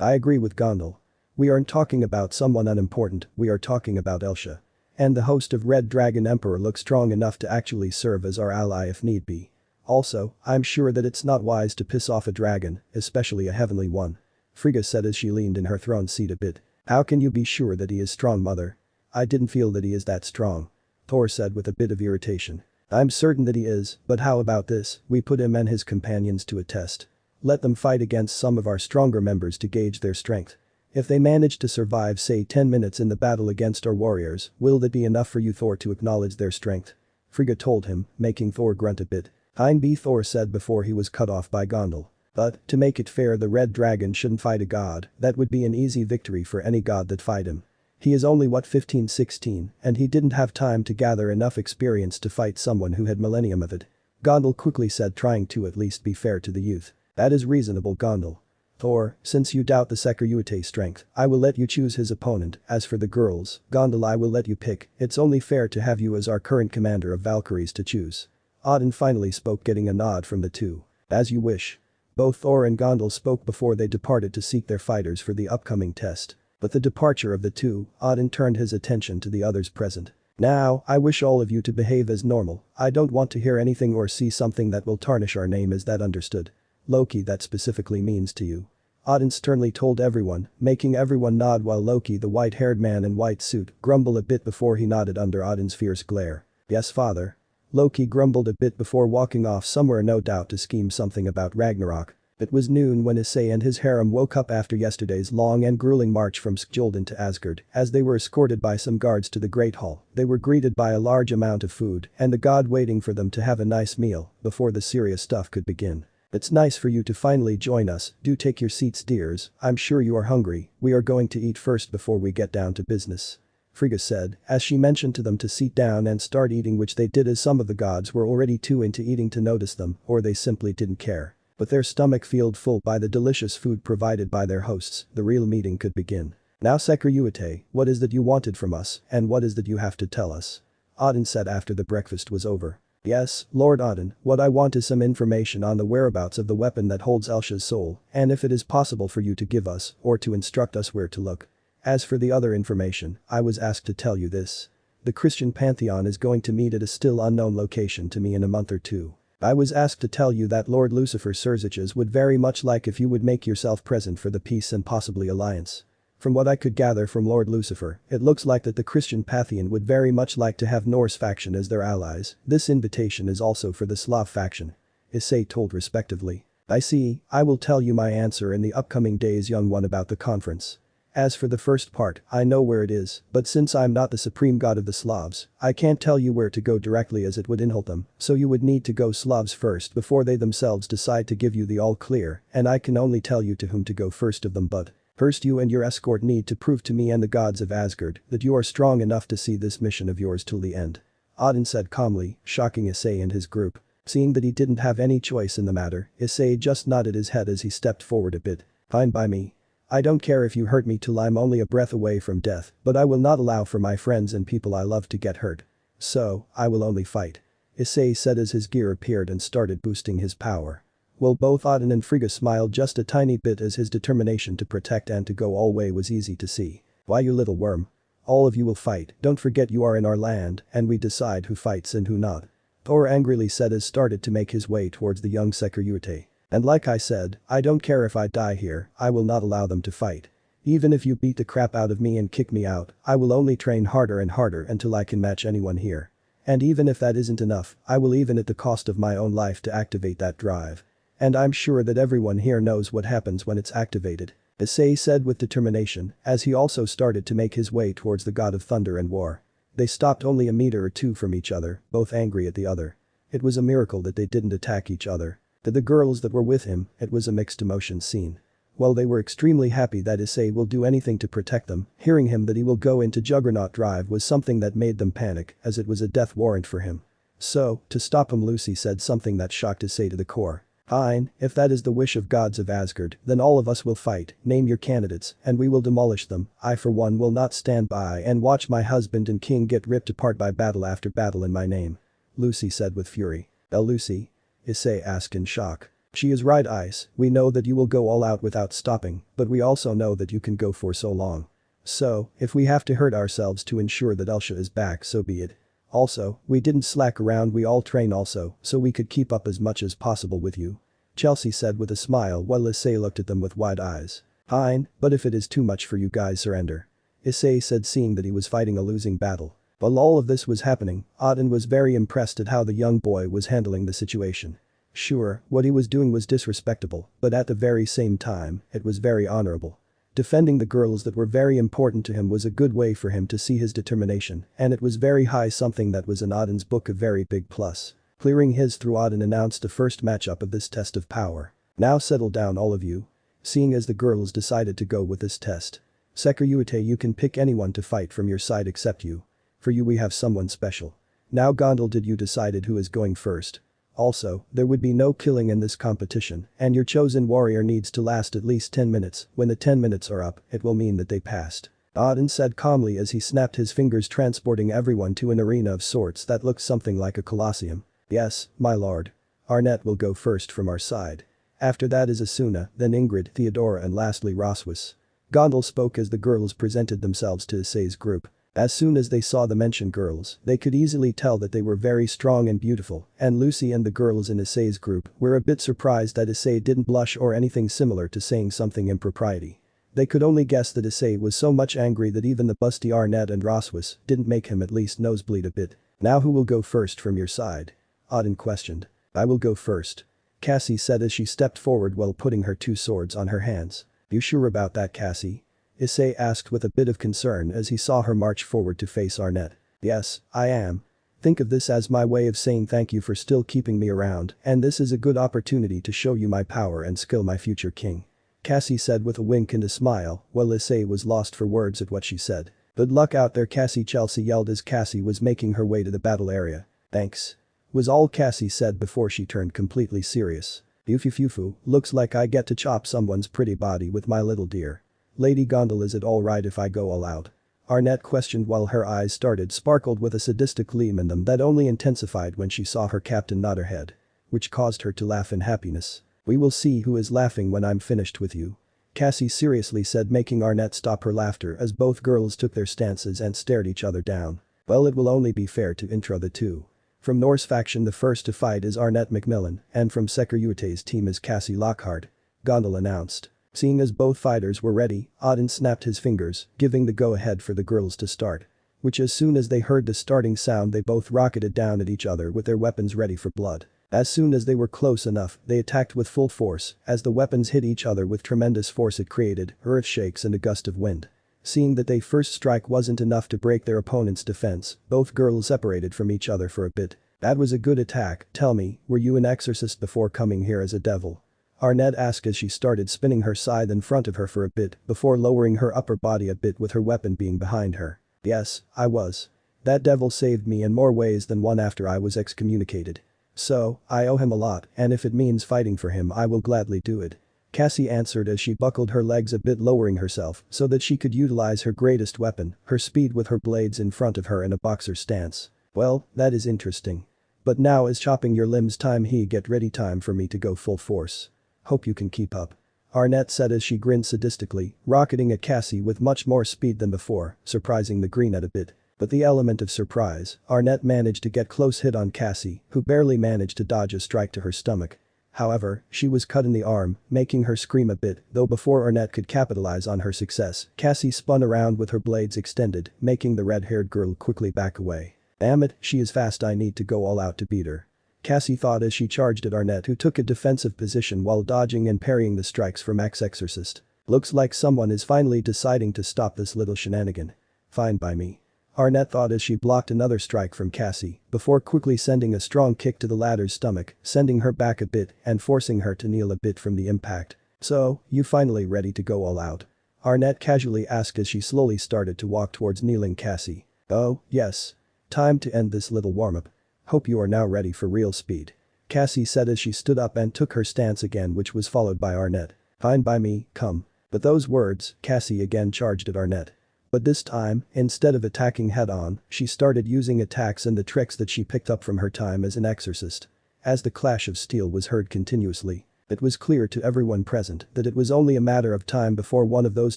I agree with Gondal. We aren't talking about someone unimportant, we are talking about Elsha. And the host of Red Dragon Emperor looks strong enough to actually serve as our ally if need be. Also, I'm sure that it's not wise to piss off a dragon, especially a heavenly one. Frigga said as she leaned in her throne seat a bit. How can you be sure that he is strong, mother? I didn't feel that he is that strong. Thor said with a bit of irritation. I'm certain that he is, but how about this, we put him and his companions to a test. Let them fight against some of our stronger members to gauge their strength. If they manage to survive say 10 minutes in the battle against our warriors, will that be enough for you, Thor, to acknowledge their strength? Frigga told him, making Thor grunt a bit. Fine, Thor said before he was cut off by Gondal. But, to make it fair, the red dragon shouldn't fight a god, that would be an easy victory for any god that fight him. He is only 15-16, and he didn't have time to gather enough experience to fight someone who had millennium of it. Gondal quickly said, trying to at least be fair to the youth. That is reasonable, Gondal. Thor, since you doubt the Securiute's strength, I will let you choose his opponent. As for the girls, Gondal, I will let you pick, it's only fair to have you as our current commander of Valkyries to choose. Odin finally spoke, getting a nod from the two. As you wish. Both Thor and Gondal spoke before they departed to seek their fighters for the upcoming test. But the departure of the two, Odin turned his attention to the others present. Now, I wish all of you to behave as normal, I don't want to hear anything or see something that will tarnish our name, is that understood? Loki, that specifically means to you. Odin sternly told everyone, making everyone nod while Loki, the white-haired man in white suit, grumbled a bit before he nodded under Odin's fierce glare. Yes, father. Loki grumbled a bit before walking off somewhere, no doubt to scheme something about Ragnarok. It was noon when Issei and his harem woke up after yesterday's long and grueling march from Skjold to Asgard. As they were escorted by some guards to the Great Hall, they were greeted by a large amount of food and the god waiting for them to have a nice meal before the serious stuff could begin. It's nice for you to finally join us, do take your seats dears, I'm sure you are hungry, we are going to eat first before we get down to business. Frigga said, as she mentioned to them to sit down and start eating, which they did, as some of the gods were already too into eating to notice them, or they simply didn't care. With their stomach filled full by the delicious food provided by their hosts, the real meeting could begin. Now Sekir'Uate, what is that you wanted from us, and what is that you have to tell us? Odin said after the breakfast was over. Yes, Lord Odin, what I want is some information on the whereabouts of the weapon that holds Elsha's soul, and if it is possible for you to give us, or to instruct us where to look. As for the other information, I was asked to tell you this. The Christian pantheon is going to meet at a still unknown location to me in a month or two. I was asked to tell you that Lord Lucifer Surziches would very much like if you would make yourself present for the peace and possibly alliance. From what I could gather from Lord Lucifer, it looks like that the Christian pantheon would very much like to have Norse faction as their allies. This invitation is also for the Slav faction. Issei told respectively. I see, I will tell you my answer in the upcoming days, young one, about the conference. As for the first part, I know where it is, but since I'm not the supreme god of the Slavs, I can't tell you where to go directly as it would insult them, so you would need to go Slavs first before they themselves decide to give you the all clear, and I can only tell you to whom to go first of them, but first you and your escort need to prove to me and the gods of Asgard that you are strong enough to see this mission of yours till the end. Odin said calmly, shocking Issei and his group. Seeing that he didn't have any choice in the matter, Issei just nodded his head as he stepped forward a bit. Fine by me. I don't care if you hurt me till I'm only a breath away from death, but I will not allow for my friends and people I love to get hurt. So, I will only fight. Issei said as his gear appeared and started boosting his power. Well, both Odin and Frigga smiled just a tiny bit as his determination to protect and to go all way was easy to see. Why, you little worm. All of you will fight, don't forget you are in our land, and we decide who fights and who not. Thor angrily said as started to make his way towards the young Sekir'Uate. And like I said, I don't care if I die here, I will not allow them to fight. Even if you beat the crap out of me and kick me out, I will only train harder and harder until I can match anyone here. And even if that isn't enough, I will even at the cost of my own life to activate that drive. And I'm sure that everyone here knows what happens when it's activated. Issei said with determination, as he also started to make his way towards the god of thunder and war. They stopped only a meter or two from each other, both angry at the other. It was a miracle that they didn't attack each other. To the girls that were with him, it was a mixed emotion scene. While they were extremely happy that Issei will do anything to protect them, hearing him that he will go into Juggernaut Drive was something that made them panic, as it was a death warrant for him. So, to stop him, Lucy said something that shocked Issei to the core. Fine, if that is the wish of gods of Asgard, then all of us will fight, name your candidates, and we will demolish them. I for one will not stand by and watch my husband and king get ripped apart by battle after battle in my name. Lucy said with fury. Lucy? Issei asked in shock. She is right, Ice, we know that you will go all out without stopping, but we also know that you can go for so long. So, if we have to hurt ourselves to ensure that Elsha is back, so be it. Also, we didn't slack around, we all train also, so we could keep up as much as possible with you. Chelsea said with a smile while Issei looked at them with wide eyes. Fine, but if it is too much for you guys, surrender. Issei said, seeing that he was fighting a losing battle. While all of this was happening, Odin was very impressed at how the young boy was handling the situation. Sure, what he was doing was disrespectful, but at the very same time, it was very honorable. Defending the girls that were very important to him was a good way for him to see his determination, and it was very high, something that was in Odin's book a very big plus. Clearing his through, Odin announced the first matchup of this test of power. Now settle down, all of you. Seeing as the girls decided to go with this test. Sekir'Uate, you can pick anyone to fight from your side except you. For you we have someone special. Now Gondel, did you decided who is going first? Also, there would be no killing in this competition, and your chosen warrior needs to last at least 10 minutes, when the 10 minutes are up, it will mean that they passed. Odin said calmly as he snapped his fingers, transporting everyone to an arena of sorts that looked something like a colosseum. Yes, my lord. Arnett will go first from our side. After that is Asuna, then Ingrid, Theodora and lastly Roswus. Gondel spoke as the girls presented themselves to Issei's group. As soon as they saw the mentioned girls, they could easily tell that they were very strong and beautiful, and Lucy and the girls in Issei's group were a bit surprised that Issei didn't blush or anything similar to saying something impropriety. They could only guess that Issei was so much angry that even the busty Arnett and Roswus didn't make him at least nosebleed a bit. Now who will go first from your side? Odin questioned. I will go first. Cassie said as she stepped forward while putting her two swords on her hands. You sure about that, Cassie? Issei asked with a bit of concern as he saw her march forward to face Arnett. Yes, I am. Think of this as my way of saying thank you for still keeping me around, and this is a good opportunity to show you my power and skill, my future king. Cassie said with a wink and a smile, while Issei was lost for words at what she said. Good luck out there, Cassie, Chelsea yelled as Cassie was making her way to the battle area. Thanks. Was all Cassie said before she turned completely serious. Phew, looks like I get to chop someone's pretty body with my little deer. Lady Gondel, is it alright if I go all out? Arnett questioned while her eyes sparkled with a sadistic gleam in them that only intensified when she saw her captain nod her head. Which caused her to laugh in happiness. We will see who is laughing when I'm finished with you. Cassie seriously said, making Arnett stop her laughter as both girls took their stances and stared each other down. Well, it will only be fair to intro the two. From Norse faction, the first to fight is Arnett Macmillan, and from Securute's team is Cassie Lockhart. Gondel announced. Seeing as both fighters were ready, Odin snapped his fingers, giving the go-ahead for the girls to start. Which as soon as they heard the starting sound they both rocketed down at each other with their weapons ready for blood. As soon as they were close enough, they attacked with full force, as the weapons hit each other with tremendous force it created, earth shakes and a gust of wind. Seeing that their first strike wasn't enough to break their opponent's defense, both girls separated from each other for a bit. That was a good attack, tell me, were you an exorcist before coming here as a devil? Arnett asked as she started spinning her scythe in front of her for a bit before lowering her upper body a bit with her weapon being behind her. Yes, I was. That devil saved me in more ways than one after I was excommunicated. So, I owe him a lot, and if it means fighting for him I will gladly do it. Cassie answered as she buckled her legs a bit, lowering herself so that she could utilize her greatest weapon, her speed, with her blades in front of her in a boxer stance. Well, that is interesting. But now is chopping your limbs time. Get ready, time for me to go full force. Hope you can keep up. Arnett said as she grinned sadistically, rocketing at Cassie with much more speed than before, surprising the green at a bit. But the element of surprise, Arnett managed to get close hit on Cassie, who barely managed to dodge a strike to her stomach. However, she was cut in the arm, making her scream a bit, though before Arnett could capitalize on her success, Cassie spun around with her blades extended, making the red-haired girl quickly back away. Damn it, she is fast, I need to go all out to beat her. Cassie thought as she charged at Arnett, who took a defensive position while dodging and parrying the strikes from ex-exorcist. Looks like someone is finally deciding to stop this little shenanigan. Fine by me. Arnett thought as she blocked another strike from Cassie, before quickly sending a strong kick to the latter's stomach, sending her back a bit and forcing her to kneel a bit from the impact. So, you finally ready to go all out? Arnett casually asked as she slowly started to walk towards kneeling Cassie. Oh, yes. Time to end this little warm-up. Hope you are now ready for real speed. Cassie said as she stood up and took her stance again, which was followed by Arnett. Fine by me, come. But those words, Cassie again charged at Arnett. But this time, instead of attacking head-on, she started using attacks and the tricks that she picked up from her time as an exorcist. As the clash of steel was heard continuously, it was clear to everyone present that it was only a matter of time before one of those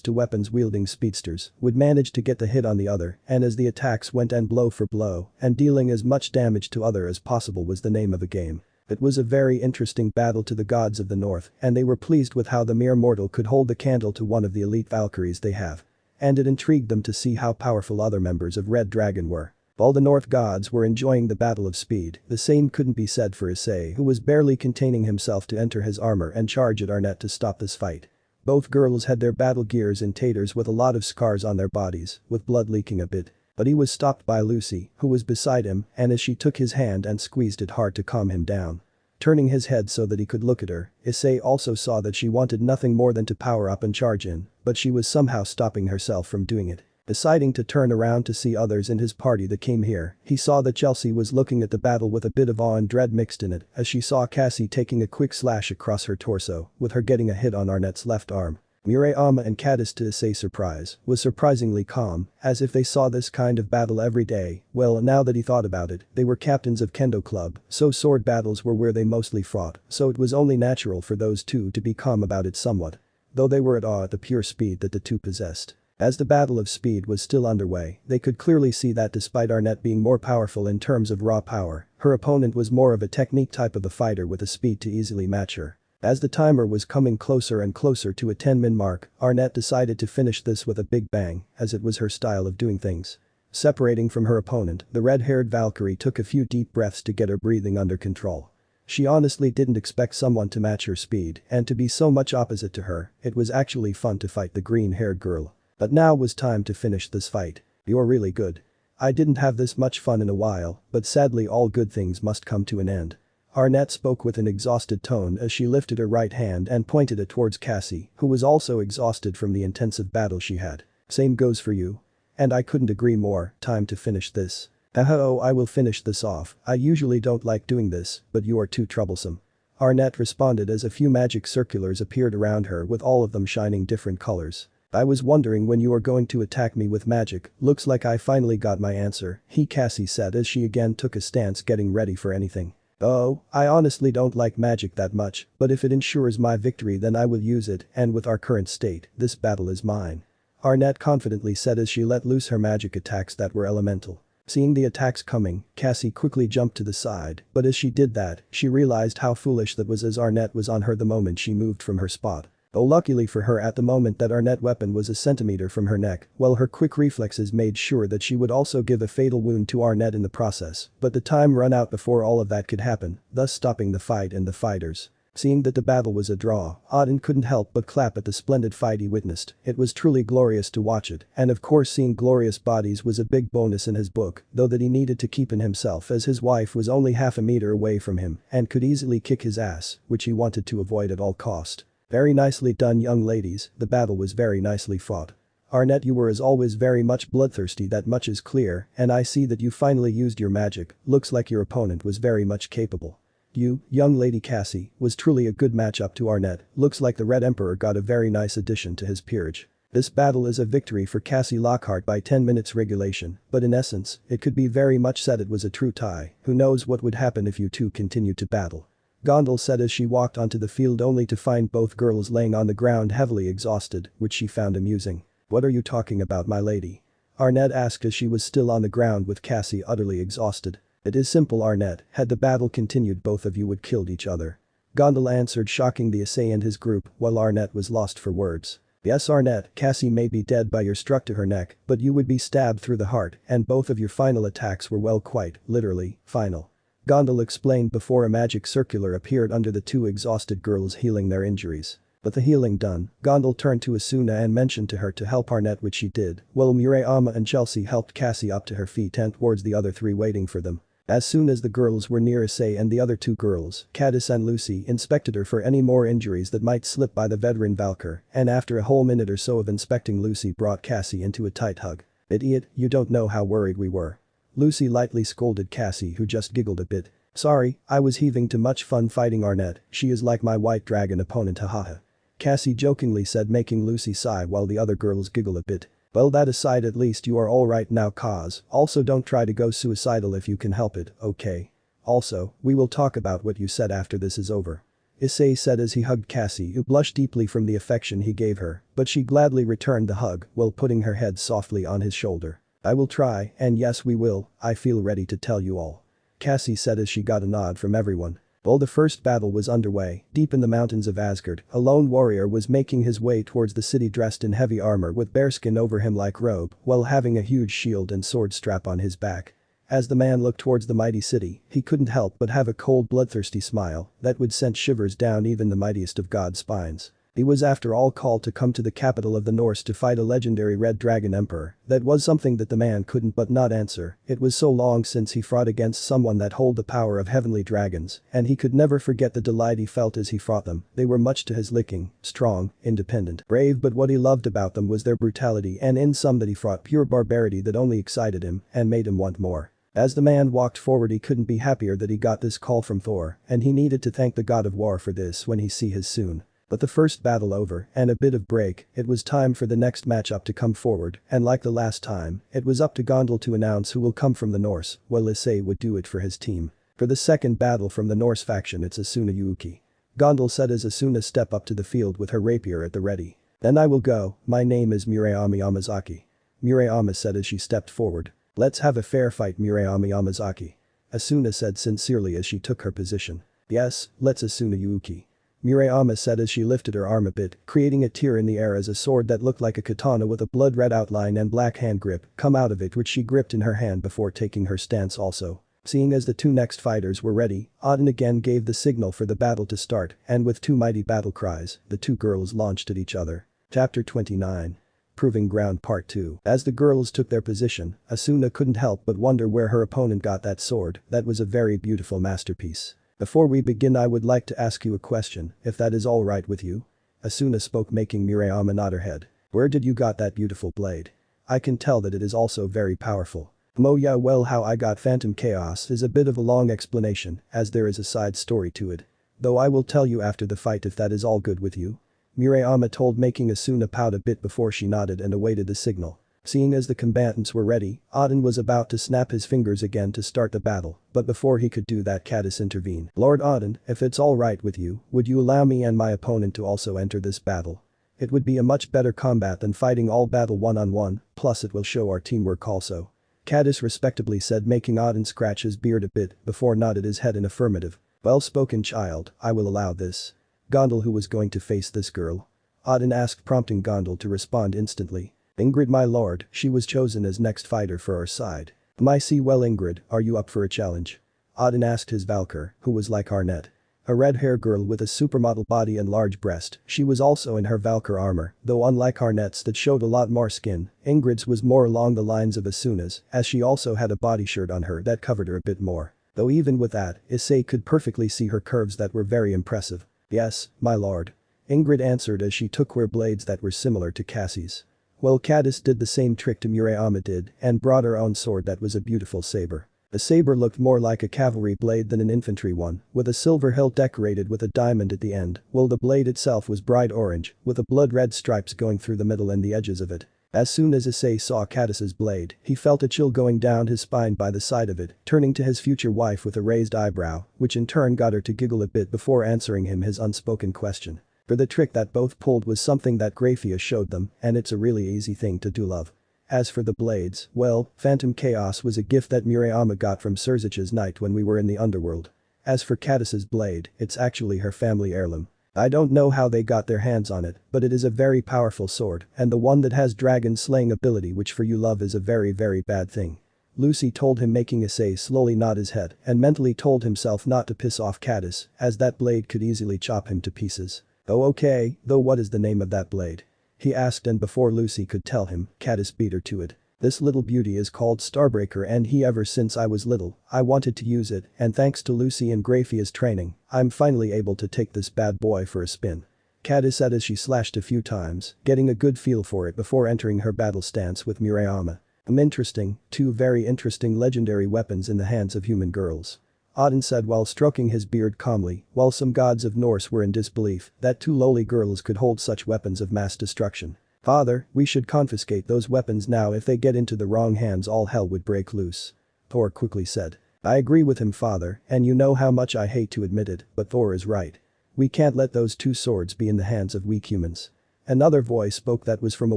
two weapons-wielding speedsters would manage to get the hit on the other, and as the attacks went and blow for blow, and dealing as much damage to other as possible was the name of the game. It was a very interesting battle to the gods of the north, and they were pleased with how the mere mortal could hold the candle to one of the elite Valkyries they have. And it intrigued them to see how powerful other members of Red Dragon were. While the North gods were enjoying the battle of speed, the same couldn't be said for Issei, who was barely containing himself to enter his armor and charge at Arnett to stop this fight. Both girls had their battle gears in taters with a lot of scars on their bodies, with blood leaking a bit. But he was stopped by Lucy, who was beside him, and as she took his hand and squeezed it hard to calm him down. Turning his head so that he could look at her, Issei also saw that she wanted nothing more than to power up and charge in, but she was somehow stopping herself from doing it. Deciding to turn around to see others in his party that came here, he saw that Chelsea was looking at the battle with a bit of awe and dread mixed in it as she saw Cassie taking a quick slash across her torso, with her getting a hit on Arnett's left arm. Murayama and Caddis, to Issei's surprise, was surprisingly calm, as if they saw this kind of battle every day. Well, now that he thought about it, they were captains of Kendo Club, so sword battles were where they mostly fought, so it was only natural for those two to be calm about it somewhat. Though they were at awe at the pure speed that the two possessed. As the battle of speed was still underway, they could clearly see that despite Arnett being more powerful in terms of raw power, her opponent was more of a technique type of a fighter with a speed to easily match her. As the timer was coming closer and closer to a 10-min mark, Arnett decided to finish this with a big bang, as it was her style of doing things. Separating from her opponent, the red-haired Valkyrie took a few deep breaths to get her breathing under control. She honestly didn't expect someone to match her speed and to be so much opposite to her, it was actually fun to fight the green-haired girl. But now was time to finish this fight. You're really good. I didn't have this much fun in a while, but sadly all good things must come to an end. Arnett spoke with an exhausted tone as she lifted her right hand and pointed it towards Cassie, who was also exhausted from the intensive battle she had. Same goes for you. And I couldn't agree more, time to finish this. Oh, I will finish this off, I usually don't like doing this, but you are too troublesome. Arnett responded as a few magic circulars appeared around her with all of them shining different colors. I was wondering when you were going to attack me with magic, looks like I finally got my answer, Cassie said as she again took a stance getting ready for anything. Oh, I honestly don't like magic that much, but if it ensures my victory then I will use it, and with our current state, this battle is mine. Arnett confidently said as she let loose her magic attacks that were elemental. Seeing the attacks coming, Cassie quickly jumped to the side, but as she did that, she realized how foolish that was as Arnett was on her the moment she moved from her spot. Though luckily for her at the moment that Arnett's weapon was a centimeter from her neck, well her quick reflexes made sure that she would also give a fatal wound to Arnett in the process, but the time ran out before all of that could happen, thus stopping the fight and the fighters. Seeing that the battle was a draw, Auden couldn't help but clap at the splendid fight he witnessed, it was truly glorious to watch it, and of course seeing glorious bodies was a big bonus in his book, though that he needed to keep in himself as his wife was only half a meter away from him and could easily kick his ass, which he wanted to avoid at all cost. Very nicely done young ladies, the battle was very nicely fought. Arnett, you were as always very much bloodthirsty, that much is clear, and I see that you finally used your magic, looks like your opponent was very much capable. You, young lady Cassie, was truly a good matchup to Arnett, looks like the Red Emperor got a very nice addition to his peerage. This battle is a victory for Cassie Lockhart by 10 minutes regulation, but in essence, it could be very much said it was a true tie, who knows what would happen if you two continued to battle. Gondal said as she walked onto the field only to find both girls laying on the ground heavily exhausted, which she found amusing. What are you talking about, my lady? Arnett asked as she was still on the ground with Cassie utterly exhausted. It is simple, Arnett, had the battle continued both of you would killed each other. Gondal answered, shocking the Issei and his group while Arnett was lost for words. Yes Arnett, Cassie may be dead by your struck to her neck, but you would be stabbed through the heart and both of your final attacks were well quite, literally, final. Gondal explained before a magic circular appeared under the two exhausted girls healing their injuries. But the healing done, Gondal turned to Asuna and mentioned to her to help Arnett, which she did, while Murayama and Chelsea helped Cassie up to her feet and towards the other three waiting for them. As soon as the girls were near Issei and the other two girls, Cadis and Lucy inspected her for any more injuries that might slip by the veteran Valkyr, and after a whole minute or so of inspecting Lucy brought Cassie into a tight hug. Idiot, you don't know how worried we were. Lucy lightly scolded Cassie, who just giggled a bit. Sorry, I was having too much fun fighting Arnett, she is like my white dragon opponent, hahaha. Cassie jokingly said, making Lucy sigh while the other girls giggle a bit. Well, that aside, at least you are alright now, cause, also don't try to go suicidal if you can help it, okay? Also, we will talk about what you said after this is over. Issei said as he hugged Cassie, who blushed deeply from the affection he gave her, but she gladly returned the hug while putting her head softly on his shoulder. I will try, and yes we will, I feel ready to tell you all. Cassie said as she got a nod from everyone. While the first battle was underway, deep in the mountains of Asgard, a lone warrior was making his way towards the city dressed in heavy armor with bearskin over him like robe, while having a huge shield and sword strap on his back. As the man looked towards the mighty city, he couldn't help but have a cold bloodthirsty smile that would send shivers down even the mightiest of God's spines. He was after all called to come to the capital of the Norse to fight a legendary Red Dragon Emperor. That was something that the man couldn't but not answer. It was so long since he fought against someone that hold the power of heavenly dragons, and he could never forget the delight he felt as he fought them. They were much to his liking, strong, independent, brave, but what he loved about them was their brutality, and in some that he fought pure barbarity that only excited him and made him want more. As the man walked forward, he couldn't be happier that he got this call from Thor, and he needed to thank the god of war for this when he see his soon. But the first battle over and a bit of break, it was time for the next matchup to come forward, and like the last time, it was up to Gondal to announce who will come from the Norse, while Issei would do it for his team. For the second battle from the Norse faction, it's Asuna Yuuki. Gondal said as Asuna stepped up to the field with her rapier at the ready. Then I will go, my name is Murayama Yamazaki. Murayama said as she stepped forward. Let's have a fair fight, Murayama Yamazaki. Asuna said sincerely as she took her position. Yes, let's Asuna Yuuki. Murayama said as she lifted her arm a bit, creating a tear in the air as a sword that looked like a katana with a blood red outline and black hand grip come out of it, which she gripped in her hand before taking her stance also. Seeing as the two next fighters were ready, Odin again gave the signal for the battle to start, and with two mighty battle cries, the two girls launched at each other. Chapter 29. Proving Ground Part 2. As the girls took their position, Asuna couldn't help but wonder where her opponent got that sword. That was a very beautiful masterpiece. Before we begin, I would like to ask you a question, if that is all right with you. Asuna spoke, making Murayama nod her head. Where did you got that beautiful blade? I can tell that it is also very powerful. Yeah, well, how I got Phantom Chaos is a bit of a long explanation, as there is a side story to it. Though I will tell you after the fight if that is all good with you. Murayama told, making Asuna pout a bit before she nodded and awaited the signal. Seeing as the combatants were ready, Odin was about to snap his fingers again to start the battle, but before he could do that, Cadis intervened. Lord Odin, if it's all right with you, would you allow me and my opponent to also enter this battle? It would be a much better combat than fighting all battle one-on-one, plus it will show our teamwork also. Cadis respectably said, making Odin scratch his beard a bit before nodded his head in affirmative. Well spoken, child, I will allow this. Gondel, who was going to face this girl? Odin asked, prompting Gondel to respond instantly. Ingrid, my lord, she was chosen as next fighter for our side. My see, well Ingrid, are you up for a challenge? Odin asked his Valkyr, who was like Arnett. A red-hair girl with a supermodel body and large breast, she was also in her Valkyr armor, though unlike Arnett's that showed a lot more skin, Ingrid's was more along the lines of Asuna's, as she also had a body shirt on her that covered her a bit more. Though even with that, Issei could perfectly see her curves that were very impressive. Yes, my lord. Ingrid answered as she took her blades that were similar to Cassie's. Well, Cadis did the same trick to Murayama did and brought her own sword that was a beautiful saber. The saber looked more like a cavalry blade than an infantry one, with a silver hilt decorated with a diamond at the end, while the blade itself was bright orange, with a blood-red stripes going through the middle and the edges of it. As soon as Issei saw Cadis's blade, he felt a chill going down his spine by the side of it, turning to his future wife with a raised eyebrow, which in turn got her to giggle a bit before answering him his unspoken question. For the trick that both pulled was something that Graphia showed them, and it's a really easy thing to do, love. As for the blades, well, Phantom Chaos was a gift that Murayama got from Surzich's knight when we were in the underworld. As for Cadis's blade, it's actually her family heirloom. I don't know how they got their hands on it, but it is a very powerful sword, and the one that has dragon slaying ability, which for you, love, is a very bad thing. Lucy told him, making Issei slowly nod his head and mentally told himself not to piss off Cadis, as that blade could easily chop him to pieces. Oh okay, though what is the name of that blade? He asked, and before Lucy could tell him, Cadis beat her to it. This little beauty is called Starbreaker, and ever since I was little, I wanted to use it, and thanks to Lucy and Graphia's training, I'm finally able to take this bad boy for a spin. Cadis said as she slashed a few times, getting a good feel for it before entering her battle stance with Murayama. Interesting, two very interesting legendary weapons in the hands of human girls. Odin said while stroking his beard calmly, while some gods of Norse were in disbelief that two lowly girls could hold such weapons of mass destruction. Father, we should confiscate those weapons now. If they get into the wrong hands, all hell would break loose. Thor quickly said. I agree with him, father, and you know how much I hate to admit it, but Thor is right. We can't let those two swords be in the hands of weak humans. Another voice spoke that was from a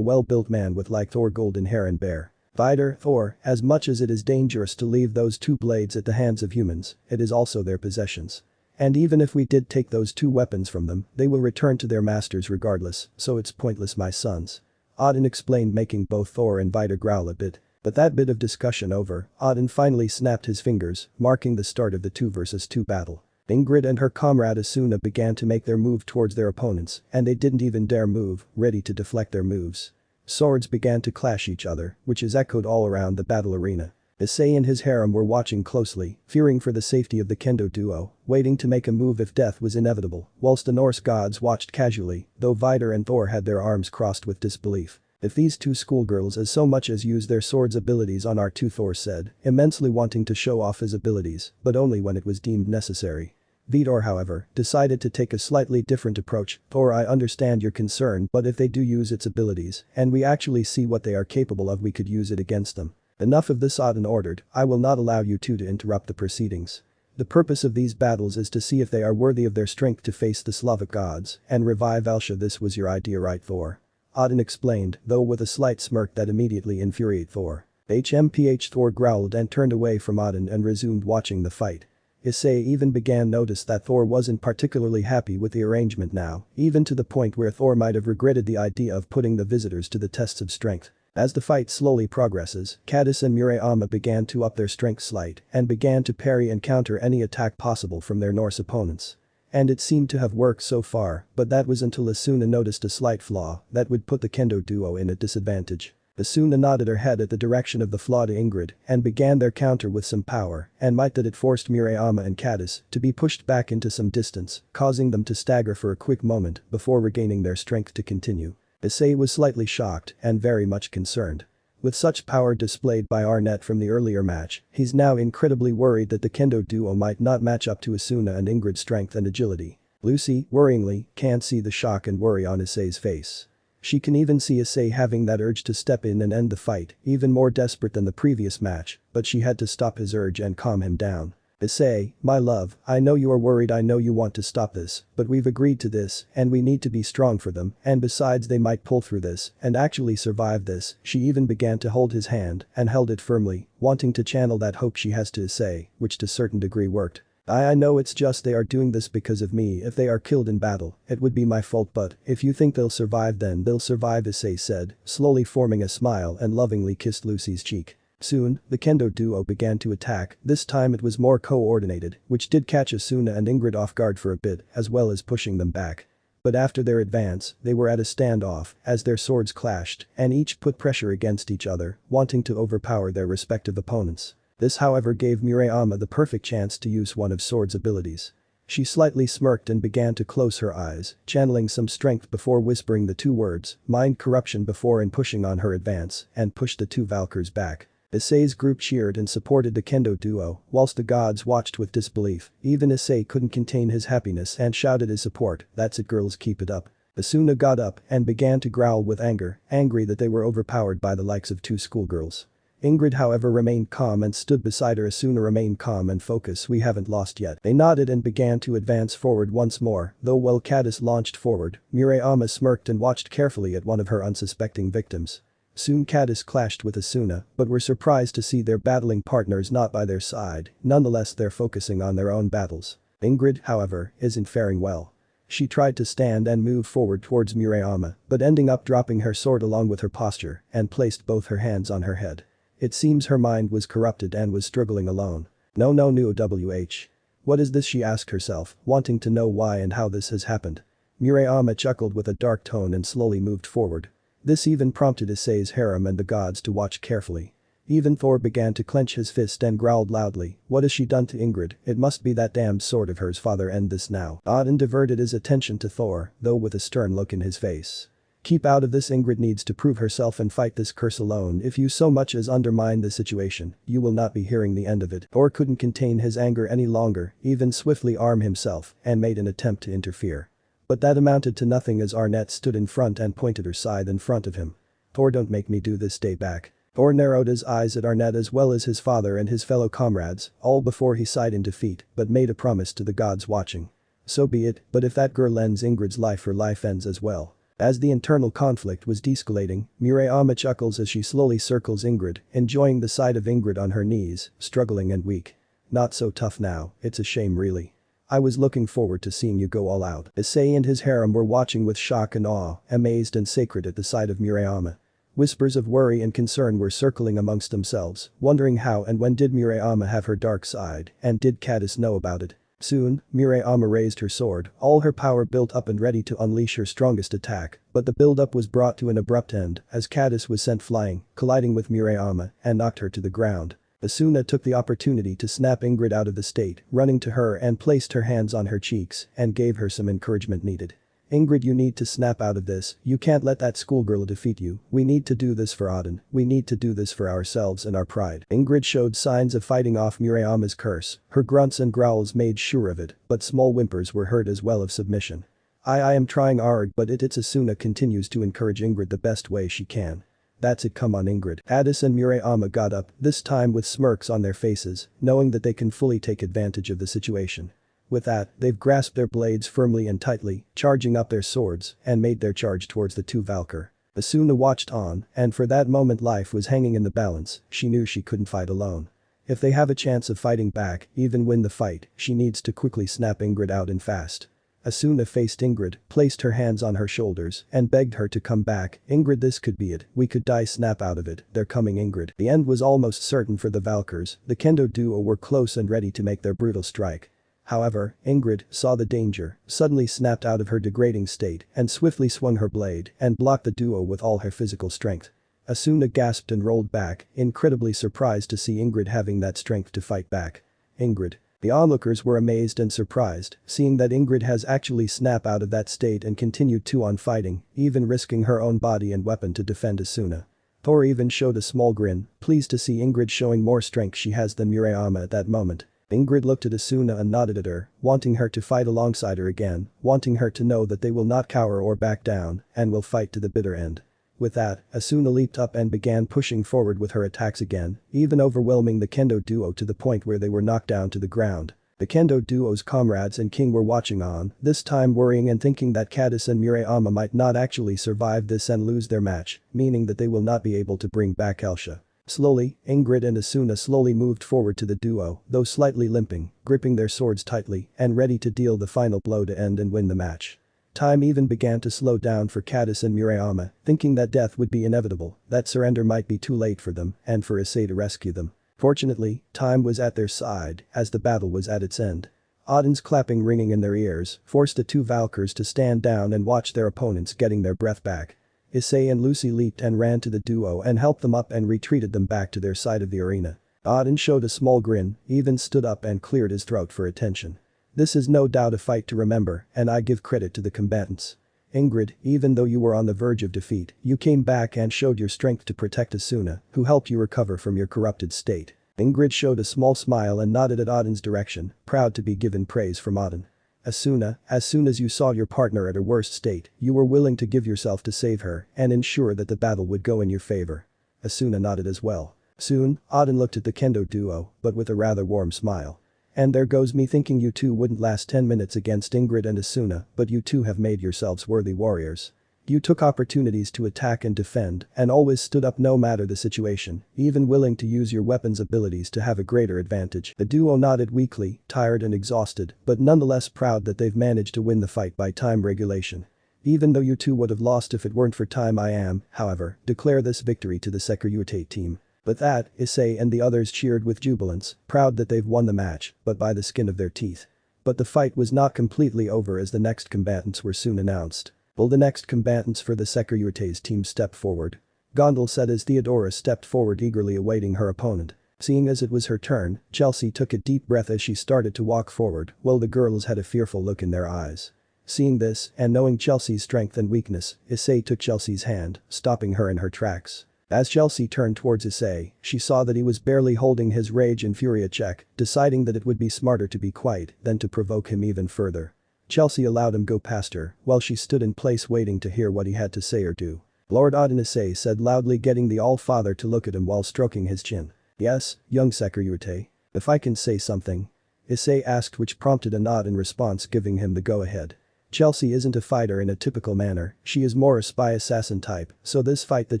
well-built man with like Thor golden hair and bear. Fighter, Thor, as much as it is dangerous to leave those two blades at the hands of humans, it is also their possessions. And even if we did take those two weapons from them, they will return to their masters regardless, so it's pointless, my sons. Odin explained, making both Thor and Vidar growl a bit. But that bit of discussion over, Odin finally snapped his fingers, marking the start of the 2 versus 2 battle. Ingrid and her comrade Asuna began to make their move towards their opponents, and they didn't even dare move, ready to deflect their moves. Swords began to clash each other, which is echoed all around the battle arena. Issei and his harem were watching closely, fearing for the safety of the kendo duo, waiting to make a move if death was inevitable, whilst the Norse gods watched casually, though Vidar and Thor had their arms crossed with disbelief. If these two schoolgirls as so much as use their swords abilities on our two, Thor said, immensely wanting to show off his abilities, but only when it was deemed necessary. Vidar, however, decided to take a slightly different approach. Thor, I understand your concern, but if they do use its abilities, and we actually see what they are capable of, we could use it against them. Enough of this, Odin ordered. I will not allow you two to interrupt the proceedings. The purpose of these battles is to see if they are worthy of their strength to face the Slavic gods and revive Elsha. This was your idea, right, Thor? Odin explained, though with a slight smirk that immediately infuriated Thor. HMPH, Thor growled and turned away from Odin and resumed watching the fight. Issei even began notice that Thor wasn't particularly happy with the arrangement now, even to the point where Thor might have regretted the idea of putting the visitors to the tests of strength. As the fight slowly progresses, Cadis and Murayama began to up their strength slight and began to parry and counter any attack possible from their Norse opponents. And it seemed to have worked so far, but that was until Asuna noticed a slight flaw that would put the kendo duo in a disadvantage. Asuna nodded her head at the direction of the flawed Ingrid and began their counter with some power, and might that it forced Murayama and Cadis to be pushed back into some distance, causing them to stagger for a quick moment before regaining their strength to continue. Issei was slightly shocked and very much concerned. With such power displayed by Arnett from the earlier match, he's now incredibly worried that the kendo duo might not match up to Asuna and Ingrid's strength and agility. Lucy, worryingly, can't see the shock and worry on Issei's face. She can even see Issei having that urge to step in and end the fight, even more desperate than the previous match, but she had to stop his urge and calm him down. Issei, my love, I know you are worried, I know you want to stop this, but we've agreed to this and we need to be strong for them, and besides they might pull through this and actually survive this. She even began to hold his hand and held it firmly, wanting to channel that hope she has to Issei, which to a certain degree worked. I know it's just they are doing this because of me. If they are killed in battle, it would be my fault, but if you think they'll survive then they'll survive, Issei said, slowly forming a smile and lovingly kissed Lucy's cheek. Soon, the kendo duo began to attack, this time it was more coordinated, which did catch Asuna and Ingrid off guard for a bit as well as pushing them back. But after their advance, they were at a standoff as their swords clashed and each put pressure against each other, wanting to overpower their respective opponents. This however gave Murayama the perfect chance to use one of Sword's abilities. She slightly smirked and began to close her eyes, channeling some strength before whispering the two words, mind corruption, before and pushing on her advance and pushed the two Valkyrs back. Issei's group cheered and supported the kendo duo, whilst the gods watched with disbelief. Even Issei couldn't contain his happiness and shouted his support, "That's it girls, keep it up." Asuna got up and began to growl with anger, angry that they were overpowered by the likes of two schoolgirls. Ingrid however remained calm and stood beside her. Asuna remained calm and focus, we haven't lost yet. They nodded and began to advance forward once more, though while Cadis launched forward, Murayama smirked and watched carefully at one of her unsuspecting victims. Soon Cadis clashed with Asuna, but were surprised to see their battling partners not by their side, nonetheless they're focusing on their own battles. Ingrid, however, isn't faring well. She tried to stand and move forward towards Murayama, but ending up dropping her sword along with her posture and placed both her hands on her head. It seems her mind was corrupted and was struggling alone. No WH. What is this, she asked herself, wanting to know why and how this has happened. Murayama chuckled with a dark tone and slowly moved forward. This even prompted Issei's harem and the gods to watch carefully. Even Thor began to clench his fist and growled loudly, what has she done to Ingrid? It must be that damned sword of hers, father, end this now. Odin diverted his attention to Thor, though with a stern look in his face. Keep out of this, Ingrid needs to prove herself and fight this curse alone. If you so much as undermine the situation, you will not be hearing the end of it. Thor couldn't contain his anger any longer, even swiftly armed himself and made an attempt to interfere. But that amounted to nothing as Arnett stood in front and pointed her scythe in front of him. Thor, don't make me do this, stay back. Thor narrowed his eyes at Arnett as well as his father and his fellow comrades, all before he sighed in defeat, but made a promise to the gods watching. So be it, but if that girl ends Ingrid's life, her life ends as well. As the internal conflict was de-escalating, Murayama chuckles as she slowly circles Ingrid, enjoying the sight of Ingrid on her knees, struggling and weak. Not so tough now, it's a shame really. I was looking forward to seeing you go all out. Issei and his harem were watching with shock and awe, amazed and sacred at the sight of Murayama. Whispers of worry and concern were circling amongst themselves, wondering how and when did Murayama have her dark side, and did Cadis know about it. Soon, Murayama raised her sword, all her power built up and ready to unleash her strongest attack, but the build-up was brought to an abrupt end as Cadis was sent flying, colliding with Murayama and knocked her to the ground. Asuna took the opportunity to snap Ingrid out of the state, running to her and placed her hands on her cheeks and gave her some encouragement needed. Ingrid, you need to snap out of this, you can't let that schoolgirl defeat you, we need to do this for Odin, we need to do this for ourselves and our pride. Ingrid showed signs of fighting off Murayama's curse, her grunts and growls made sure of it, but small whimpers were heard as well of submission. I am trying hard, but it's Asuna continues to encourage Ingrid the best way she can. That's it, come on Ingrid. Cadis and Murayama got up, this time with smirks on their faces, knowing that they can fully take advantage of the situation. With that, they've grasped their blades firmly and tightly, charging up their swords, and made their charge towards the two Valkyr. Asuna watched on, and for that moment life was hanging in the balance, she knew she couldn't fight alone. If they have a chance of fighting back, even win the fight, she needs to quickly snap Ingrid out and fast. Asuna faced Ingrid, placed her hands on her shoulders, and begged her to come back. Ingrid, this could be it, we could die. Snap out of it, they're coming Ingrid. The end was almost certain for the Valkyrs, the kendo duo were close and ready to make their brutal strike. However, Ingrid saw the danger, suddenly snapped out of her degrading state, and swiftly swung her blade and blocked the duo with all her physical strength. Asuna gasped and rolled back, incredibly surprised to see Ingrid having that strength to fight back. Ingrid. The onlookers were amazed and surprised, seeing that Ingrid has actually snapped out of that state and continued on fighting, even risking her own body and weapon to defend Asuna. Thor even showed a small grin, pleased to see Ingrid showing more strength she has than Murayama at that moment. Ingrid looked at Asuna and nodded at her, wanting her to fight alongside her again, wanting her to know that they will not cower or back down, and will fight to the bitter end. With that, Asuna leaped up and began pushing forward with her attacks again, even overwhelming the kendo duo to the point where they were knocked down to the ground. The kendo duo's comrades and king were watching on, this time worrying and thinking that Cadis and Murayama might not actually survive this and lose their match, meaning that they will not be able to bring back Elsha. Slowly, Ingrid and Asuna slowly moved forward to the duo, though slightly limping, gripping their swords tightly and ready to deal the final blow to end and win the match. Time even began to slow down for Cadis and Murayama, thinking that death would be inevitable, that surrender might be too late for them and for Issei to rescue them. Fortunately, time was at their side as the battle was at its end. Odin's clapping ringing in their ears forced the two Valkyrs to stand down and watch their opponents getting their breath back. Issei and Lucy leaped and ran to the duo and helped them up and retreated them back to their side of the arena. Odin showed a small grin, even stood up and cleared his throat for attention. This is no doubt a fight to remember, and I give credit to the combatants. Ingrid, even though you were on the verge of defeat, you came back and showed your strength to protect Asuna, who helped you recover from your corrupted state. Ingrid showed a small smile and nodded at Odin's direction, proud to be given praise from Odin. Asuna, as soon as you saw your partner at her worst state, you were willing to give yourself to save her and ensure that the battle would go in your favor. Asuna nodded as well. Soon, Odin looked at the kendo duo, but with a rather warm smile. And there goes me thinking you two wouldn't last 10 minutes against Ingrid and Asuna, but you two have made yourselves worthy warriors. You took opportunities to attack and defend and always stood up no matter the situation, even willing to use your weapons abilities to have a greater advantage. The duo nodded weakly, tired and exhausted, but nonetheless proud that they've managed to win the fight by time regulation. Even though you two would have lost if it weren't for time, I am, however, declare this victory to the Securitate team. With that, Issei and the others cheered with jubilance, proud that they've won the match, but by the skin of their teeth. But the fight was not completely over as the next combatants were soon announced. Will the next combatants for the Securitate's team step forward? Gondel said as Theodora stepped forward eagerly awaiting her opponent. Seeing as it was her turn, Chelsea took a deep breath as she started to walk forward, while the girls had a fearful look in their eyes. Seeing this, and knowing Chelsea's strength and weakness, Issei took Chelsea's hand, stopping her in her tracks. As Chelsea turned towards Issei, she saw that he was barely holding his rage and fury at check, deciding that it would be smarter to be quiet than to provoke him even further. Chelsea allowed him go past her, while she stood in place waiting to hear what he had to say or do. Lord Odin, Issei said loudly, getting the All-Father to look at him while stroking his chin. Yes, young Securitate. If I can say something? Issei asked, which prompted a nod in response, giving him the go-ahead. Chelsea isn't a fighter in a typical manner, she is more a spy assassin type, so this fight that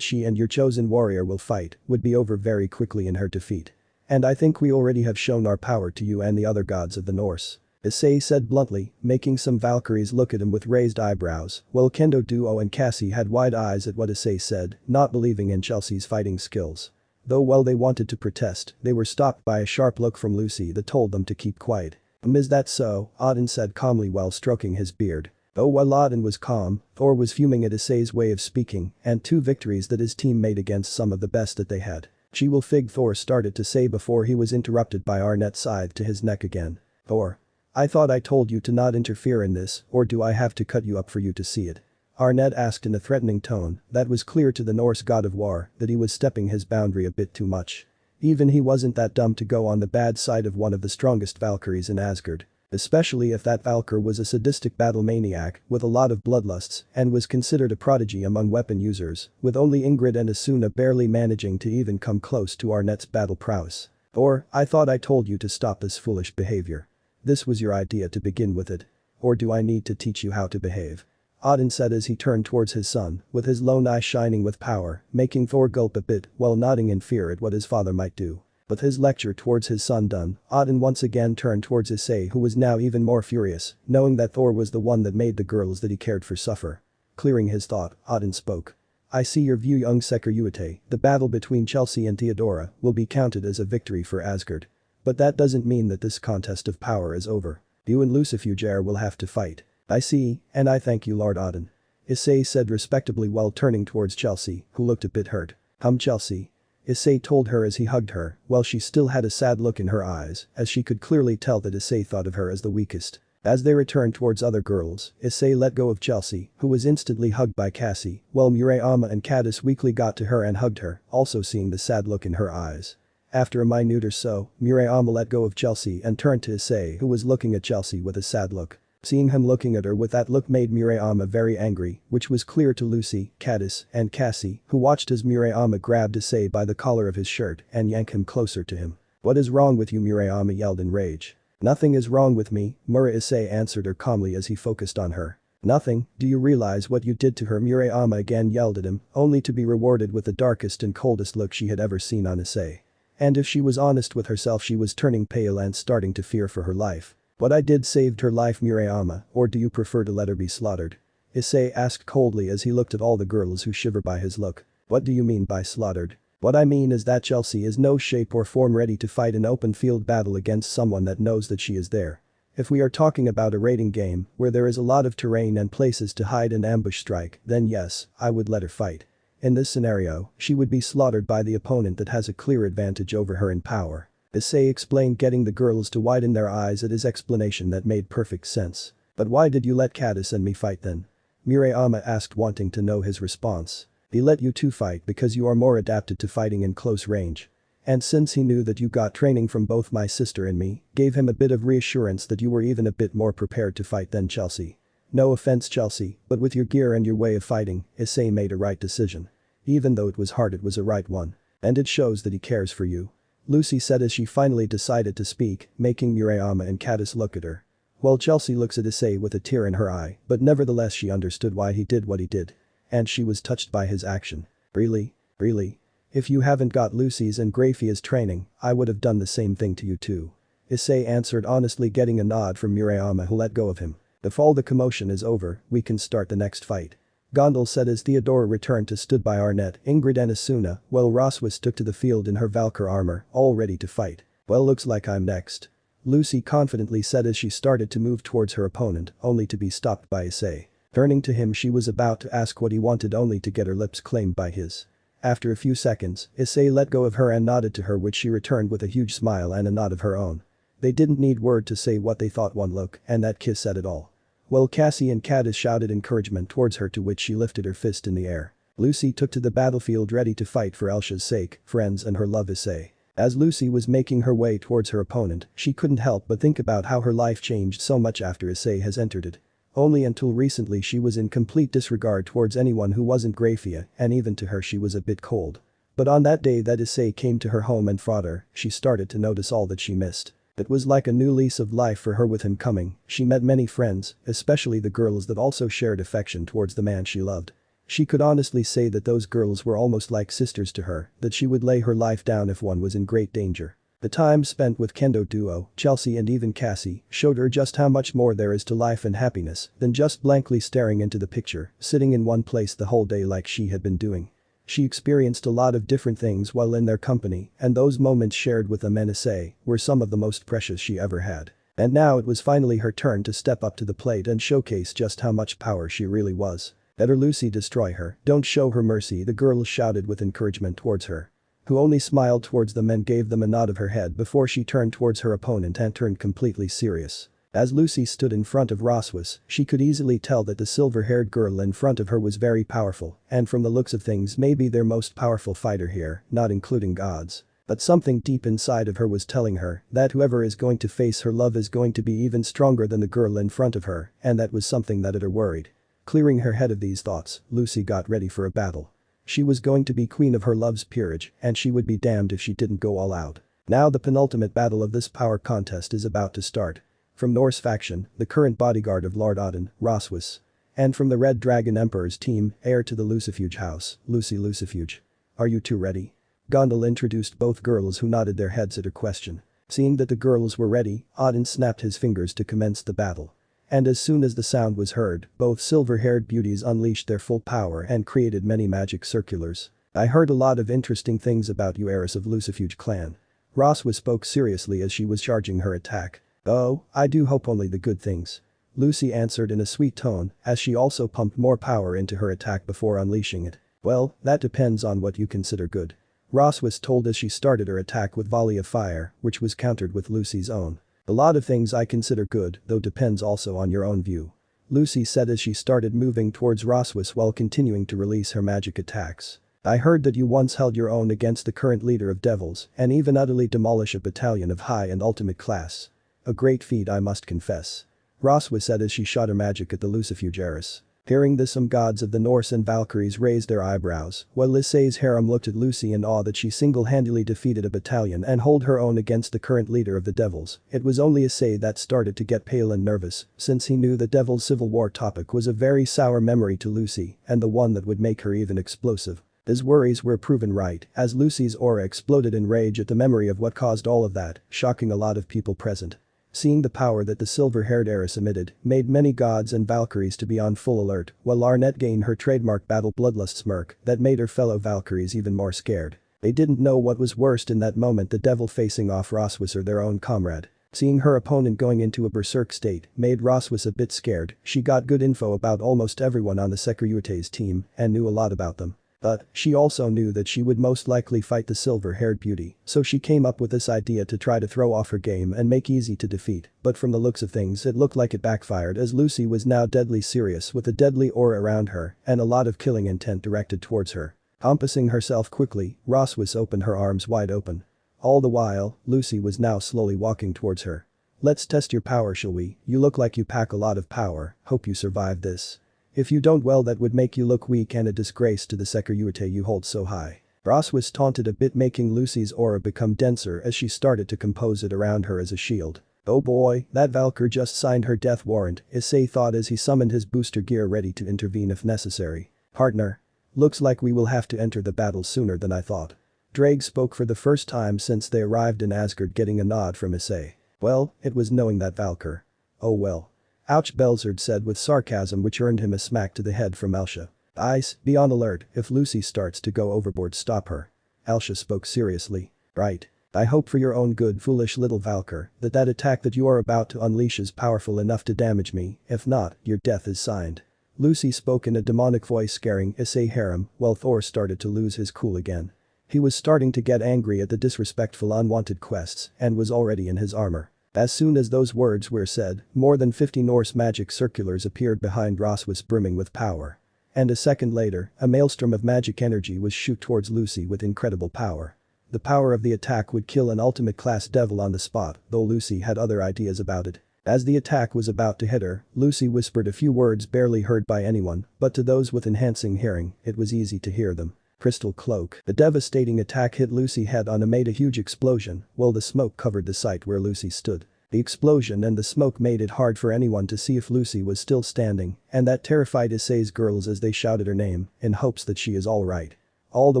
she and your chosen warrior will fight would be over very quickly in her defeat. And I think we already have shown our power to you and the other gods of the Norse. Issei said bluntly, making some Valkyries look at him with raised eyebrows, while Kendo Duo and Cassie had wide eyes at what Issei said, not believing in Chelsea's fighting skills. Though while they wanted to protest, they were stopped by a sharp look from Lucy that told them to keep quiet. Is that so? Odin said calmly while stroking his beard. Though while Odin was calm, Thor was fuming at Issei's way of speaking and 2 victories that his team made against some of the best that they had. She will fig, Thor started to say before he was interrupted by Arnett's scythe to his neck again. Thor. I thought I told you to not interfere in this, or do I have to cut you up for you to see it? Arnett asked in a threatening tone that was clear to the Norse god of war that he was stepping his boundary a bit too much. Even he wasn't that dumb to go on the bad side of one of the strongest Valkyries in Asgard. Especially if that Valkyr was a sadistic battle maniac with a lot of bloodlusts and was considered a prodigy among weapon users, with only Ingrid and Asuna barely managing to even come close to Arnett's battle prowess. Or, I thought I told you to stop this foolish behavior. This was your idea to begin with it. Or do I need to teach you how to behave? Odin said as he turned towards his son, with his lone eye shining with power, making Thor gulp a bit while nodding in fear at what his father might do. With his lecture towards his son done, Odin once again turned towards Issei, who was now even more furious, knowing that Thor was the one that made the girls that he cared for suffer. Clearing his thought, Odin spoke. I see your view, young Sekir'Uate. The battle between Chelsea and Theodora will be counted as a victory for Asgard. But that doesn't mean that this contest of power is over. You and Lucifuge will have to fight. I see, and I thank you, Lord Odin. Issei said respectably while turning towards Chelsea, who looked a bit hurt. Chelsea. Issei told her as he hugged her, while she still had a sad look in her eyes, as she could clearly tell that Issei thought of her as the weakest. As they returned towards other girls, Issei let go of Chelsea, who was instantly hugged by Cassie, while Murayama and Caddis weakly got to her and hugged her, also seeing the sad look in her eyes. After a minute or so, Murayama let go of Chelsea and turned to Issei, who was looking at Chelsea with a sad look. Seeing him looking at her with that look made Murayama very angry, which was clear to Lucy, Caddis, and Cassie, who watched as Murayama grabbed Issei by the collar of his shirt and yanked him closer to him. What is wrong with you? Murayama yelled in rage. Nothing is wrong with me, Issei answered her calmly as he focused on her. Nothing, do you realize what you did to her? Murayama again yelled at him, only to be rewarded with the darkest and coldest look she had ever seen on Issei. And if she was honest with herself, she was turning pale and starting to fear for her life. What I did saved her life, Murayama, or do you prefer to let her be slaughtered? Issei asked coldly as he looked at all the girls who shivered by his look. What do you mean by slaughtered? What I mean is that Chelsea is no shape or form ready to fight an open field battle against someone that knows that she is there. If we are talking about a raiding game, where there is a lot of terrain and places to hide and ambush strike, then yes, I would let her fight. In this scenario, she would be slaughtered by the opponent that has a clear advantage over her in power. Issei explained, getting the girls to widen their eyes at his explanation that made perfect sense. But why did you let Caddis and me fight then? Murayama asked, wanting to know his response. He let you two fight because you are more adapted to fighting in close range. And since he knew that you got training from both my sister and me, gave him a bit of reassurance that you were even a bit more prepared to fight than Chelsea. No offense, Chelsea, but with your gear and your way of fighting, Issei made a right decision. Even though it was hard, it was a right one. And it shows that he cares for you. Lucy said as she finally decided to speak, making Murayama and Caddis look at her. While Chelsea looks at Issei with a tear in her eye, but nevertheless she understood why he did what he did. And she was touched by his action. Really? Really? If you haven't got Lucy's and Graphia's training, I would have done the same thing to you too. Issei answered honestly, getting a nod from Murayama, who let go of him. If all the commotion is over, we can start the next fight. Gondal said as Theodora returned to stood by Arnett, Ingrid and Asuna, while Roswis took to the field in her Valkyr armor, all ready to fight. Well, looks like I'm next. Lucy confidently said as she started to move towards her opponent, only to be stopped by Issei. Turning to him, she was about to ask what he wanted, only to get her lips claimed by his. After a few seconds, Issei let go of her and nodded to her, which she returned with a huge smile and a nod of her own. They didn't need word to say what they thought. One look, and that kiss said it all. While Cassie and Caddis shouted encouragement towards her, to which she lifted her fist in the air. Lucy took to the battlefield, ready to fight for Elsha's sake, friends and her love Issei. As Lucy was making her way towards her opponent, she couldn't help but think about how her life changed so much after Issei has entered it. Only until recently she was in complete disregard towards anyone who wasn't Graphia, and even to her she was a bit cold. But on that day that Issei came to her home and fought her, she started to notice all that she missed. It was like a new lease of life for her with him coming. She met many friends, especially the girls that also shared affection towards the man she loved. She could honestly say that those girls were almost like sisters to her, that she would lay her life down if one was in great danger. The time spent with Kendo duo, Chelsea and even Cassie, showed her just how much more there is to life and happiness than just blankly staring into the picture, sitting in one place the whole day like she had been doing. She experienced a lot of different things while in their company, and those moments shared with them and Issei were some of the most precious she ever had. And now it was finally her turn to step up to the plate and showcase just how much power she really was. Let her Lucy destroy her, don't show her mercy, the girls shouted with encouragement towards her. Who only smiled towards them and gave them a nod of her head before she turned towards her opponent and turned completely serious. As Lucy stood in front of Roswis, she could easily tell that the silver-haired girl in front of her was very powerful, and from the looks of things maybe their most powerful fighter here, not including gods. But something deep inside of her was telling her that whoever is going to face her love is going to be even stronger than the girl in front of her, and that was something that had her worried. Clearing her head of these thoughts, Lucy got ready for a battle. She was going to be queen of her love's peerage, and she would be damned if she didn't go all out. Now the penultimate battle of this power contest is about to start. From Norse faction, the current bodyguard of Lord Odin, Roswis. And from the Red Dragon Emperor's team, heir to the Lucifuge house, Lucy Lucifuge. Are you two ready? Gondel introduced both girls who nodded their heads at her question. Seeing that the girls were ready, Odin snapped his fingers to commence the battle. And as soon as the sound was heard, both silver-haired beauties unleashed their full power and created many magic circulars. I heard a lot of interesting things about you, heiress of Lucifuge clan. Roswa spoke seriously as she was charging her attack. Oh, I do hope only the good things. Lucy answered in a sweet tone as she also pumped more power into her attack before unleashing it. Well, that depends on what you consider good. Ross was told as she started her attack with volley of fire, which was countered with Lucy's own. A lot of things I consider good, though depends also on your own view. Lucy said as she started moving towards Roswas while continuing to release her magic attacks. I heard that you once held your own against the current leader of devils and even utterly demolish a battalion of high and ultimate class. A great feat, I must confess. Roswa said as she shot her magic at the Lucifuge heiress. Hearing this, some gods of the Norse and Valkyries raised their eyebrows, while Issei's harem looked at Lucy in awe that she single-handedly defeated a battalion and held her own against the current leader of the devils. It was only Issei that started to get pale and nervous, since he knew the Devil's Civil War topic was a very sour memory to Lucy and the one that would make her even explosive. His worries were proven right, as Lucy's aura exploded in rage at the memory of what caused all of that, shocking a lot of people present. Seeing the power that the silver-haired heiress emitted made many gods and Valkyries to be on full alert, while Larnette gained her trademark battle bloodlust smirk that made her fellow Valkyries even more scared. They didn't know what was worst in that moment, the devil facing off Roswas or their own comrade. Seeing her opponent going into a berserk state made Roswas a bit scared. She got good info about almost everyone on the Security's team and knew a lot about them. But she also knew that she would most likely fight the silver-haired beauty, so she came up with this idea to try to throw off her game and make easy to defeat, but from the looks of things it looked like it backfired as Lucy was now deadly serious with a deadly aura around her and a lot of killing intent directed towards her. Compassing herself quickly, Roswas opened her arms wide open. All the while, Lucy was now slowly walking towards her. Let's test your power, shall we? You look like you pack a lot of power, hope you survive this. If you don't, well, that would make you look weak and a disgrace to the Security you hold so high. Roswas taunted a bit, making Lucy's aura become denser as she started to compose it around her as a shield. Oh boy, that Valkyr just signed her death warrant, Issei thought as he summoned his booster gear ready to intervene if necessary. Partner. Looks like we will have to enter the battle sooner than I thought. Drake spoke for the first time since they arrived in Asgard, getting a nod from Issei. Well, it was knowing that Valkyr. Oh well. Ouch, Belzard said with sarcasm, which earned him a smack to the head from Elsha. Ice, be on alert, if Lucy starts to go overboard, stop her. Elsha spoke seriously. Right. I hope for your own good, foolish little Valkyr, that attack that you are about to unleash is powerful enough to damage me, if not, your death is signed. Lucy spoke in a demonic voice, scaring Issei harem, while Thor started to lose his cool again. He was starting to get angry at the disrespectful unwanted quests and was already in his armor. As soon as those words were said, more than 50 Norse magic circulars appeared behind Roswas, brimming with power. And a second later, a maelstrom of magic energy was shoot towards Lucy with incredible power. The power of the attack would kill an ultimate class devil on the spot, though Lucy had other ideas about it. As the attack was about to hit her, Lucy whispered a few words barely heard by anyone, but to those with enhancing hearing, it was easy to hear them. Crystal Cloak. The devastating attack hit Lucy head on and made a huge explosion, while the smoke covered the site where Lucy stood. The explosion and the smoke made it hard for anyone to see if Lucy was still standing, and that terrified Issei's girls as they shouted her name, in hopes that she is alright. All the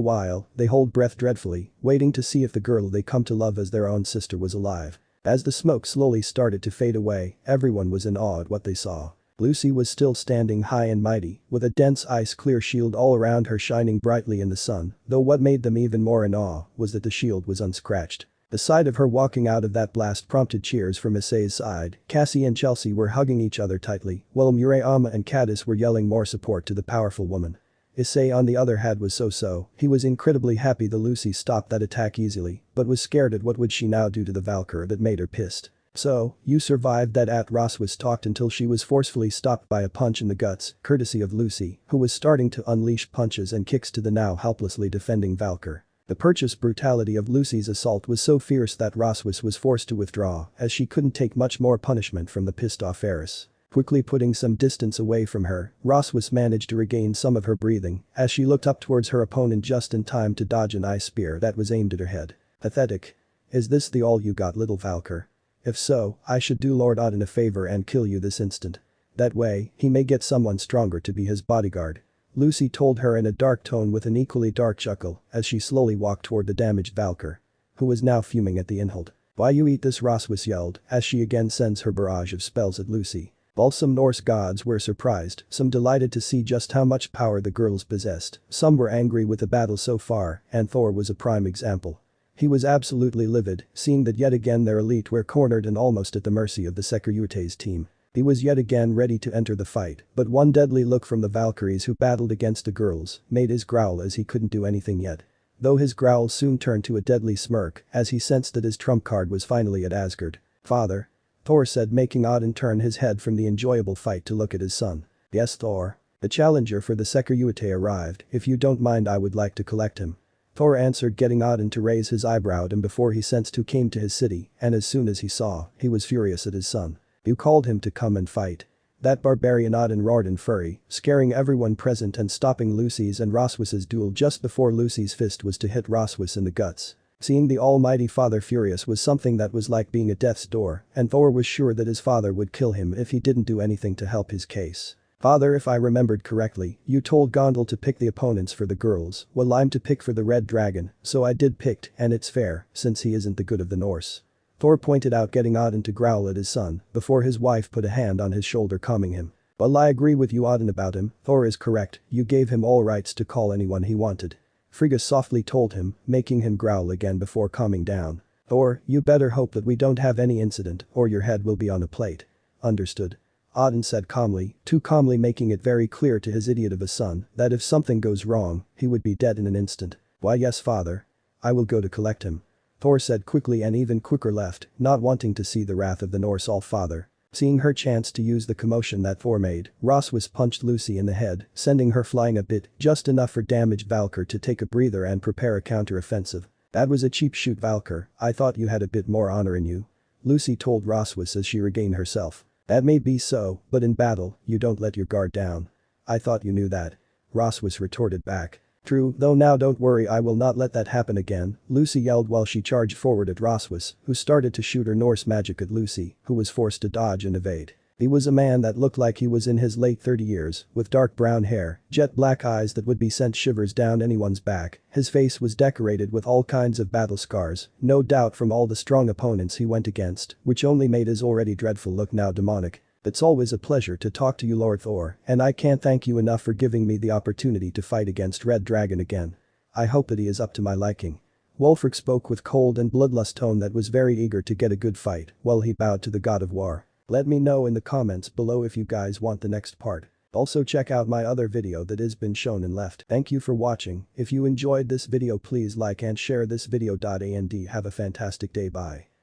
while, they hold breath dreadfully, waiting to see if the girl they come to love as their own sister was alive. As the smoke slowly started to fade away, everyone was in awe at what they saw. Lucy was still standing high and mighty, with a dense ice-clear shield all around her shining brightly in the sun, though what made them even more in awe was that the shield was unscratched. The sight of her walking out of that blast prompted cheers from Issei's side. Cassie and Chelsea were hugging each other tightly, while Murayama and Caddis were yelling more support to the powerful woman. Issei on the other hand was so-so. He was incredibly happy that Lucy stopped that attack easily, but was scared at what would she now do to the Valkyr that made her pissed. So, you survived that. Roswas talked until she was forcefully stopped by a punch in the guts, courtesy of Lucy, who was starting to unleash punches and kicks to the now helplessly defending Valkyr. The purchase brutality of Lucy's assault was so fierce that Roswas was forced to withdraw, as she couldn't take much more punishment from the pissed-off heiress. Quickly putting some distance away from her, Roswas managed to regain some of her breathing, as she looked up towards her opponent just in time to dodge an ice spear that was aimed at her head. Pathetic. Is this the all you got, little Valkyr? If so, I should do Lord Odin a favor and kill you this instant. That way, he may get someone stronger to be his bodyguard. Lucy told her in a dark tone with an equally dark chuckle as she slowly walked toward the damaged Valkyr, who was now fuming at the insult. "Why you eat this?" Roswus yelled as she again sends her barrage of spells at Lucy. While some Norse gods were surprised, some delighted to see just how much power the girls possessed, some were angry with the battle so far, and Thor was a prime example. He was absolutely livid, seeing that yet again their elite were cornered and almost at the mercy of the Securities team. He was yet again ready to enter the fight, but one deadly look from the Valkyries who battled against the girls made his growl as he couldn't do anything yet. Though his growl soon turned to a deadly smirk as he sensed that his trump card was finally at Asgard. "Father?" Thor said, making Odin turn his head from the enjoyable fight to look at his son. "Yes, Thor. The challenger for the Securities arrived. If you don't mind, I would like to collect him." Thor answered, getting Odin to raise his eyebrow at him before he sensed who came to his city, and as soon as he saw, he was furious at his son. "You called him to come and fight?" That barbarian, Odin roared in fury, scaring everyone present and stopping Lucy's and Roswus's duel just before Lucy's fist was to hit Roswus in the guts. Seeing the almighty father furious was something that was like being at death's door, and Thor was sure that his father would kill him if he didn't do anything to help his case. "Father, if I remembered correctly, you told Gondel to pick the opponents for the girls, well, I'm to pick for the red dragon, so I did picked, and it's fair, since he isn't the good of the Norse." Thor pointed out, getting Odin to growl at his son before his wife put a hand on his shoulder, calming him. "Well, I agree with you, Odin, about him. Thor is correct, you gave him all rights to call anyone he wanted." Frigga softly told him, making him growl again before calming down. "Thor, you better hope that we don't have any incident or your head will be on a plate." "Understood," Odin said calmly, too calmly, making it very clear to his idiot of a son that if something goes wrong, he would be dead in an instant. "Why, yes, father. I will go to collect him," Thor said quickly, and even quicker left, not wanting to see the wrath of the Norse All-Father. Seeing her chance to use the commotion that Thor made, Roswus punched Lucy in the head, sending her flying a bit, just enough for damaged Valkyr to take a breather and prepare a counter-offensive. "That was a cheap shoot, Valkyr. I thought you had a bit more honor in you," Lucy told Roswus as she regained herself. "That may be so, but in battle, you don't let your guard down." "I thought you knew that," Roswus retorted back. "True, though now don't worry, I will not let that happen again," Lucy yelled while she charged forward at Roswus, who started to shoot her Norse magic at Lucy, who was forced to dodge and evade. He was a man that looked like he was in his late 30 years, with dark brown hair, jet black eyes that would be sent shivers down anyone's back. His face was decorated with all kinds of battle scars, no doubt from all the strong opponents he went against, which only made his already dreadful look now demonic. "It's always a pleasure to talk to you, Lord Thor, and I can't thank you enough for giving me the opportunity to fight against Red Dragon again. I hope that he is up to my liking." Wulfric spoke with cold and bloodlust tone that was very eager to get a good fight while he bowed to the god of war. Let me know in the comments below if you guys want the next part. Also check out my other video that has been shown and left. Thank you for watching. If you enjoyed this video, please like and share this video. And have a fantastic day. Bye.